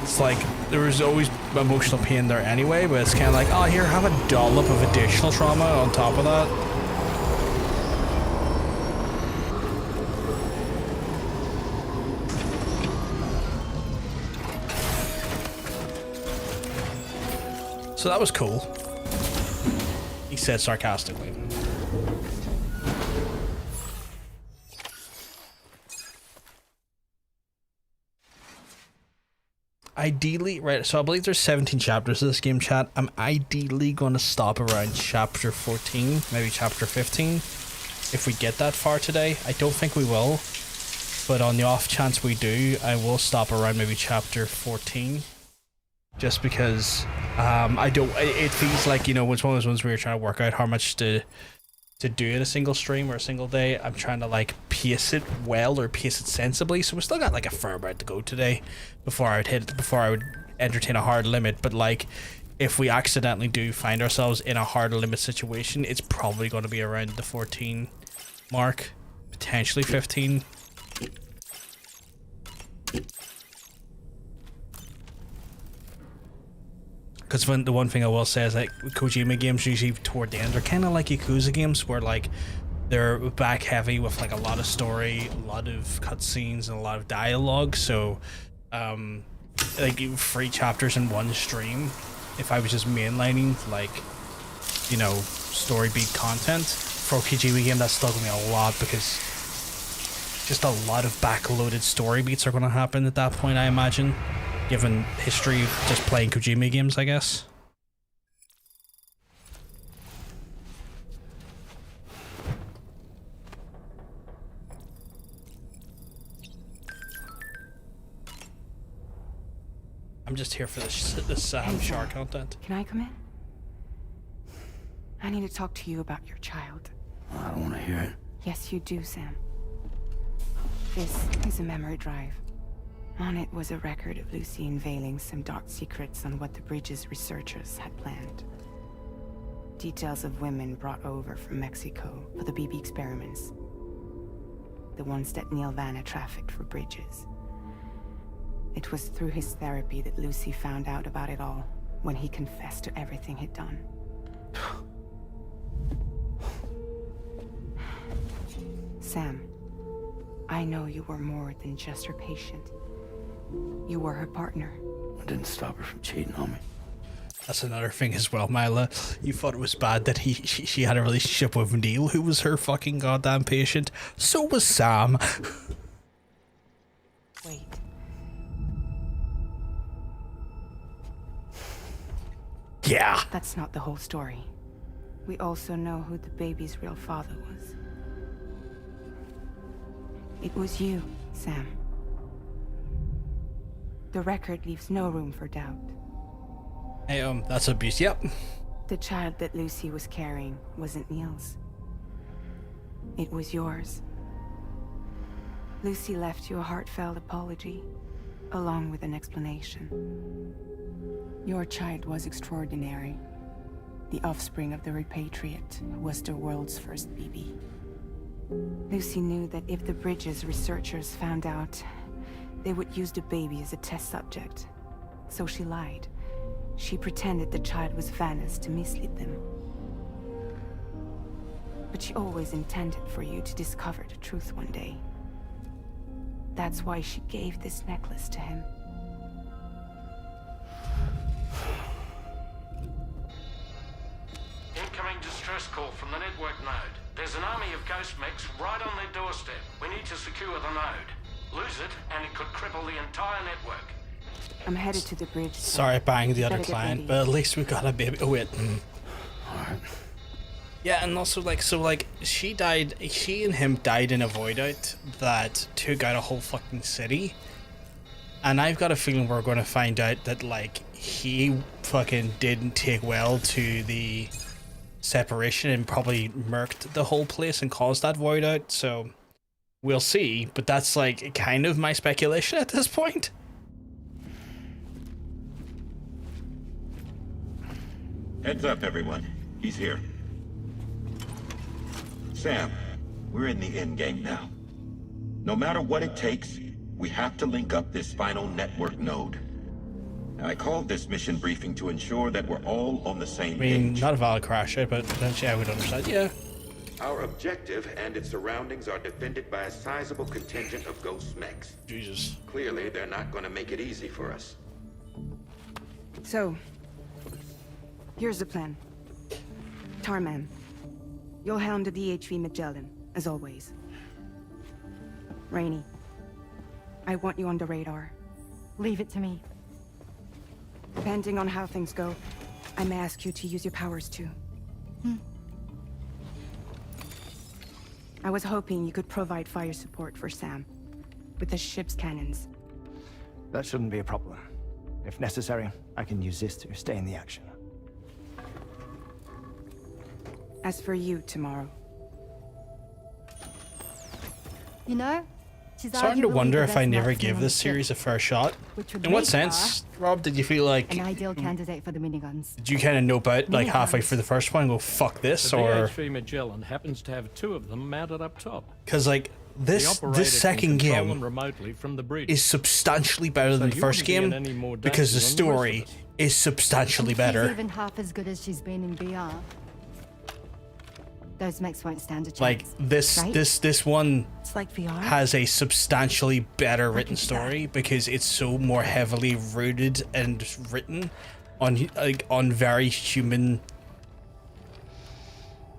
It's like, there was always emotional pain there anyway, but it's kind of like, oh, here, have a dollop of additional trauma on top of that. So that was cool, he said sarcastically. Ideally, right, so I believe there's 17 chapters of this game, chat. I'm ideally going to stop around chapter 14, maybe chapter 15, if we get that far today. I don't think we will, but on the off chance we do, I will stop around maybe chapter 14, just because it feels like, it's one of those ones where you're trying to work out how much to do in a single stream or a single day. I'm trying to, like, pace it well, or pace it sensibly, so we still got, like, a fair amount to go today before I would entertain a hard limit. But, like, if we accidentally do find ourselves in a hard limit situation, it's probably going to be around the 14 mark, potentially 15. Because the one thing I will say is that Kojima games usually toward the end are kind of like Yakuza games, where like they're back heavy with like a lot of story, a lot of cutscenes, and a lot of dialogue. So, like 3 chapters in one stream, if I was just mainlining like, you know, story beat content for a Kojima game, that's still gonna be a lot, because just a lot of backloaded story beats are gonna happen at that point, I imagine, given history of just playing Kojima games, I guess. I'm just here for this shark content. Can I come in? I need to talk to you about your child. I don't want to hear it. Yes, you do, Sam. This is a memory drive. On it was a record of Lucy unveiling some dark secrets on what the Bridges researchers had planned. Details of women brought over from Mexico for the BB experiments. The ones that Neil Vanna trafficked for Bridges. It was through his therapy that Lucy found out about it all, when he confessed to everything he'd done. Sam, I know you were more than just her patient. You were her partner. I didn't stop her from cheating on me. That's another thing as well, Myla. You thought it was bad that she had a relationship with Neil, who was her fucking goddamn patient. So was Sam. Wait. Yeah. That's not the whole story. We also know who the baby's real father was. It was you, Sam. The record leaves no room for doubt. Hey, that's abuse. Yep. The child that Lucy was carrying wasn't Neil's. It was yours. Lucy left you a heartfelt apology, along with an explanation. Your child was extraordinary. The offspring of the repatriate who was the world's first BB. Lucy knew that if the Bridges researchers found out, they would use the baby as a test subject. So she lied. She pretended the child was Vanna's to mislead them. But she always intended for you to discover the truth one day. That's why she gave this necklace to him. Incoming distress call from the network node. There's an army of ghost mechs right on their doorstep. We need to secure the node. Lose it, and it could cripple the entire network. I'm headed to the bridge. Sorry, bang the other client, but at least we got a baby. Oh wait. Alright. Yeah, and also she and him died in a void out that took out a whole fucking city. And I've got a feeling we're going to find out that he fucking didn't take well to the separation and probably murked the whole place and caused that void out. So we'll see, but that's kind of my speculation at this point. Heads up, everyone. He's here. Sam, we're in the end game now. No matter what it takes, we have to link up this final network node. I called this mission briefing to ensure that we're all on the same page. Not a valid crash, but potentially I would understand. Yeah. Our objective and its surroundings are defended by a sizable contingent of ghost mechs. Jesus. Clearly, they're not going to make it easy for us. So, here's the plan. Tarman, you'll helm the DHV Magellan, as always. Rainey, I want you on the radar. Leave it to me. Depending on how things go, I may ask you to use your powers too. I was hoping you could provide fire support for Sam, with the ship's cannons. That shouldn't be a problem. If necessary, I can use this to stay in the action. As for you, tomorrow. You know, Starting to arguably wonder the if I best never marksman gave on this the ship, series a fair shot. which would In what make sense, Rob, did you feel like an ideal candidate for the miniguns. did you kind of nope out like halfway Miniguns. through the first one and go fuck this, The or DHV Magellan happens to have 2 of them mounted up top. because like The this operator this second can control them game remotely from the bridge. is substantially better than the you first wouldn't be in game any more because the danger than the rest story of us. is substantially She's better. even half as good as she's been in VR. Those mechs won't stand a chance. Like this right? this one It's like VR. has a substantially better written story because it's so more heavily rooted and written on very human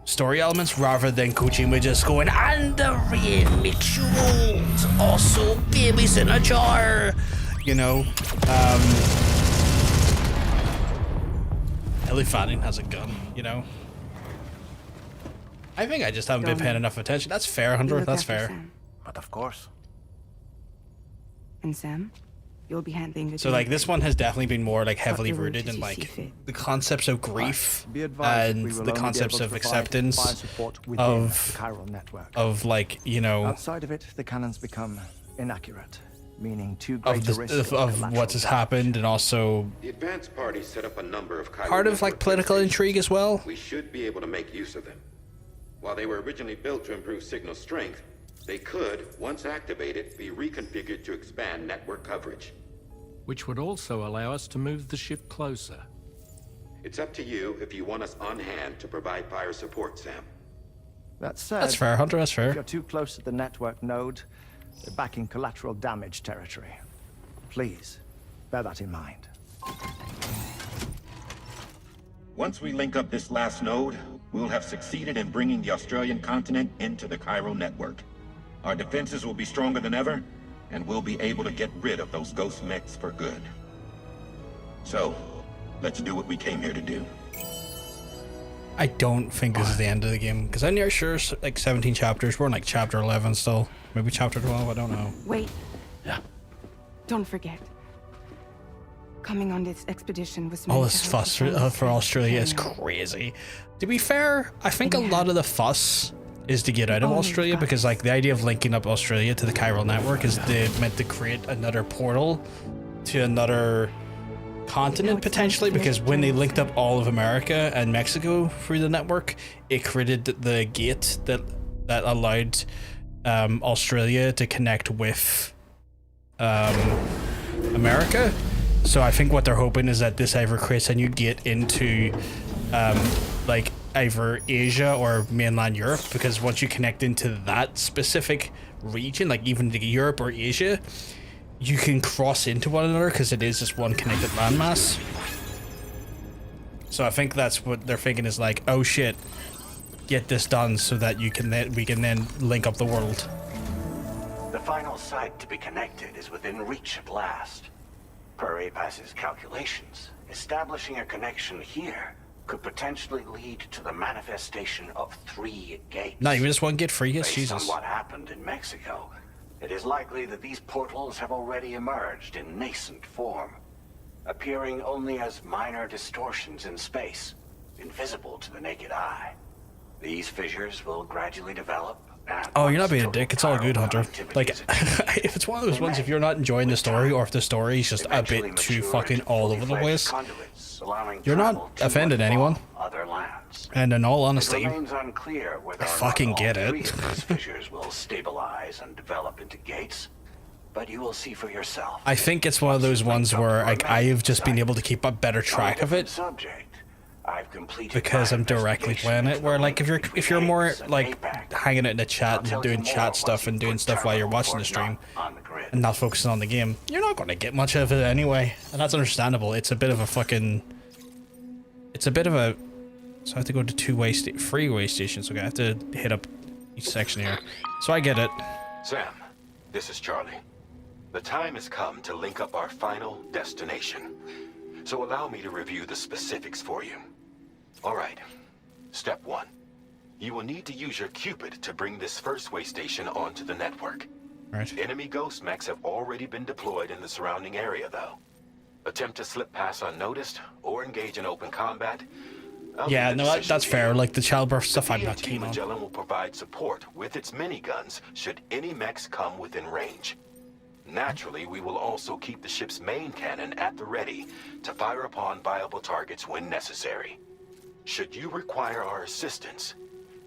story elements rather than Kojima just going, and the rain makes you old, also babies in a jar, you know. Ellie Fanning has a gun, you know. I think I just haven't been paying enough attention. That's fair, Hunter. Look That's after fair. Sam. But of course. And Sam, you'll be handling the So like this one has definitely been more like heavily the route rooted as in you see like fit. the concepts of grief Be advised, and we will the only be concepts able of to provide acceptance fire support within of the chiral network. like, you know, Outside of it, the cannons become inaccurate, meaning too of great a risk of collateral what has damage. happened, and also The advanced party set up a number of part of like political intrigue as well. We should be able to make use of them. While they were originally built to improve signal strength, they could, once activated, be reconfigured to expand network coverage. Which would also allow us to move the ship closer. It's up to you if you want us on hand to provide fire support, Sam. That said, That's fair, Hunter. That's if fair. you're too close to the network node, you're back in collateral damage territory. Please, bear that in mind. Once we link up this last node, we'll have succeeded in bringing the Australian continent into the chiral network. Our defenses will be stronger than ever, and we'll be able to get rid of those ghost mechs for good. So, let's do what we came here to do. I don't think this is the end of the game because I'm near sure it's like 17 chapters. We're in like chapter 11 still, maybe chapter 12. I don't know. Wait. Yeah. Don't forget. Coming on this expedition was All meant this to help fuss us for understand Australia is Canada. crazy. To be fair, I think a lot of the fuss is to get out of Only Australia fuss. because like the idea of linking up Australia to the chiral network is meant to create another portal to another continent potentially, because when they linked up all of America and Mexico through the network, it created the gate that allowed Australia to connect with America. So I think what they're hoping is that this either creates a new gate into like either Asia or mainland Europe, because once you connect into that specific region, like even to Europe or Asia, you can cross into one another because it is just one connected landmass. So I think that's what they're thinking is like, oh shit, get this done so that we can then link up the world. The final site to be connected is within reach at last. Per APAS's calculations, establishing a connection here could potentially lead to the manifestation of 3 gates. Not even just one gate free, yes, Based Jesus. on what happened in Mexico, it is likely that these portals have already emerged in nascent form, appearing only as minor distortions in space, invisible to the naked eye. These fissures will gradually develop. Oh, you're not being a dick. It's all good, Hunter. Like, if it's one of those ones, if you're not enjoying the story, or if the story is just a bit too fucking all over the place, you're not offending anyone. And in all honesty, It remains unclear whether I or fucking not all get it. 3 of these fissures will stabilize and develop into gates, but you will see for yourself. I think it's one of those ones where like I've just been able to keep a better track of it because I'm directly playing it. Where like if you're more like hanging out in the chat and doing chat stuff and doing stuff while you're watching the stream and not focusing on the game, you're not going to get much of it anyway, and that's understandable. It's a bit of a so I have to go to 2-way freeway stations. Okay, I have to hit up each section here, so I get it. Sam, this is Charlie. The time has come to link up our final destination. So allow me to review the specifics for you. All right. Step 1. You will need to use your Cupid to bring this first way station onto the network. Right. Enemy ghost mechs have already been deployed in the surrounding area, though. Attempt to slip past unnoticed or engage in open combat, Yeah, no, that's fair. Like the childbirth stuff, I'm not keen on. Magellan will provide support with its miniguns should any mechs come within range. Naturally, we will also keep the ship's main cannon at the ready to fire upon viable targets when necessary. Should you require our assistance,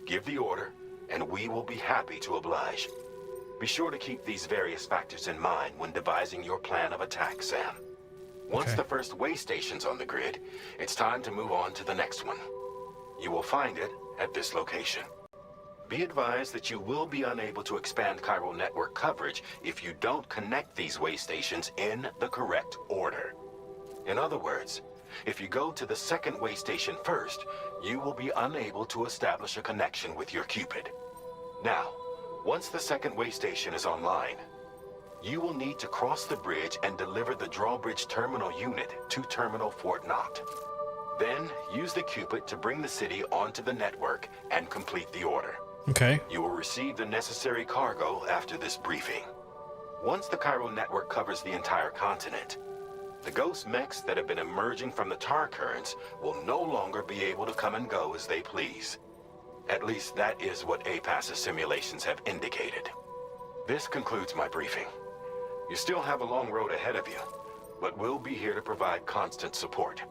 give the order, and we will be happy to oblige. Be sure to keep these various factors in mind when devising your plan of attack, Sam. Once the first way station's on the grid, it's time to move on to the next one. You will find it at this location. Be advised that you will be unable to expand chiral network coverage if you don't connect these way stations in the correct order. In other words, if you go to the second way station first, you will be unable to establish a connection with your Cupid. Now, once the second way station is online, you will need to cross the bridge and deliver the drawbridge terminal unit to Terminal Fort Knott. Then, use the Cupid to bring the city onto the network and complete the order. Okay. You will receive the necessary cargo after this briefing. Once the chiral network covers the entire continent, the ghost mechs that have been emerging from the tar currents will no longer be able to come and go as they please. At least that is what APAS's simulations have indicated. This concludes my briefing. You still have a long road ahead of you, but we'll be here to provide constant support.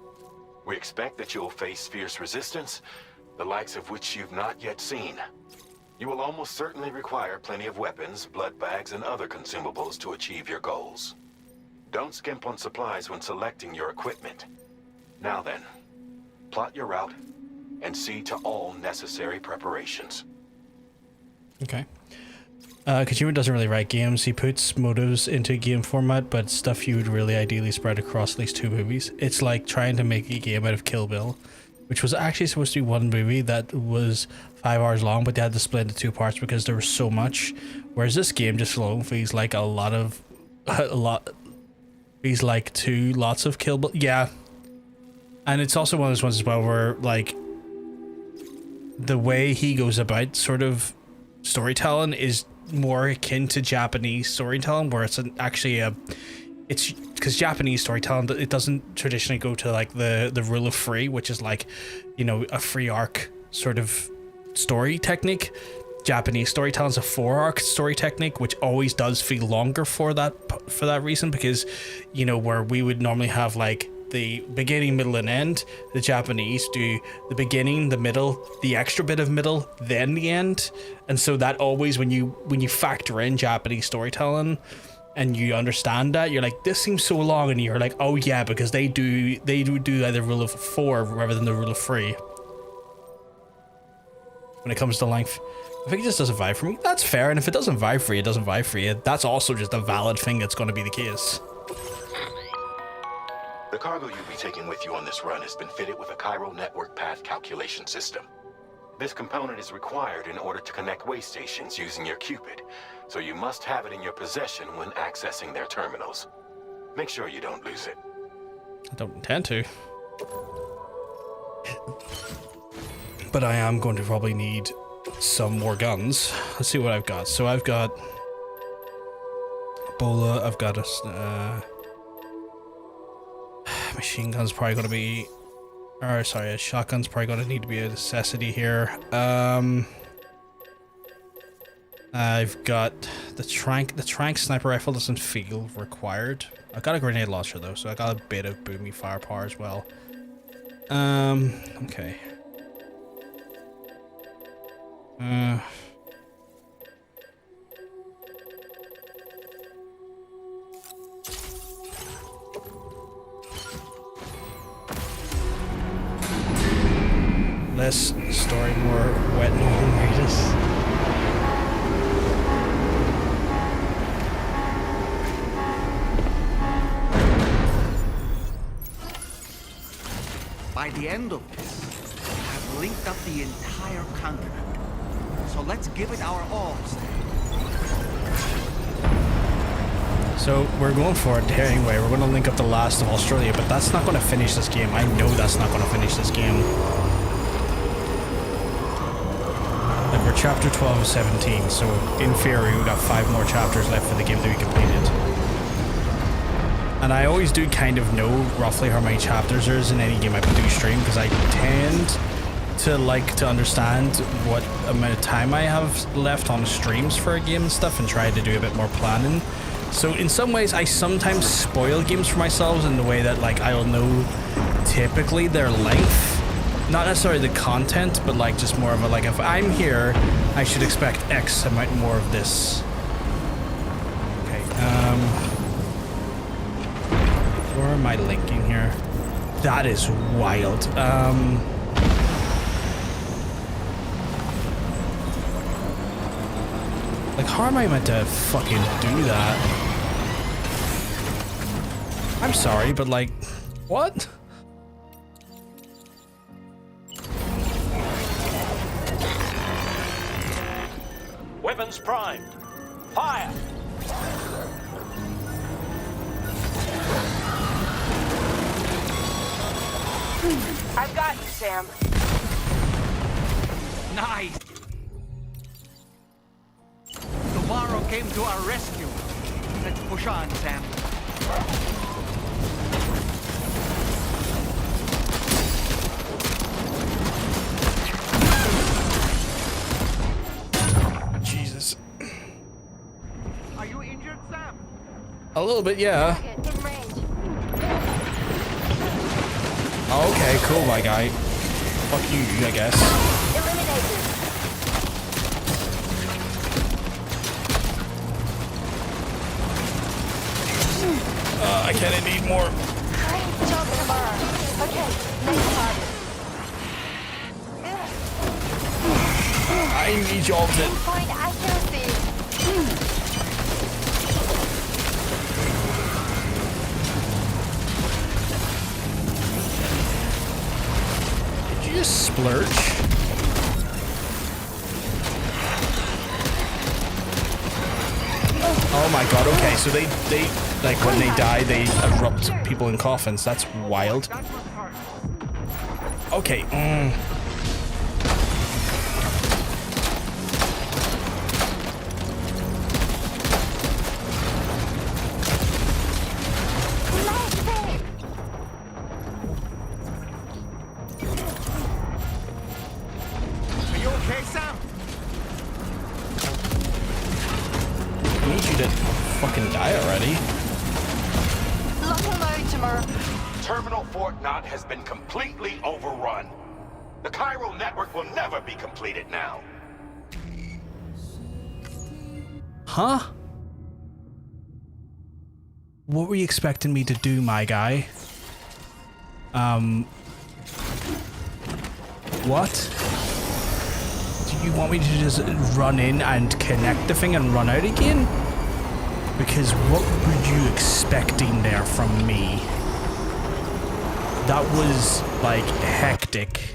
We expect that you'll face fierce resistance, the likes of which you've not yet seen. You will almost certainly require plenty of weapons, blood bags, and other consumables to achieve your goals. Don't skimp on supplies when selecting your equipment. Now then, plot your route and see to all necessary preparations. Okay. Kojima doesn't really write games. He puts motives into game format, but stuff you would really ideally spread across at least 2 movies. It's like trying to make a game out of Kill Bill, which was actually supposed to be 1 movie that was 5 hours long, but they had to split into 2 parts because there was so much. Whereas this game just alone feels like feels like 2 lots of Kill Bill. Yeah. And it's also one of those ones as well where, like, the way he goes about sort of storytelling is more akin to Japanese storytelling, where it's it's because Japanese storytelling, it doesn't traditionally go to like the rule of 3, which is like, you know, a 3 arc sort of story technique. Japanese storytelling is a 4 arc story technique, which always does feel longer for that reason, because, you know, where we would normally have like the beginning, middle, and end, the Japanese do the beginning, the middle, the extra bit of middle, then the end. And so that always, when you factor in Japanese storytelling and you understand that, you're like, this seems so long, and you're like, oh yeah, because they do the rule of 4 rather than the rule of 3 when it comes to length. I think it just doesn't vibe for me. That's fair, and if it doesn't vibe for you, it doesn't vibe for you. That's also just a valid thing that's going to be the case. The cargo you'll be taking with you on this run has been fitted with a chiral network path calculation system. This component is required in order to connect way stations using your Cupid, so you must have it in your possession when accessing their terminals. Make sure you don't lose it. I don't intend to. But I am going to probably need some more guns. Let's see what I've got. So I've got Ebola, I've got a machine gun's probably going to be, or sorry, a shotgun's probably going to need to be a necessity here. I've got the trank sniper rifle doesn't feel required. I've got a grenade launcher though, so I got a bit of boomy firepower as well. Okay. Less story, more wet and readers. By the end of this, we have linked up the entire continent. So let's give it our all, Sam. So we're going for it here anyway. We're going to link up the last of Australia, but that's not going to finish this game. I know that's not going to finish this game. Like, we're chapter 12 of 17, so in theory we've got 5 more chapters left for the game to be completed. And I always do kind of know roughly how many chapters there is in any game I do stream, because I tend to like to understand what amount of time I have left on streams for a game and stuff, and try to do a bit more planning. So in some ways, I sometimes spoil games for myself in the way that like I'll know typically their length, not necessarily the content, but like just more of a like, if I'm here, I should expect X amount more of this. Okay. Where am I linking here? That is wild. Like, how am I meant to fucking do that? I'm sorry, but like, what? Weapons primed. Fire! I've got you, Sam. Nice! Tomorrow came to our rescue. Let's push on, Sam. Jesus. Are you injured, Sam? A little bit, yeah. In range. Okay, cool, my guy. Fuck you, I guess. Eliminated. I kinda need more. Job tomorrow. Okay, next target. I need jobs in. Point accuracy. Did you just splurge? Oh my god, okay, so they like when they die, they erupt people in coffins. That's wild. Okay, Are you okay, Sam? I need you to fucking die already. Lock and load, tomorrow. Terminal Fort Knott has been completely overrun. The Cairo network will never be completed now. Huh? What were you expecting me to do, my guy? What? Do you want me to just run in and connect the thing and run out again? Because what were you expecting there from me? That was, like, hectic.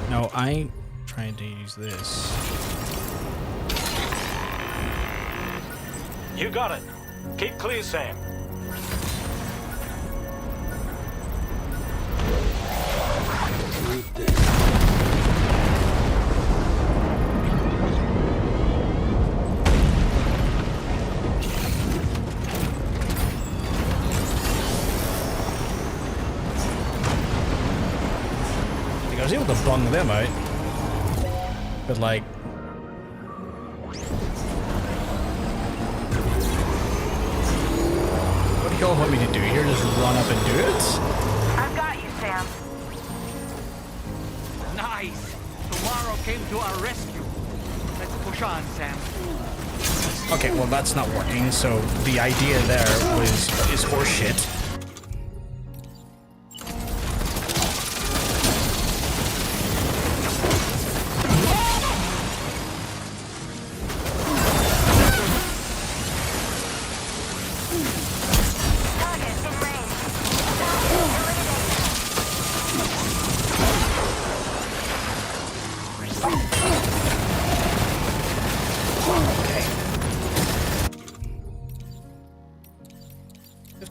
No, I ain't trying to use this. You got it. Keep clear, Sam. I was able to bung them out, but like, what do y'all want me to do here? Just run up and do it? I've got you, Sam. Nice! Tomorrow came to our rescue. Let's push on, Sam. Okay, well that's not working. So the idea there is horseshit.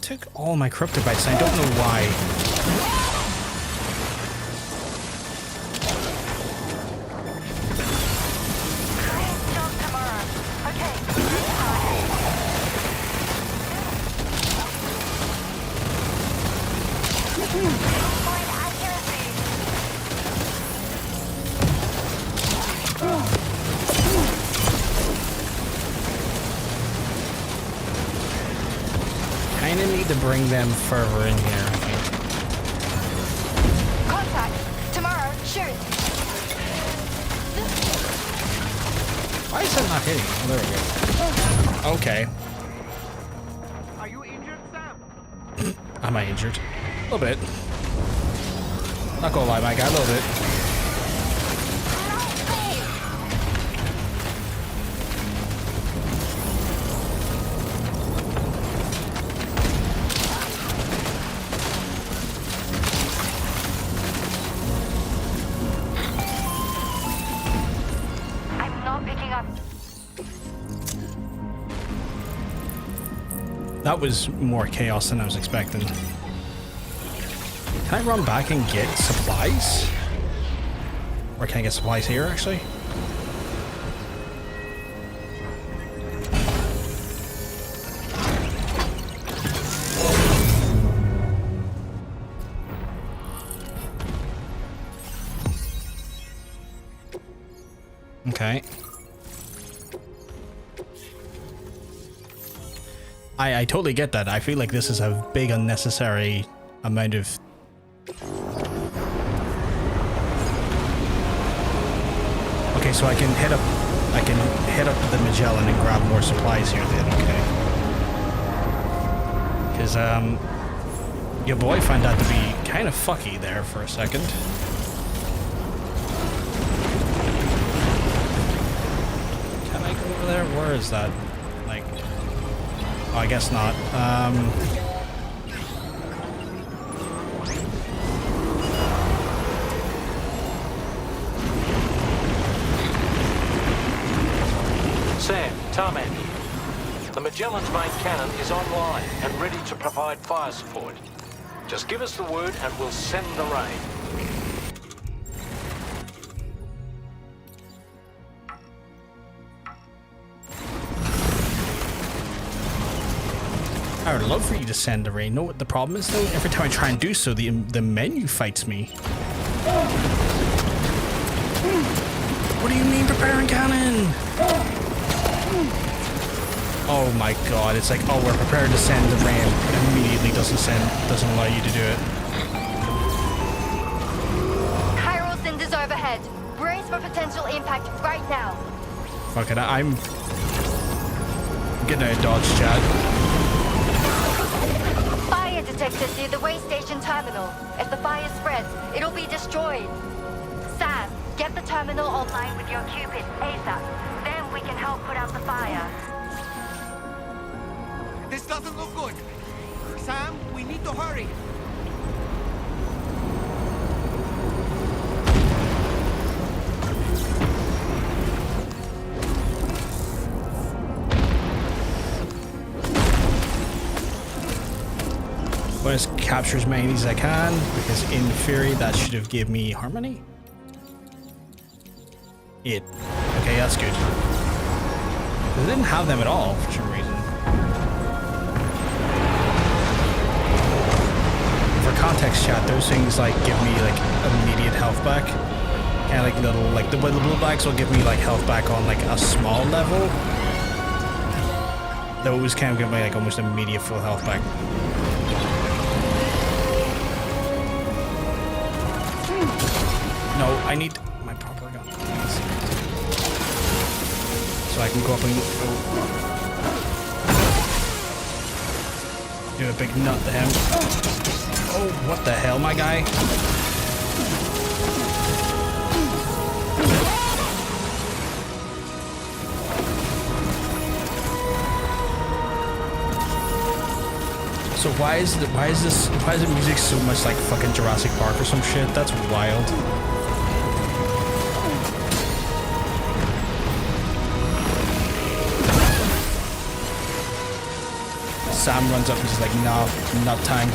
took all my cryptobytes, and I don't know why. Kinda need to bring them further in here, I think. Contact! Tomorrow, shoot! Why is that not hitting? Oh, there we go. Okay. Are you injured, Sam? Am I injured? A little bit. Not gonna lie, my guy, a little bit. I'm not picking up. That was more chaos than I was expecting. Can I run back and get supplies? Or can I get supplies here, actually? Okay. I totally get that. I feel like this is a big unnecessary amount of... Okay, so I can hit up the Magellan and grab more supplies here then, okay. Because, your boy found that to be kind of fucky there for a second. Can I go over there? Where is that? Like... Oh, I guess not. Sam, Tarman. The Magellan's main cannon is online and ready to provide fire support. Just give us the word and we'll send the rain. I would love for you to send the rain. Know what the problem is though? Every time I try and do so, the menu fights me. What do you mean preparing cannon? Oh my god, it's like, oh, we're prepared to send the rain. It immediately doesn't allow you to do it. Chiral cinders overhead. Brace for potential impact right now. Fuck it, I'm getting a dodge, chat. Fire detected near the way station terminal. If the fire spreads, it'll be destroyed. Sam, get the terminal online with your Cupid ASAP. Then we can help put out the fire. This doesn't look good. Sam, we need to hurry. Let's capture as many of these as I can, because in theory that should have given me harmony. Okay, that's good. I didn't have them at all for some reason. For context chat, those things like give me like immediate health back. Kind of like little, like the blue bags will give me like health back on like a small level. Those kind of give me like almost immediate full health back. No, I need my proper gun. So I can go up and do a big nut to him. Oh, what the hell, my guy? So why is the music so much like fucking Jurassic Park or some shit? That's wild. Sam runs up and is like, no, not time.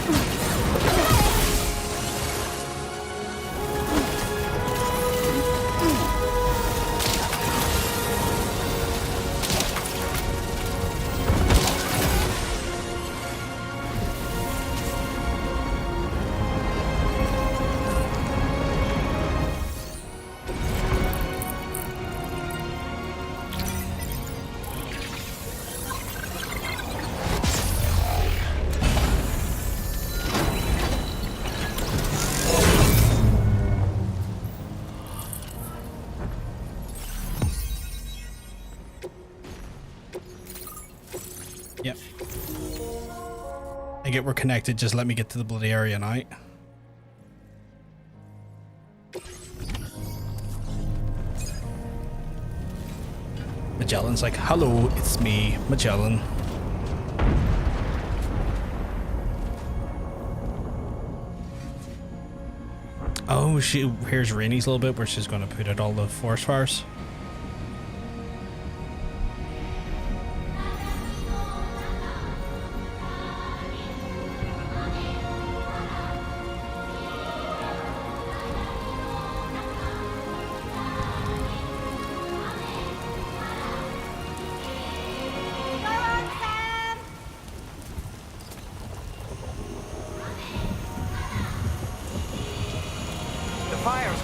Yep. I get we're connected, just let me get to the bloody area now. Magellan's like, hello, it's me, Magellan. Oh, here's Rainey's a little bit where she's going to put out all the forest fires.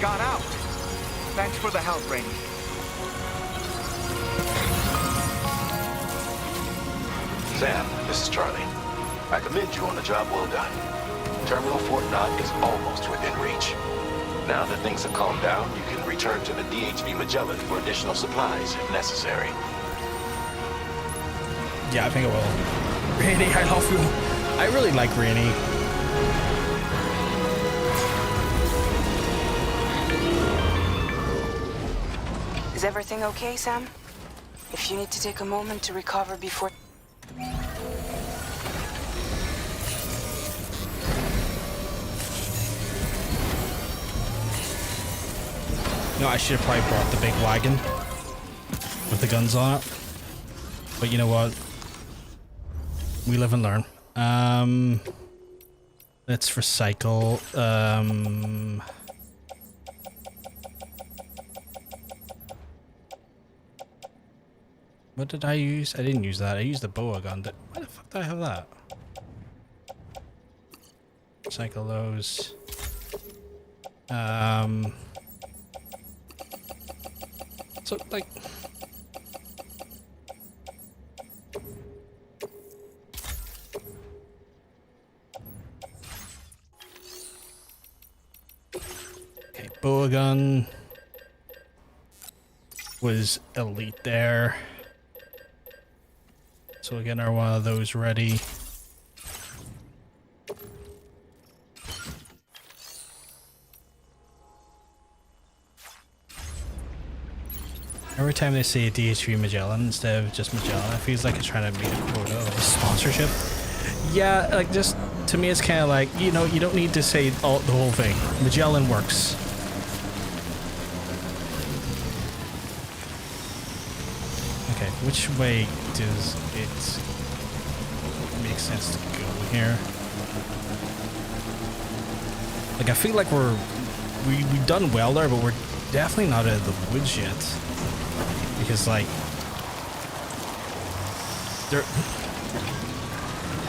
Gone out. Thanks for the help, Rainey. Sam, this is Charlie. I commend you on a job well done. Terminal Fort Knott is almost within reach. Now that things have calmed down, you can return to the DHV Magellan for additional supplies if necessary. Yeah, I think I will. Rainey, I love you. I really like Rainey. Is everything okay, Sam? If you need to take a moment to recover before... No, I should have probably brought the big wagon with the guns on it. But you know what? We live and learn. Let's recycle. What did I use? I didn't use that. I used the boa gun. Why the fuck did I have that? Recycle those. So, like... Okay, boa gun was elite there. So we'll get our one of those ready. Every time they say DHV Magellan instead of just Magellan, it feels like it's trying to meet a quota of a sponsorship. Yeah, like just to me it's kind of like, you know, you don't need to say the whole thing. Magellan works. Okay, which way does it make sense to go here? Like I feel like we've done well there, but we're definitely not out of the woods yet. Because like there,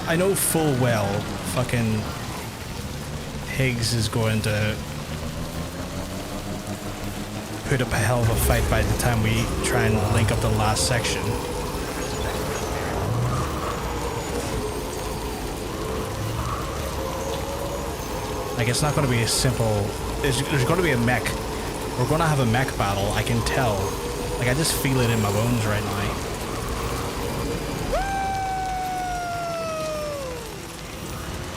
I know full well fucking Higgs is going to put up a hell of a fight by the time we try and link up the last section. Like it's not going to be a simple. There's going to be a mech. We're going to have a mech battle. I can tell. Like I just feel it in my bones right now.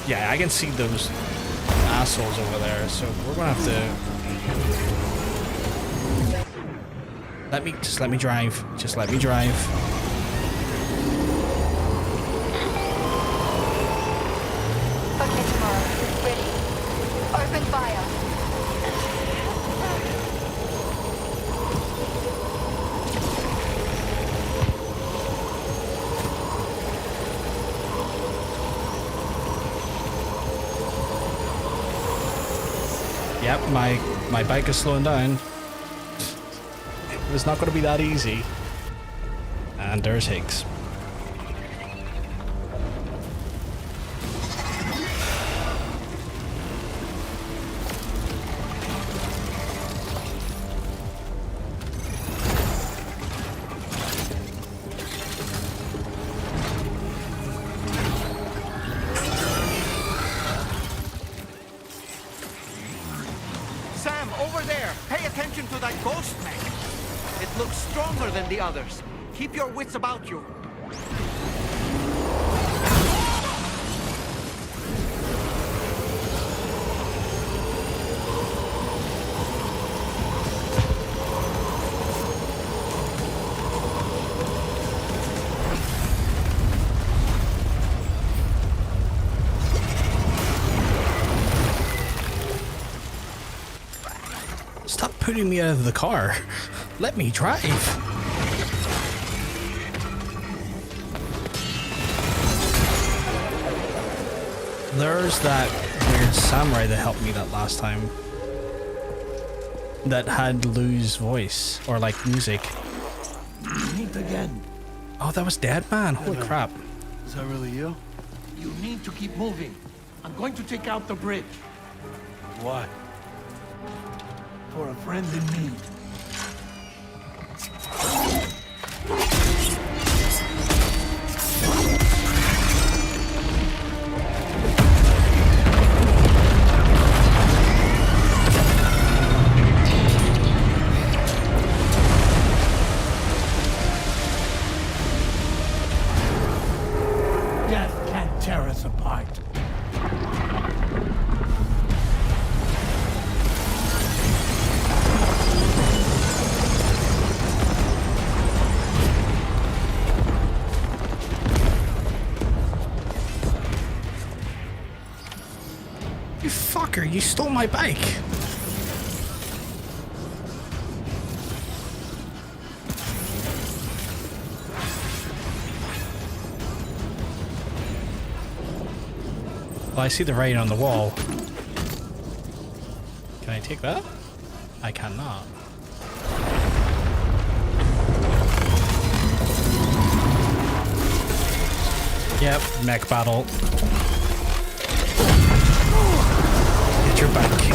Yeah, I can see those assholes over there. So we're going to have to. Let me drive. Just let me drive. Okay, tomorrow. Ready. Open fire. my bike is slowing down. It's not going to be that easy. And there's Higgs. Sam, over there! Pay attention to that ghost mech! It looks stronger than the others. Keep your wits about you. Stop putting me out of the car. Let me drive. There's that weird samurai that helped me that last time. That had Lou's voice, or like music. Meet again. Oh, that was Dead Man. Holy crap. Is that really you? You need to keep moving. I'm going to take out the bridge. Why? For a friend in need. Death can't tear us apart. You fucker, you stole my bike. Well, I see the writing on the wall. Can I take that? I cannot. Yep, mech battle. Get your bike.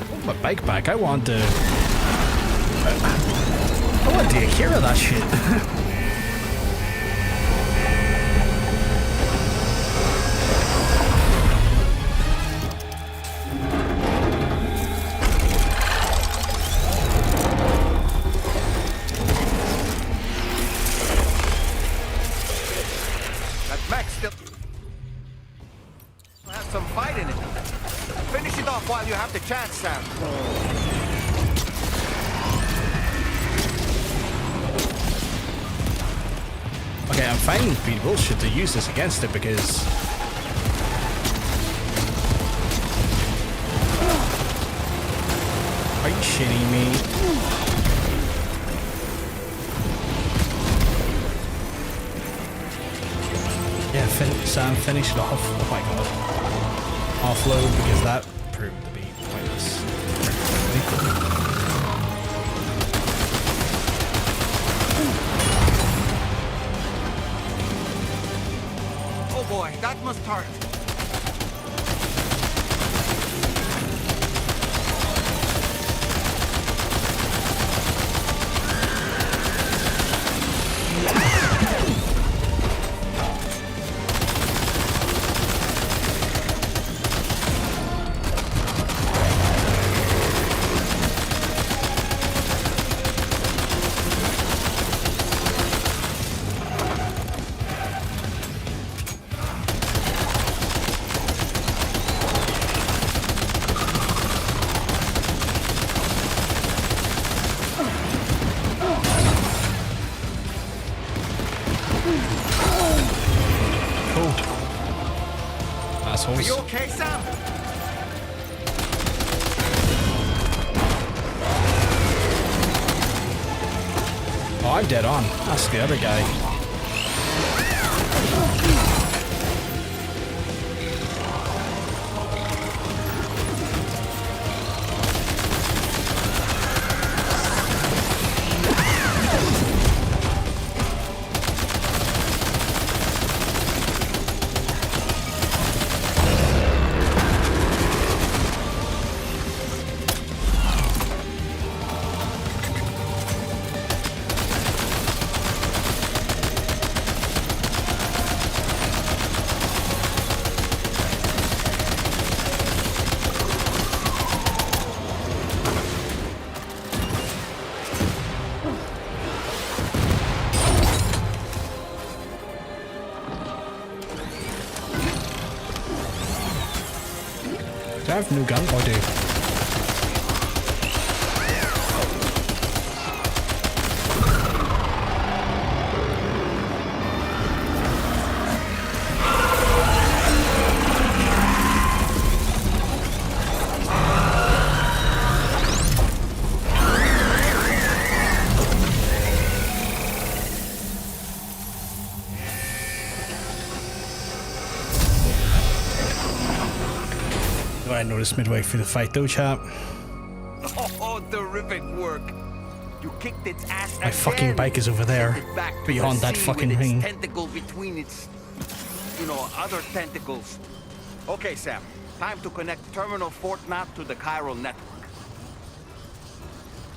Oh, my bike back. I want to take care of that shit. That mech still has some fight in it. Finish it off while you have the chance, Sam. Okay, I'm finding it be bullshit to use this against it because are you shitting me? Yeah, Sam, finish it off. Oh my god. Offload because that proved to be pointless. Oh boy, that must hurt. Assholes. Are you okay, Sam? Oh, I'm dead on. That's the other guy. have no gun? Oh, I do. I noticed midway through the fight though, chap. Oh, terrific work. You kicked its ass. My fucking bike is over there, beyond that fucking ring. Tentacle between its, other tentacles. Okay, Sam. Time to connect Terminal Fort Knot to the chiral network.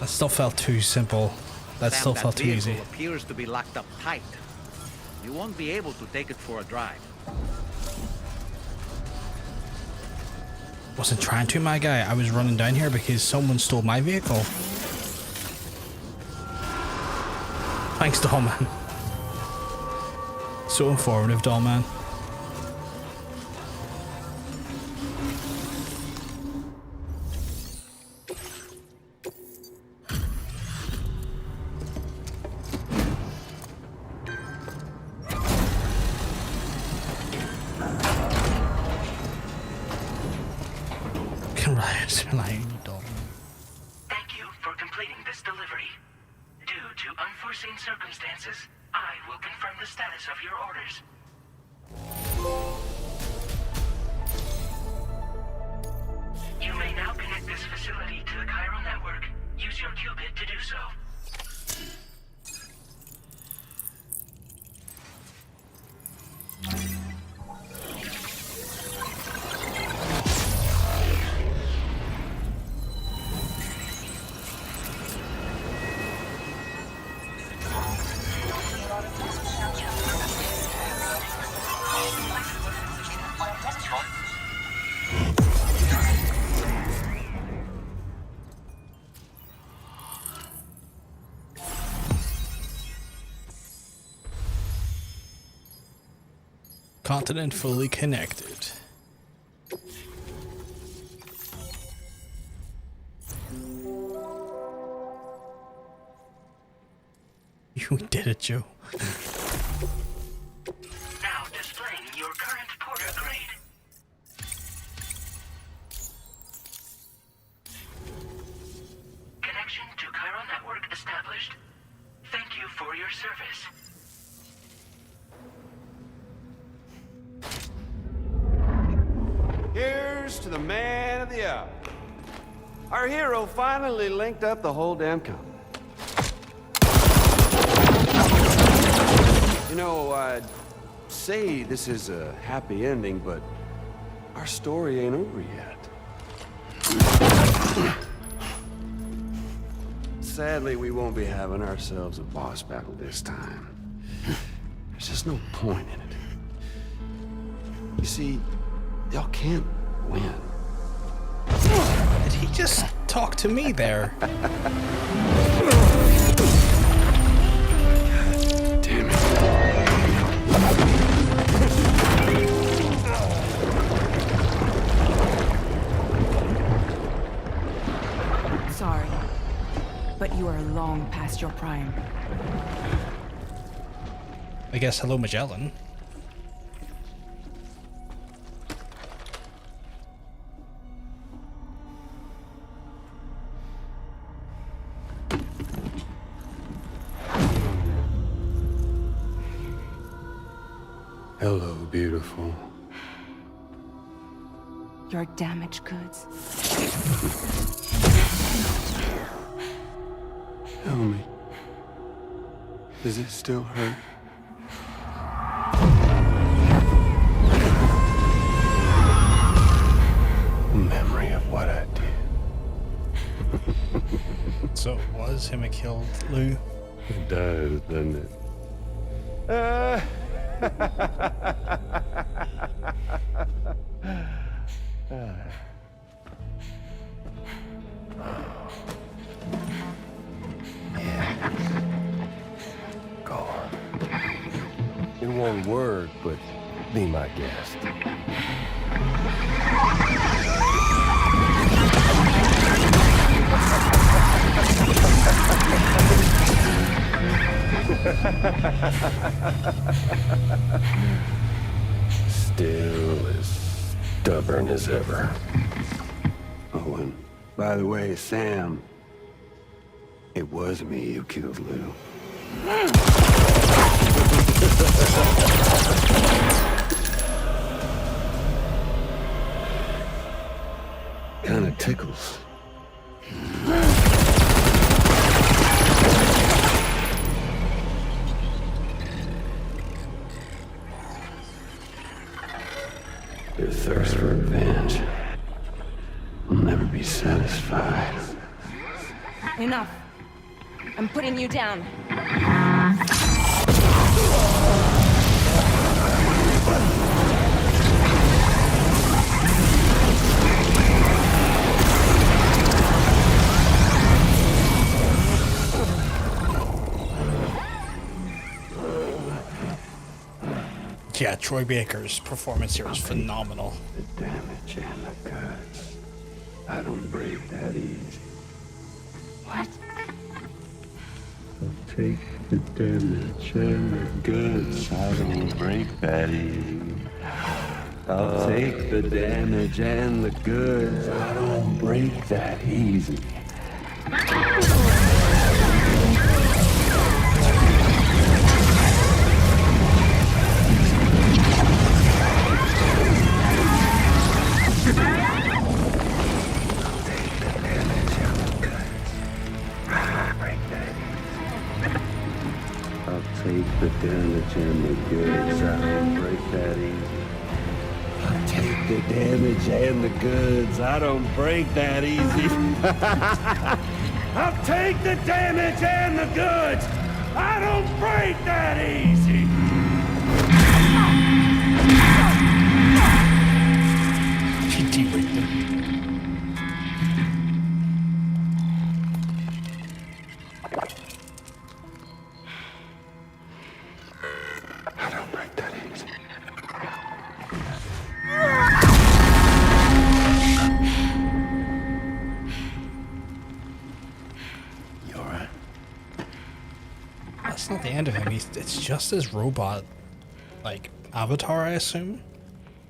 That still felt too simple. That still felt too easy. Appears to be locked up tight. You won't be able to take it for a drive. Wasn't trying to, my guy. I was running down here because someone stole my vehicle. Thanks, Dollman. So informative, Dollman. Thank you for completing this delivery. Due to unforeseen circumstances, I will confirm the status of your orders. You may now connect this facility to the chiral network. Use your qubit to do so. Continent fully connected. You did it, Joe. Now displaying your current porter grade. Connection to chiral network established. Thank you for your service. Here's to the man of the hour. Our hero finally linked up the whole damn company. You know, I'd say this is a happy ending, but our story ain't over yet. Sadly, we won't be having ourselves a boss battle this time. There's just no point in it. You see, y'all can't win. Did he just talk to me there? Damn Sorry, but you are long past your prime. I guess hello, Magellan. Hello, beautiful. Your damaged goods. Tell me, does it still hurt? Memory of what I did. So it was him that killed Lou? It does, doesn't it? Go on. In one word, but be my guest. Still as stubborn as ever. Oh, and by the way, Sam, it was me who killed Lou. Kinda tickles. Your thirst for revenge will never be satisfied. Enough. I'm putting you down. Yeah, Troy Baker's performance here is phenomenal. The damage and the goods. I don't break that easy. What? I'll take the damage and the goods. I don't break that easy. I'll take the damage and the goods. I don't break that easy. Take the damage and the goods. I don't break that easy. I'll take the damage and the goods. I don't break that easy. I'll take the damage and the goods. I don't break that easy. She de-rigged it. That's not the end of him. It's just his robot, like, avatar, I assume.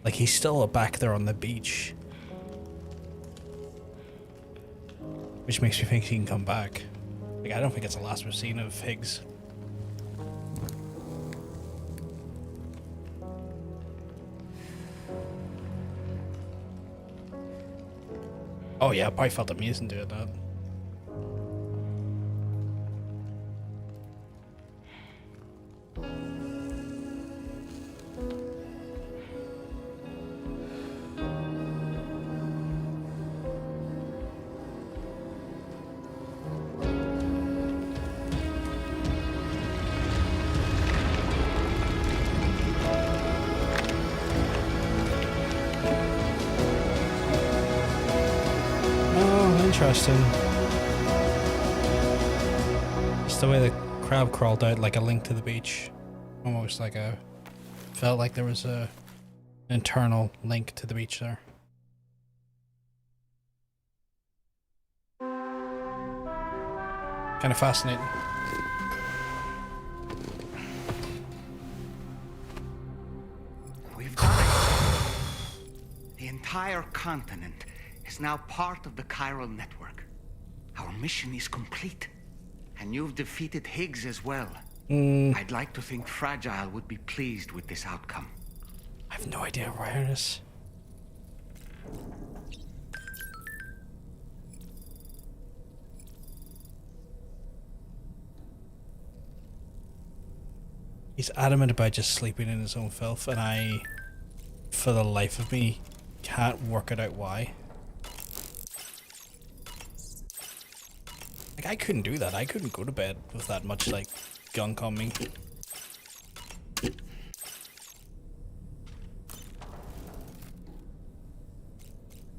Like, he's still back there on the beach. Which makes me think he can come back. Like, I don't think it's the last we've seen of Higgs. Oh yeah, I probably felt amazing doing that. Interesting. Just the way the crab crawled out like a link to the beach. Almost like a... Felt like there was an internal link to the beach there. Kind of fascinating. We've done it. The entire continent is now part of the chiral network. Our mission is complete. And you've defeated Higgs as well. I'd like to think Fragile would be pleased with this outcome. I have no idea where it is. He's adamant about just sleeping in his own filth, and I, for the life of me, can't work it out why. Like, I couldn't do that. I couldn't go to bed with that much, like, gunk on me.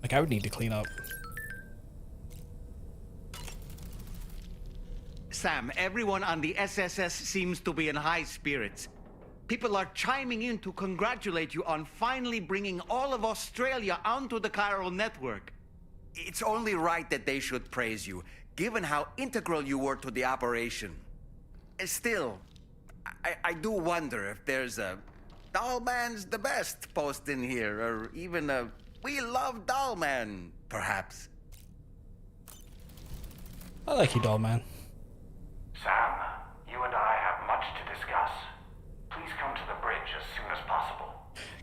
Like, I would need to clean up. Sam, everyone on the SSS seems to be in high spirits. People are chiming in to congratulate you on finally bringing all of Australia onto the chiral network. It's only right that they should praise you, given how integral you were to the operation. Still, I do wonder if there's a Dollman's the best post in here, or even a We Love Dollman, perhaps. I like you, doll man. Sam, you and I have much to discuss. Please come to the bridge as soon as possible.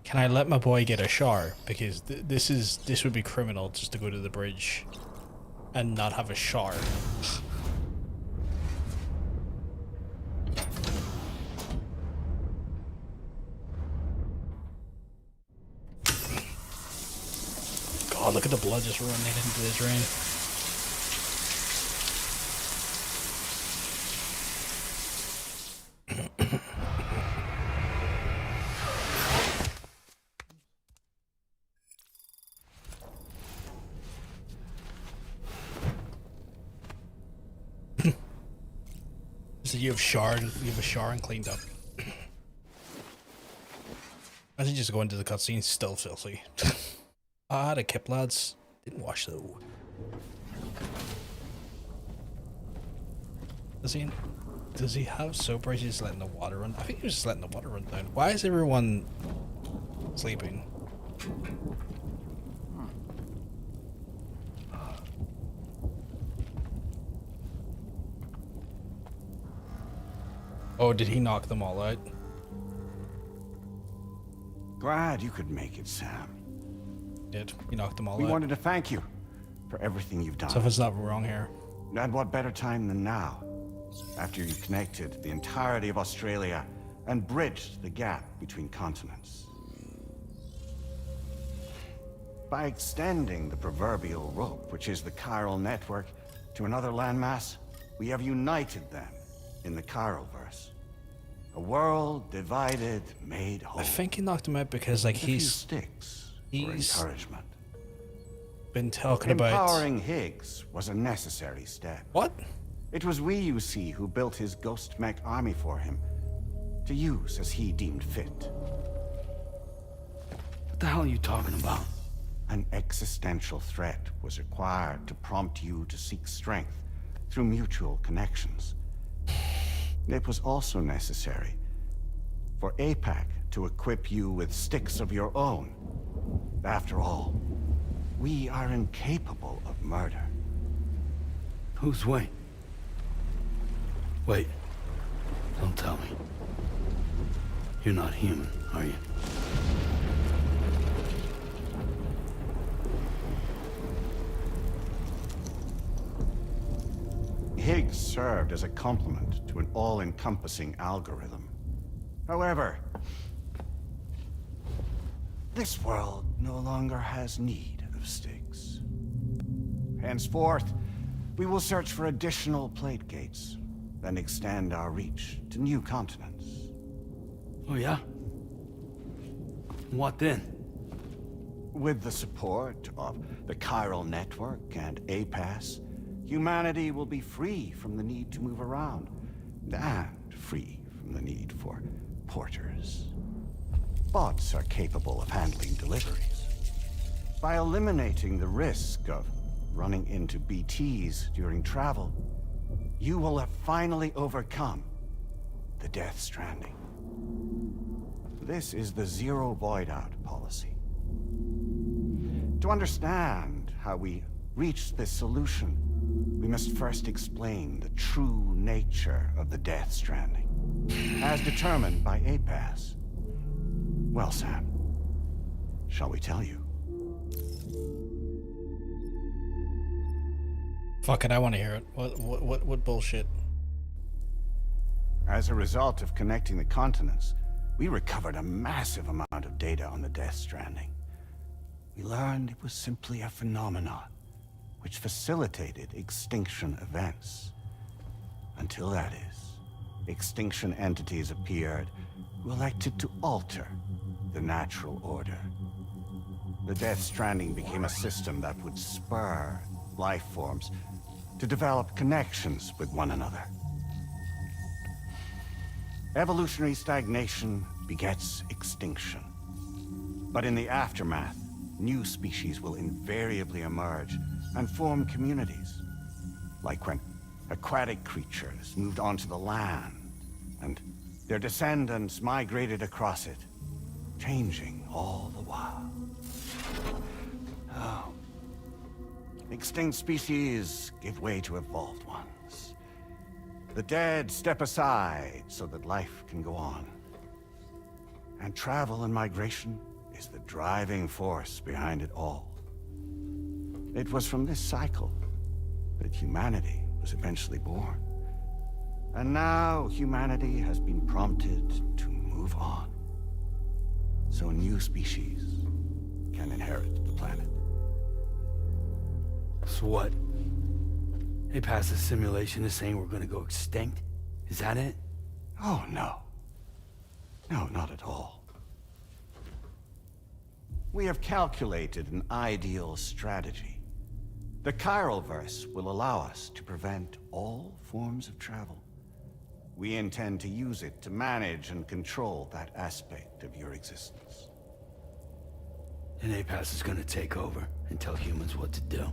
Can I let my boy get a shower? Because this would be criminal just to go to the bridge and not have a shower. God, look at the blood just running into this drain. So you have showered and cleaned up. I should just go into the cutscene, still filthy. I had a kip, lads. Didn't wash though. Does he have soap, or is he just letting the water run? I think he was just letting the water run down. Why is everyone sleeping? Oh, did he knock them all out? Glad you could make it, Sam. Did. He knocked them all out. We wanted to thank you for everything you've done. Something's not wrong here. And what better time than now, after you connected the entirety of Australia and bridged the gap between continents. By extending the proverbial rope, which is the chiral network, to another landmass, we have united them in the Chiralverse. A world divided, made whole. I think he knocked him out because, like, he's encouragement. Been talking about empowering Higgs was a necessary step. What? It was we, you see, who built his ghost mech army for him to use as he deemed fit. What the hell are you talking about? An existential threat was required to prompt you to seek strength through mutual connections. It was also necessary for APAC to equip you with sticks of your own. After all, we are incapable of murder. Who's Wayne? Wait. Don't tell me. You're not human, are you? Higgs served as a complement to an all-encompassing algorithm. However, this world no longer has need of sticks. Henceforth, we will search for additional plate gates, then extend our reach to new continents. Oh yeah? What then? With the support of the chiral network and APAS, humanity will be free from the need to move around, and free from the need for porters. Bots are capable of handling deliveries. By eliminating the risk of running into BTs during travel, you will have finally overcome the Death Stranding. This is the Zero Void Out policy. To understand how we reached this solution, we must first explain the true nature of the Death Stranding, as determined by APAS. Well, Sam, shall we tell you? Fuck it, I want to hear it. What bullshit? As a result of connecting the continents, we recovered a massive amount of data on the Death Stranding. We learned it was simply a phenomenon which facilitated extinction events. Until that is, extinction entities appeared who elected to alter the natural order. The Death Stranding became a system that would spur life forms to develop connections with one another. Evolutionary stagnation begets extinction. But in the aftermath, new species will invariably emerge and form communities. Like when aquatic creatures moved onto the land, and Their descendants migrated across it, changing all the while. Oh. Extinct species give way to evolved ones. The dead step aside so that life can go on. And travel and migration is the driving force behind it all. It was from this cycle that humanity was eventually born. And now humanity has been prompted to move on. So new species can inherit the planet. So what? They passed a simulation is saying we're gonna go extinct? Is that it? Oh, no. No, not at all. We have calculated an ideal strategy. The Chiralverse will allow us to prevent all forms of travel. We intend to use it to manage and control that aspect of your existence. And APAS is gonna take over and tell humans what to do.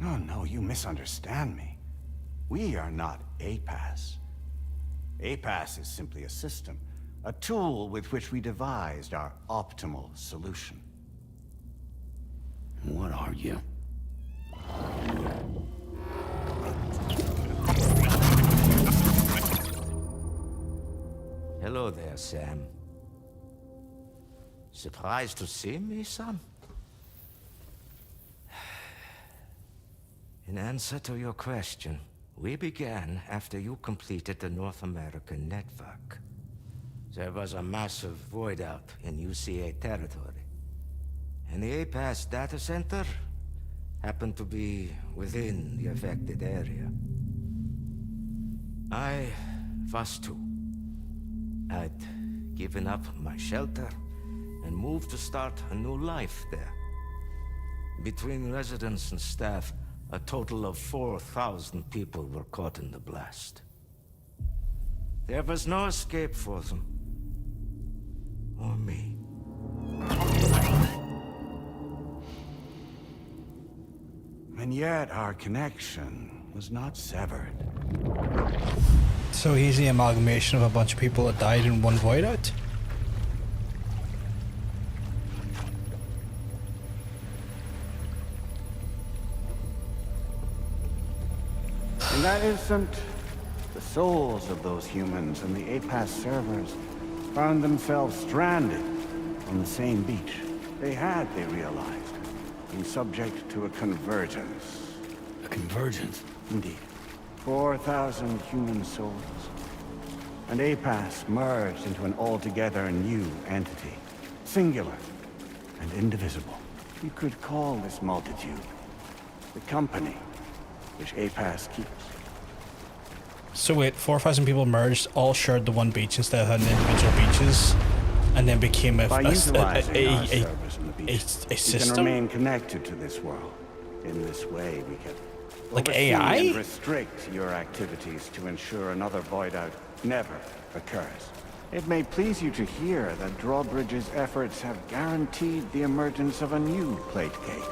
No, you misunderstand me. We are not APAS. APAS is simply a system, a tool with which we devised our optimal solution. What are you? Hello there, Sam. Surprised to see me, son? In answer to your question, we began after you completed the North American network. There was a massive void out in UCA territory, and the APAS data center happened to be within the affected area. I was too. I'd given up my shelter and moved to start a new life there. Between residents and staff, a total of 4,000 people were caught in the blast. There was no escape for them. Or me. And yet our connection was not severed. So he's the amalgamation of a bunch of people that died in one void out? In that instant, the souls of those humans and the APAS servers found themselves stranded on the same beach. They realized, been subject to a convergence. A convergence? Indeed. 4,000 human souls. And APAS merged into an altogether new entity. Singular and indivisible. You could call this multitude the company which APAS keeps. So wait, 4,000 people merged, all shared the one beach instead of having individual beaches, and then became a system? We can remain connected to this world. In this way, we can like oversee AI? and restrict your activities to ensure another void out never occurs. It may please you to hear that Drawbridge's efforts have guaranteed the emergence of a new plate gate,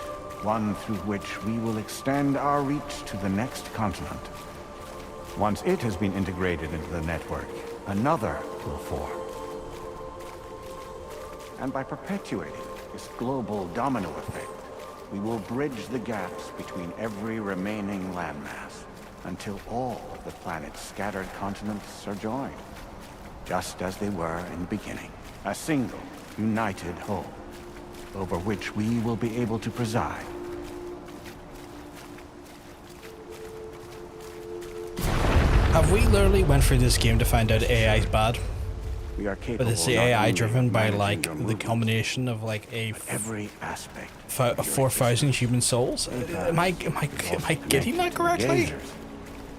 one through which we will extend our reach to the next continent. Once it has been integrated into the network, another will form. And by perpetuating this global domino effect, we will bridge the gaps between every remaining landmass until all of the planet's scattered continents are joined, just as they were in the beginning. A single, united whole, over which we will be able to preside. Have we literally went through this game to find out AI is bad? We are capable. But it's the AI driven by like the combination of like every aspect 4,000 human souls? Am I getting that correctly?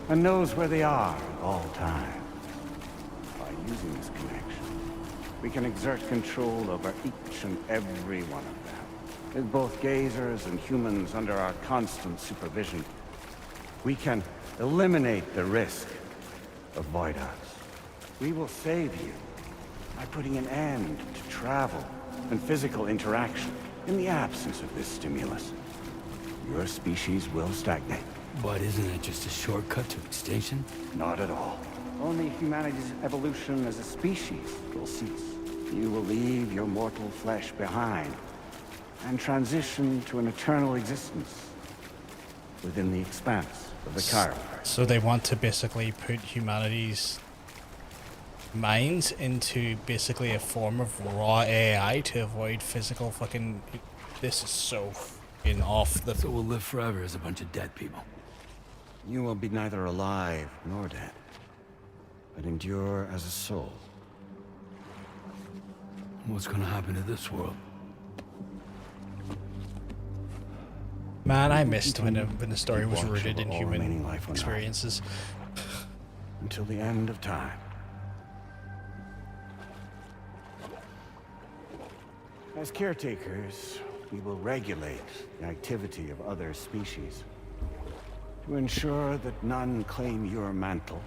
And knows where they are at all times. By using this connection, we can exert control over each and every one of them. With both gazers and humans under our constant supervision, we can eliminate the risk of void outs. We will save you by putting an end to travel and physical interaction in the absence of this stimulus. Your species will stagnate. But isn't it just a shortcut to extinction? Not at all. Only humanity's evolution as a species will cease. You will leave your mortal flesh behind and transition to an eternal existence within the expanse of the Chiron. So they want to basically put humanity's minds into basically a form of raw AI to avoid physical fucking... This is so fucking off the... So we'll live forever as a bunch of dead people. You will be neither alive nor dead, but endure as a soul. What's gonna happen to this world? Man, I missed when the story was Watch rooted in over all human remaining life on Earth. experiences. Until the end of time. As caretakers, we will regulate the activity of other species to ensure that none claim your mantle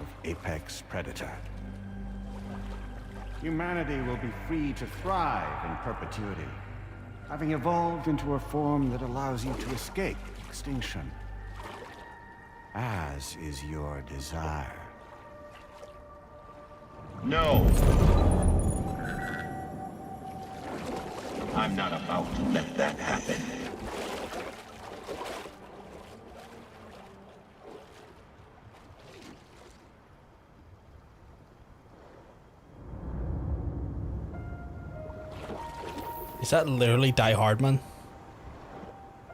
of apex predator. Humanity will be free to thrive in perpetuity, having evolved into a form that allows you to escape extinction, as is your desire. No! I'm not about to let that happen. Is that literally Die Hard Man?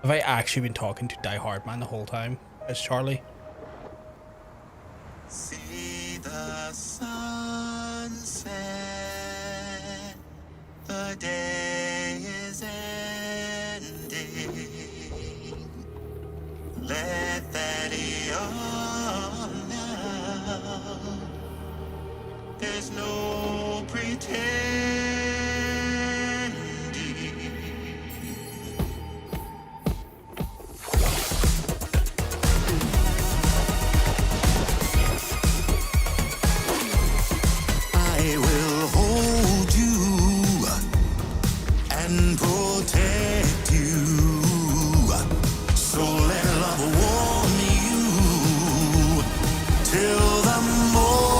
Have I actually been talking to Die Hard Man the whole time as Charlie? See the sunset, the day is ending. Let that yawn now. There's no pretending. I will hold you and protect you. So let love warm you till the morning.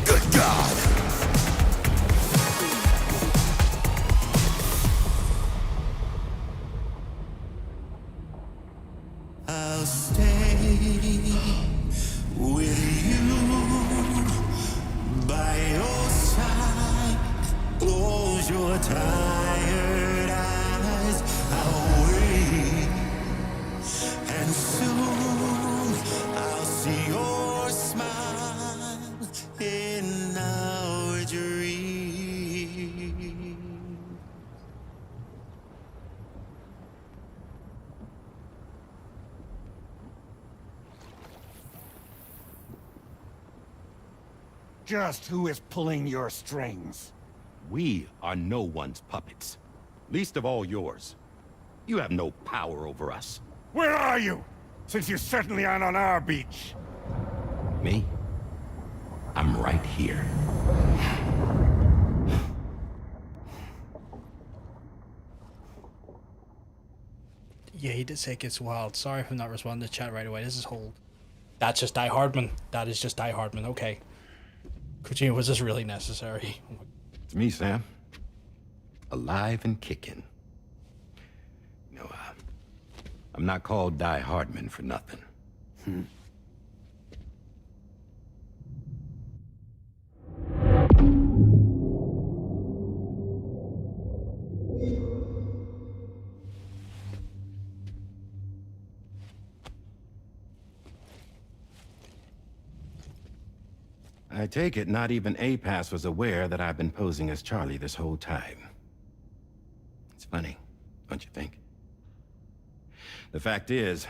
Good God. I'll stay with you by your side. Close your tired eyes. I'll wait, and soon I'll see your smile in our dream. Just who is pulling your strings? We are no one's puppets. Least of all yours. You have no power over us. Where are you? Since you certainly aren't on our beach. Me? I'm right here. Yeah, he did say it gets wild. Sorry if I'm not responding to chat right away. This is hold. That's just Die Hardman. That is just Die Hardman. Okay. Kojima, was this really necessary? It's me, Sam. Alive and kicking. You know, I'm not called Die Hardman for nothing. I take it not even APAS was aware that I've been posing as Charlie this whole time. It's funny, don't you think? The fact is,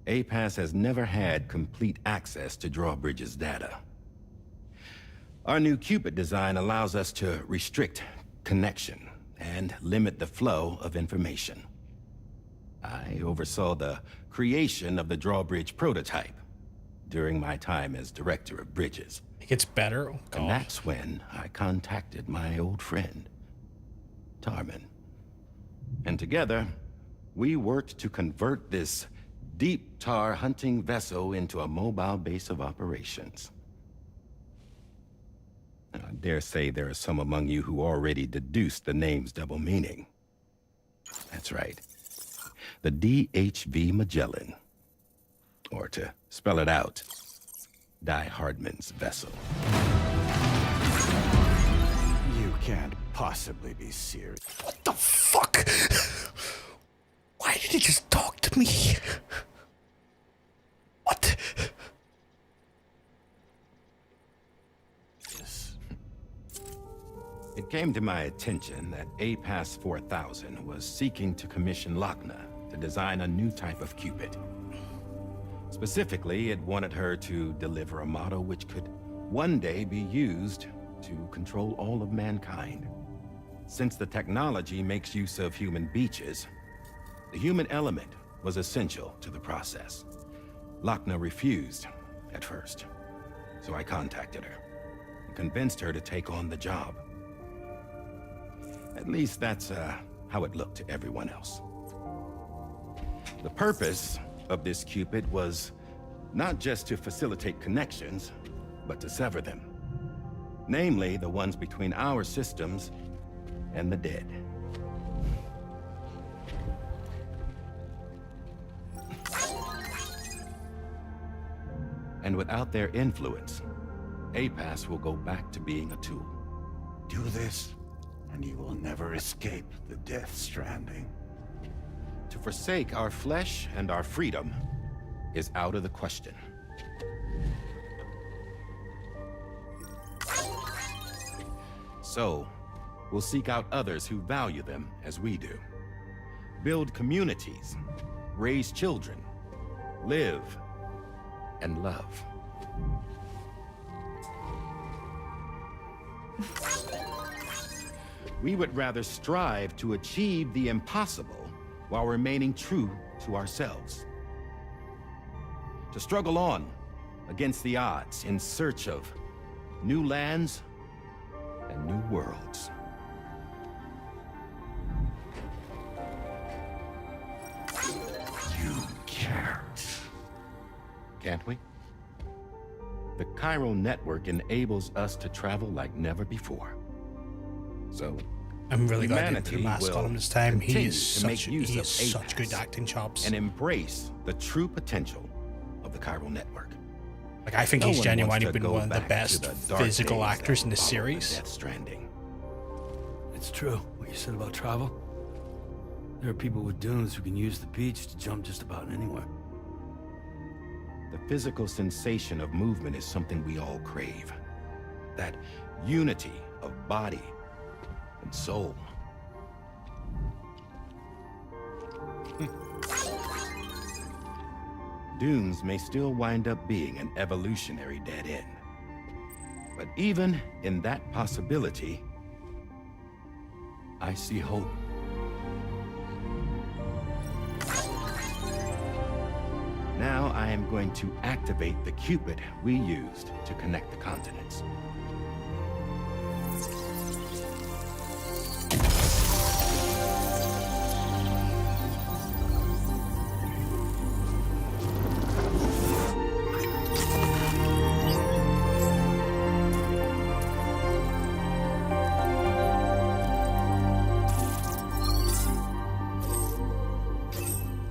APAS has never had complete access to Drawbridge's data. Our new Cupid design allows us to restrict connection and limit the flow of information. I oversaw the creation of the Drawbridge prototype during my time as Director of Bridges. It gets better? Oh, God. And that's when I contacted my old friend, Tarman. And together, we worked to convert this deep tar hunting vessel into a mobile base of operations. I dare say there are some among you who already deduced the name's double meaning. That's right. The DHV Magellan. Or to spell it out, Die Hardman's vessel. You can't possibly be serious. What the fuck? Why did he just talk to me? What? It came to my attention that APAS 4000 was seeking to commission Lochna to design a new type of Cupid. Specifically, it wanted her to deliver a model which could one day be used to control all of mankind. Since the technology makes use of human beaches, the human element was essential to the process. Lochna refused at first, so I contacted her and convinced her to take on the job. At least that's how it looked to everyone else. The purpose of this Cupid was not just to facilitate connections, but to sever them. Namely, the ones between our systems and the dead. And without their influence, APAS will go back to being a tool. Do this, and you will never escape the death stranding. To forsake our flesh and our freedom is out of the question. So, we'll seek out others who value them as we do. Build communities, raise children, live, and love. We would rather strive to achieve the impossible while remaining true to ourselves. To struggle on against the odds in search of new lands and new worlds. You can't. Can't we? The chiral network enables us to travel like never before. So, I'm really glad they put a humanity mask will on him this time. He continue is to make such, use he of is such good APAS acting chops. and embrace the true potential of the chiral network. Like, I think No he's one genuinely wants to been go one of the back to best the dark physical days actors that in the followed series. Death Stranding. It's true, what you said about travel. There are people with dunes who can use the beach to jump just about anywhere. The physical sensation of movement is something we all crave. That unity of body and soul. Dunes may still wind up being an evolutionary dead end. But even in that possibility, I see hope. Now I am going to activate the Cupid we used to connect the continents.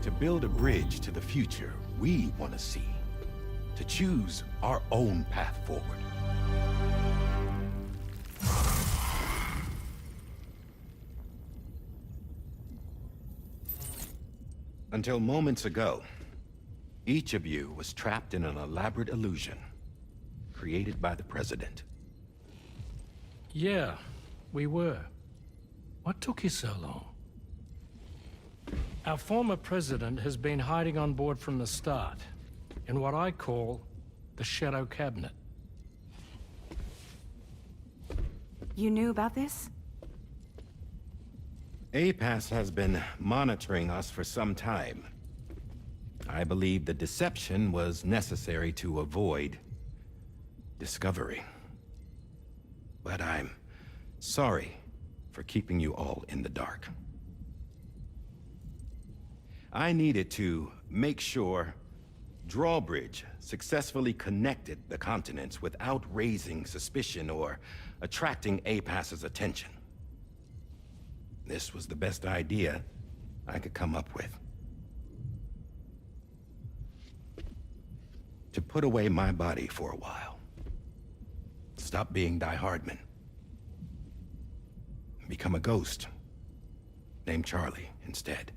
To build a bridge to the future we want to see. To choose our own path forward. Until moments ago, each of you was trapped in an elaborate illusion created by the President. Yeah, we were. What took you so long? Our former president has been hiding on board from the start, in what I call the Shadow Cabinet. You knew about this? APAS has been monitoring us for some time. I believe the deception was necessary to avoid discovery. But I'm sorry for keeping you all in the dark. I needed to make sure Drawbridge successfully connected the continents without raising suspicion or attracting APAS's attention. This was the best idea I could come up with. To put away my body for a while. Stop being Die Hardman. Become a ghost. Named Charlie instead.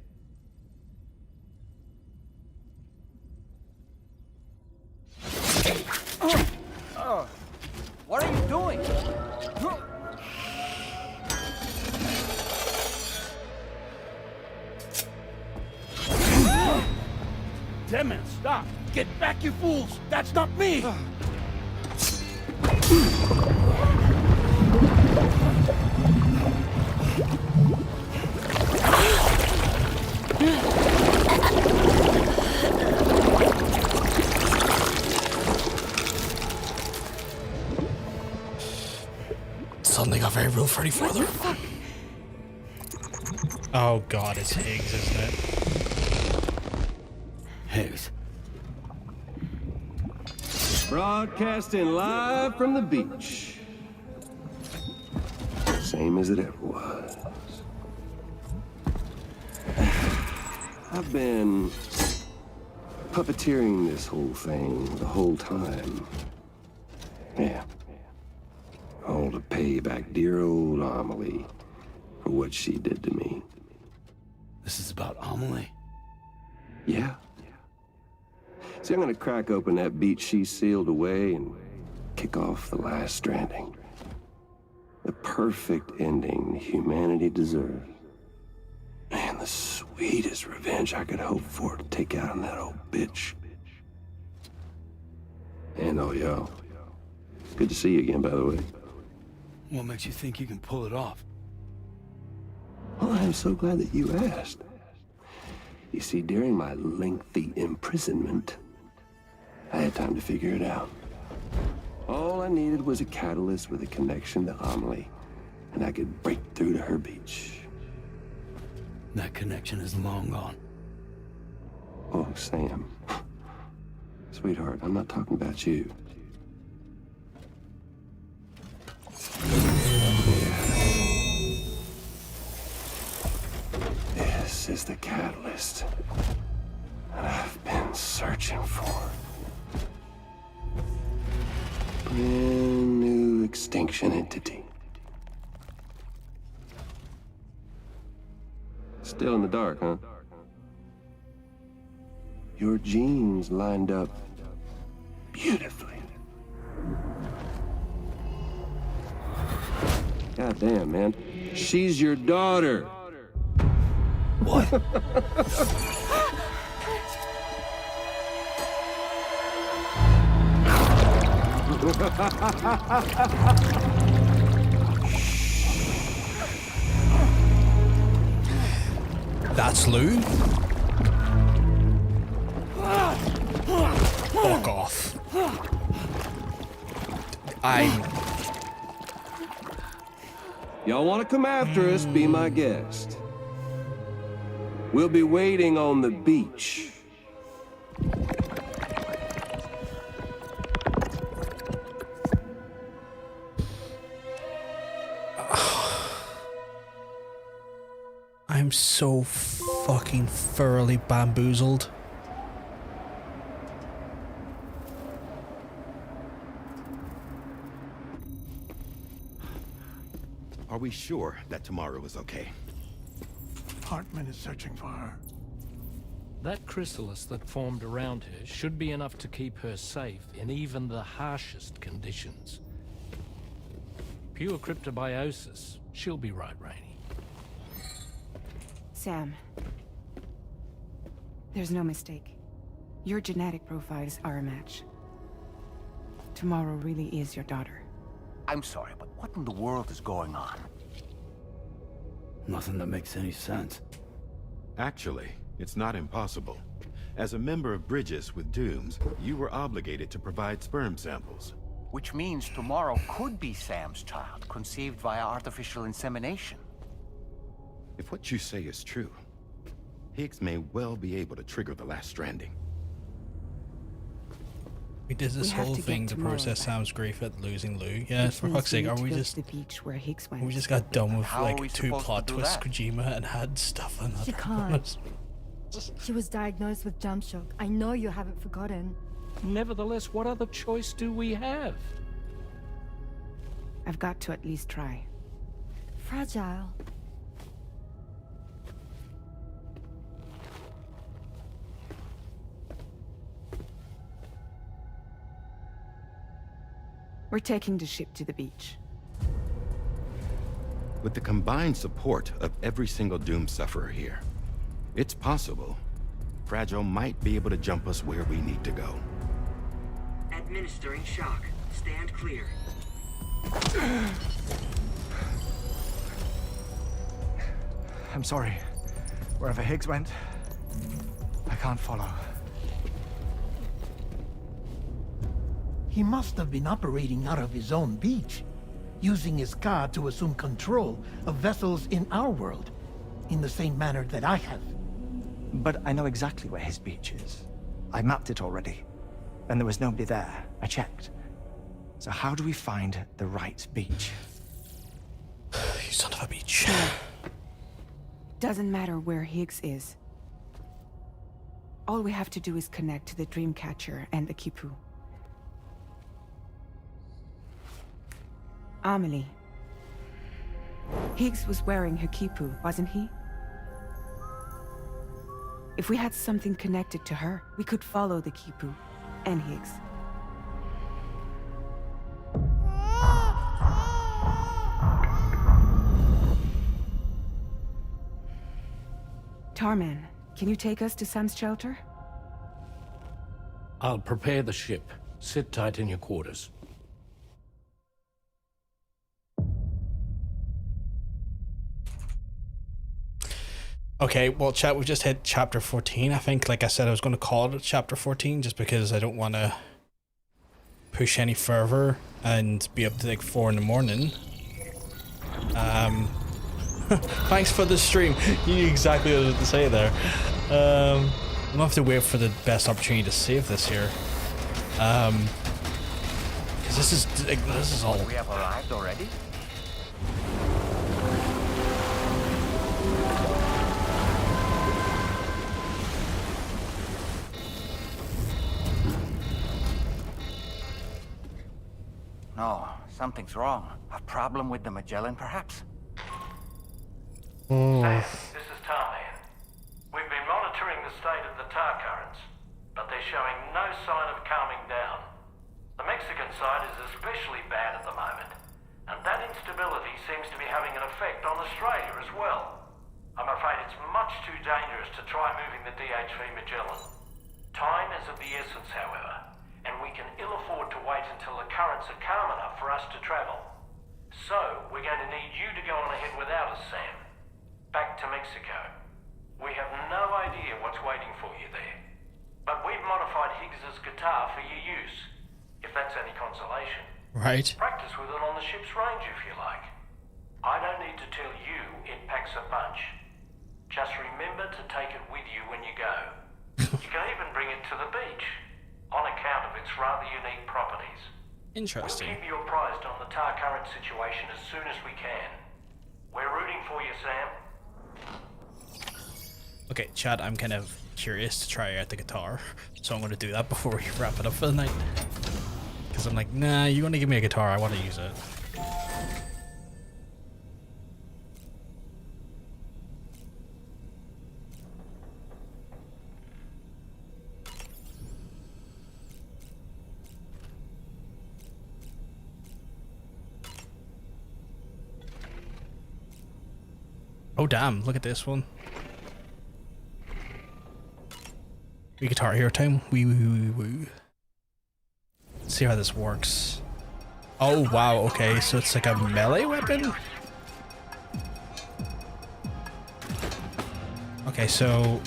What are you doing? Damn it, stop! Get back, you fools! That's not me! Suddenly got very real Freddy Further. Oh god, it's Higgs, isn't it? Higgs. Broadcasting live from the beach. Same as it ever was. I've been puppeteering this whole thing the whole time. Yeah. All to pay back dear old Amelie for what she did to me. This is about Amelie? Yeah. See, I'm gonna crack open that beach she sealed away and kick off the last Stranding. The perfect ending humanity deserves. Man, the sweetest revenge I could hope for to take out on that old bitch. And all y'all. Good to see you again, by the way. What makes you think you can pull it off? Well, I'm so glad that you asked. You see, during my lengthy imprisonment, I had time to figure it out. All I needed was a catalyst with a connection to Amelie, and I could break through to her beach. That connection is long gone. Oh, Sam. Sweetheart, I'm not talking about you. This is the catalyst that I've been searching for. Brand new extinction entity. Still in the dark, huh? Your genes lined up beautifully. God damn, man. She's your daughter. What? That's Lou? Fuck off. Y'all want to come after us, be my guest. We'll be waiting on the beach. I'm so fucking thoroughly bamboozled. Are we sure that tomorrow is okay? Hartman is searching for her. That chrysalis that formed around her should be enough to keep her safe in even the harshest conditions. Pure cryptobiosis. She'll be right, Rainey. Sam. There's no mistake. Your genetic profiles are a match. Tomorrow really is your daughter. I'm sorry, but what in the world is going on? Nothing that makes any sense. Actually, it's not impossible. As a member of Bridges with Dooms, you were obligated to provide sperm samples. Which means tomorrow could be Sam's child, conceived via artificial insemination. If what you say is true, Higgs may well be able to trigger the last stranding. We did this whole thing to process Sam's grief at losing Lou. Yeah, for fuck's sake, are we just... the beach where Higgs went. We just got done with How are we like 2 supposed plot to do twists, that? Kojima, and had stuff on She other can't. ones. She was diagnosed with jump shock. I know you haven't forgotten. Nevertheless, what other choice do we have? I've got to at least try. Fragile. We're taking the ship to the beach. With the combined support of every single Doom sufferer here, it's possible Fragile might be able to jump us where we need to go. Administering shock. Stand clear. I'm sorry. Wherever Higgs went, I can't follow. He must have been operating out of his own beach, using his car to assume control of vessels in our world, in the same manner that I have. But I know exactly where his beach is. I mapped it already, and there was nobody there. I checked. So how do we find the right beach? You son of a bitch. Doesn't matter where Higgs is. All we have to do is connect to the Dreamcatcher and the Kipu. Amelie. Higgs was wearing her Kipu, wasn't he? If we had something connected to her, we could follow the Kipu and Higgs. Tarman, can you take us to Sam's shelter? I'll prepare the ship. Sit tight in your quarters. Okay, well, chat, we've just hit chapter 14. I think, like I said, I was going to call it chapter 14 just because I don't want to push any further and be up to like 4 in the morning. Thanks for the stream. You knew exactly what I was to say there. I'm going to have to wait for the best opportunity to save this here. Because this is all... We have arrived already? No, something's wrong. A problem with the Magellan, perhaps? Sam, this is Tarman. We've been monitoring the state of the tar currents, but they're showing no sign of calming down. The Mexican side is especially bad at the moment, and that instability seems to be having an effect on Australia as well. I'm afraid it's much too dangerous to try moving the DHV Magellan. Time is of the essence, however, and we can ill afford to wait until the currents are calm enough for us to travel. So, we're going to need you to go on ahead without us, Sam. Back to Mexico. We have no idea what's waiting for you there. But we've modified Higgs's guitar for your use, if that's any consolation. Right. Practice with it on the ship's range if you like. I don't need to tell you it packs a punch. Just remember to take it with you when you go. You can even bring it to the beach, on account of its rather unique properties. Interesting. We'll keep you apprised on the tar current situation as soon as we can. We're rooting for you, Sam. Okay, Chad, I'm kind of curious to try out the guitar, so I'm going to do that before we wrap it up for the night. Because I'm like, nah, you want to give me a guitar, I want to use it. Oh damn, look at this one. We Guitar Hero time. Wee wee wee wee. Let's see how this works. Oh wow, okay, so it's like a melee weapon? Okay, so...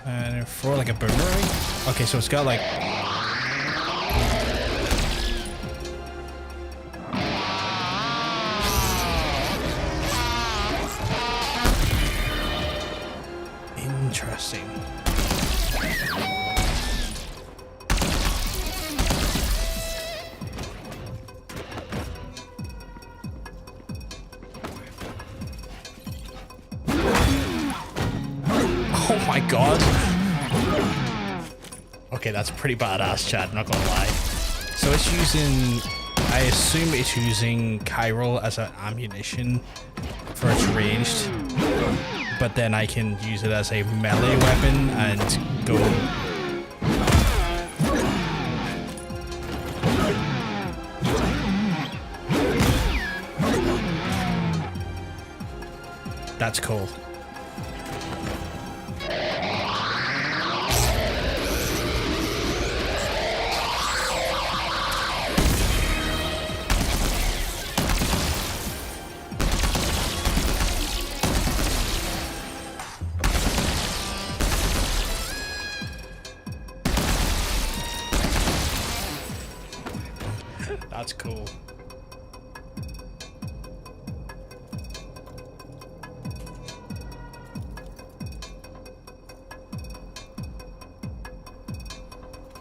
And for like a boomerang? Okay, so it's got like... Interesting. Oh my god. Okay, that's pretty badass, chat, I'm not gonna lie. So it's using, I assume it's using chiral as an ammunition for its ranged, but then I can use it as a melee weapon and go. That's cool. That's cool.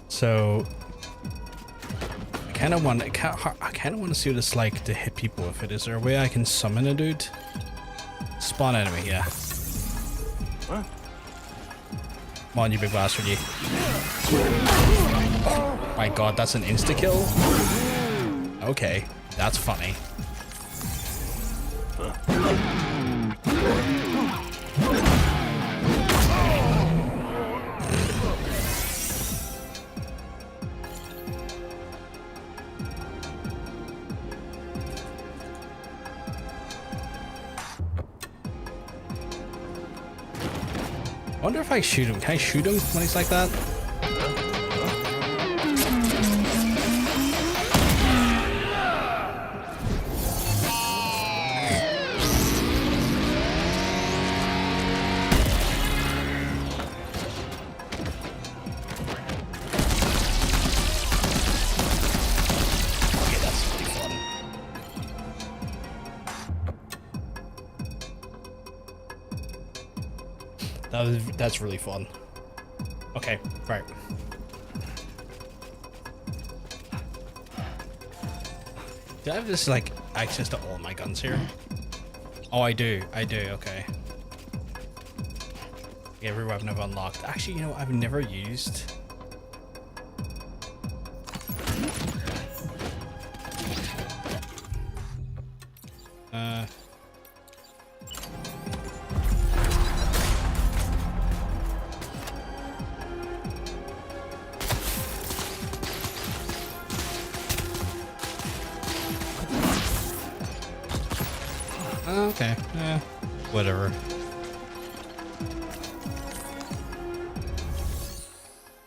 So I kind of want to see what it's like to hit people with it. Is there a way I can summon a dude? Spawn enemy, yeah. What? Come on, you big bastard, you. Oh my god, that's an insta-kill? Okay, that's funny. I wonder if I shoot him. Can I shoot him when he's like that? That's really fun. Okay, right. Do I have this like access to all my guns here? Oh, I do, okay. Every weapon I've unlocked. Actually, you know, I've never used. Okay, whatever.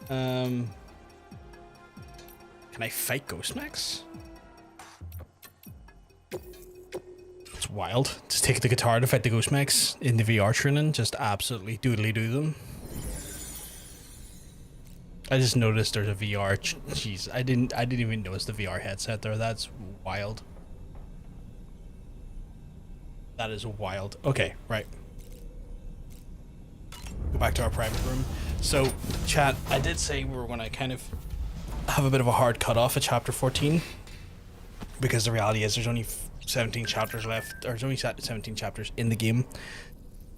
Can I fight ghost mechs? It's wild. Just take the guitar to fight the ghost mechs in the VR training. Just absolutely doodly do them. I just noticed there's a VR. Jeez, I didn't even notice the VR headset there. That's wild. That is wild. Okay, right. Go back to our private room. So, chat, I did say we were going to kind of have a bit of a hard cutoff at chapter 14. Because the reality is there's only 17 chapters left. Or there's only 17 chapters in the game.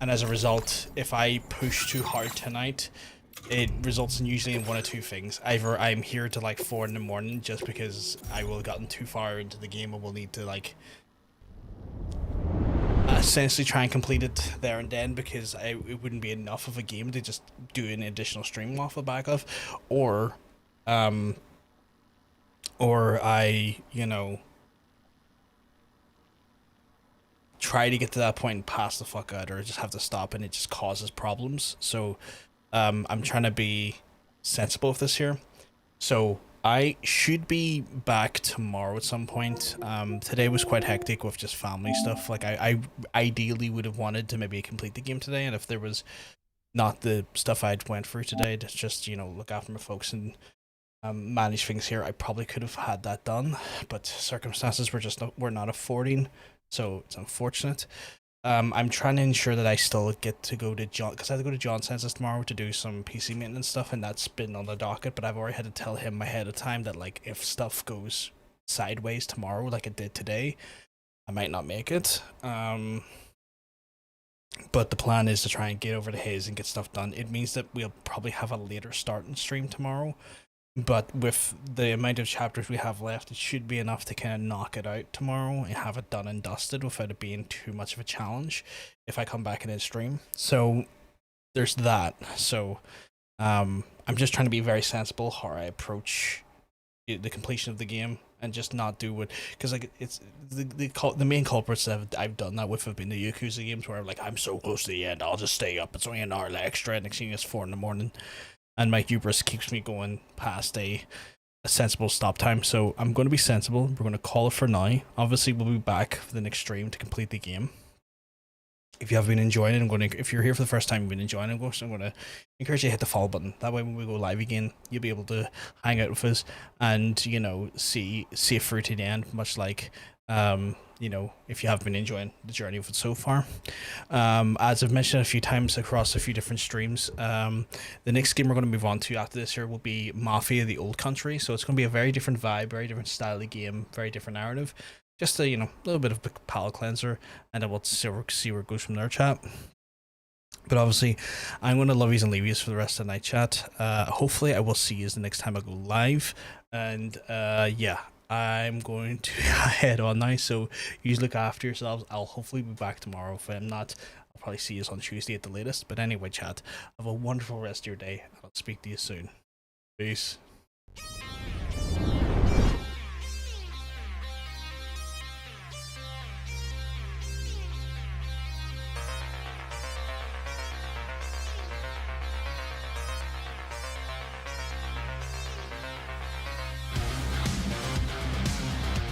And as a result, if I push too hard tonight, it results in usually in one of two things. Either I'm here till like 4 in the morning just because I will have gotten too far into the game and will need to like essentially try and complete it there and then, because it wouldn't be enough of a game to just do an additional stream off the back of, or I, you know, try to get to that point and pass the fuck out, or just have to stop and it just causes problems. So I'm trying to be sensible with this here. So I should be back tomorrow at some point. Today was quite hectic with just family stuff. Like I ideally would have wanted to maybe complete the game today, and if there was not the stuff I'd went through today to just, you know, look after my folks and manage things here, I probably could have had that done, but circumstances were not affording, so it's unfortunate. I'm trying to ensure that I still get to go to John, because I have to go to John Census tomorrow to do some PC maintenance stuff, and that's been on the docket. But I've already had to tell him ahead of time that like if stuff goes sideways tomorrow, like it did today, I might not make it. But the plan is to try and get over to his and get stuff done. It means that we'll probably have a later start and stream tomorrow. But with the amount of chapters we have left, it should be enough to kind of knock it out tomorrow and have it done and dusted without it being too much of a challenge if I come back in a stream. So there's that. So I'm just trying to be very sensible how I approach the completion of the game and just not do what, because like it's the main culprits that I've done that with have been the Yakuza games where like I'm so close to the end, I'll just stay up. It's only an hour extra, and next thing it's 4 a.m. and my hubris keeps me going past a sensible stop time. So I'm going to be sensible. We're going to call it for now. Obviously, we'll be back for the next stream to complete the game. If you have been enjoying it, if you're here for the first time, you've been enjoying it, so I'm going to encourage you to hit the follow button. That way, when we go live again, you'll be able to hang out with us and, you know, see it through to the end, much like, you know, if you have been enjoying the journey of it so far. As I've mentioned a few times across a few different streams, the next game we're going to move on to after this here will be Mafia: The Old Country. So it's going to be a very different vibe, very different style of game, very different narrative. Just a, you know, little bit of a palate cleanser, and then we'll see where it goes from there, chat. But obviously, I'm going to love yous and leave yous for the rest of the night, chat. Hopefully, I will see yous the next time I go live. And yeah, I'm going to head on now. So you look after yourselves. I'll hopefully be back tomorrow. If I'm not, I'll probably see yous on Tuesday at the latest. But anyway, chat, have a wonderful rest of your day. I'll speak to you soon. Peace.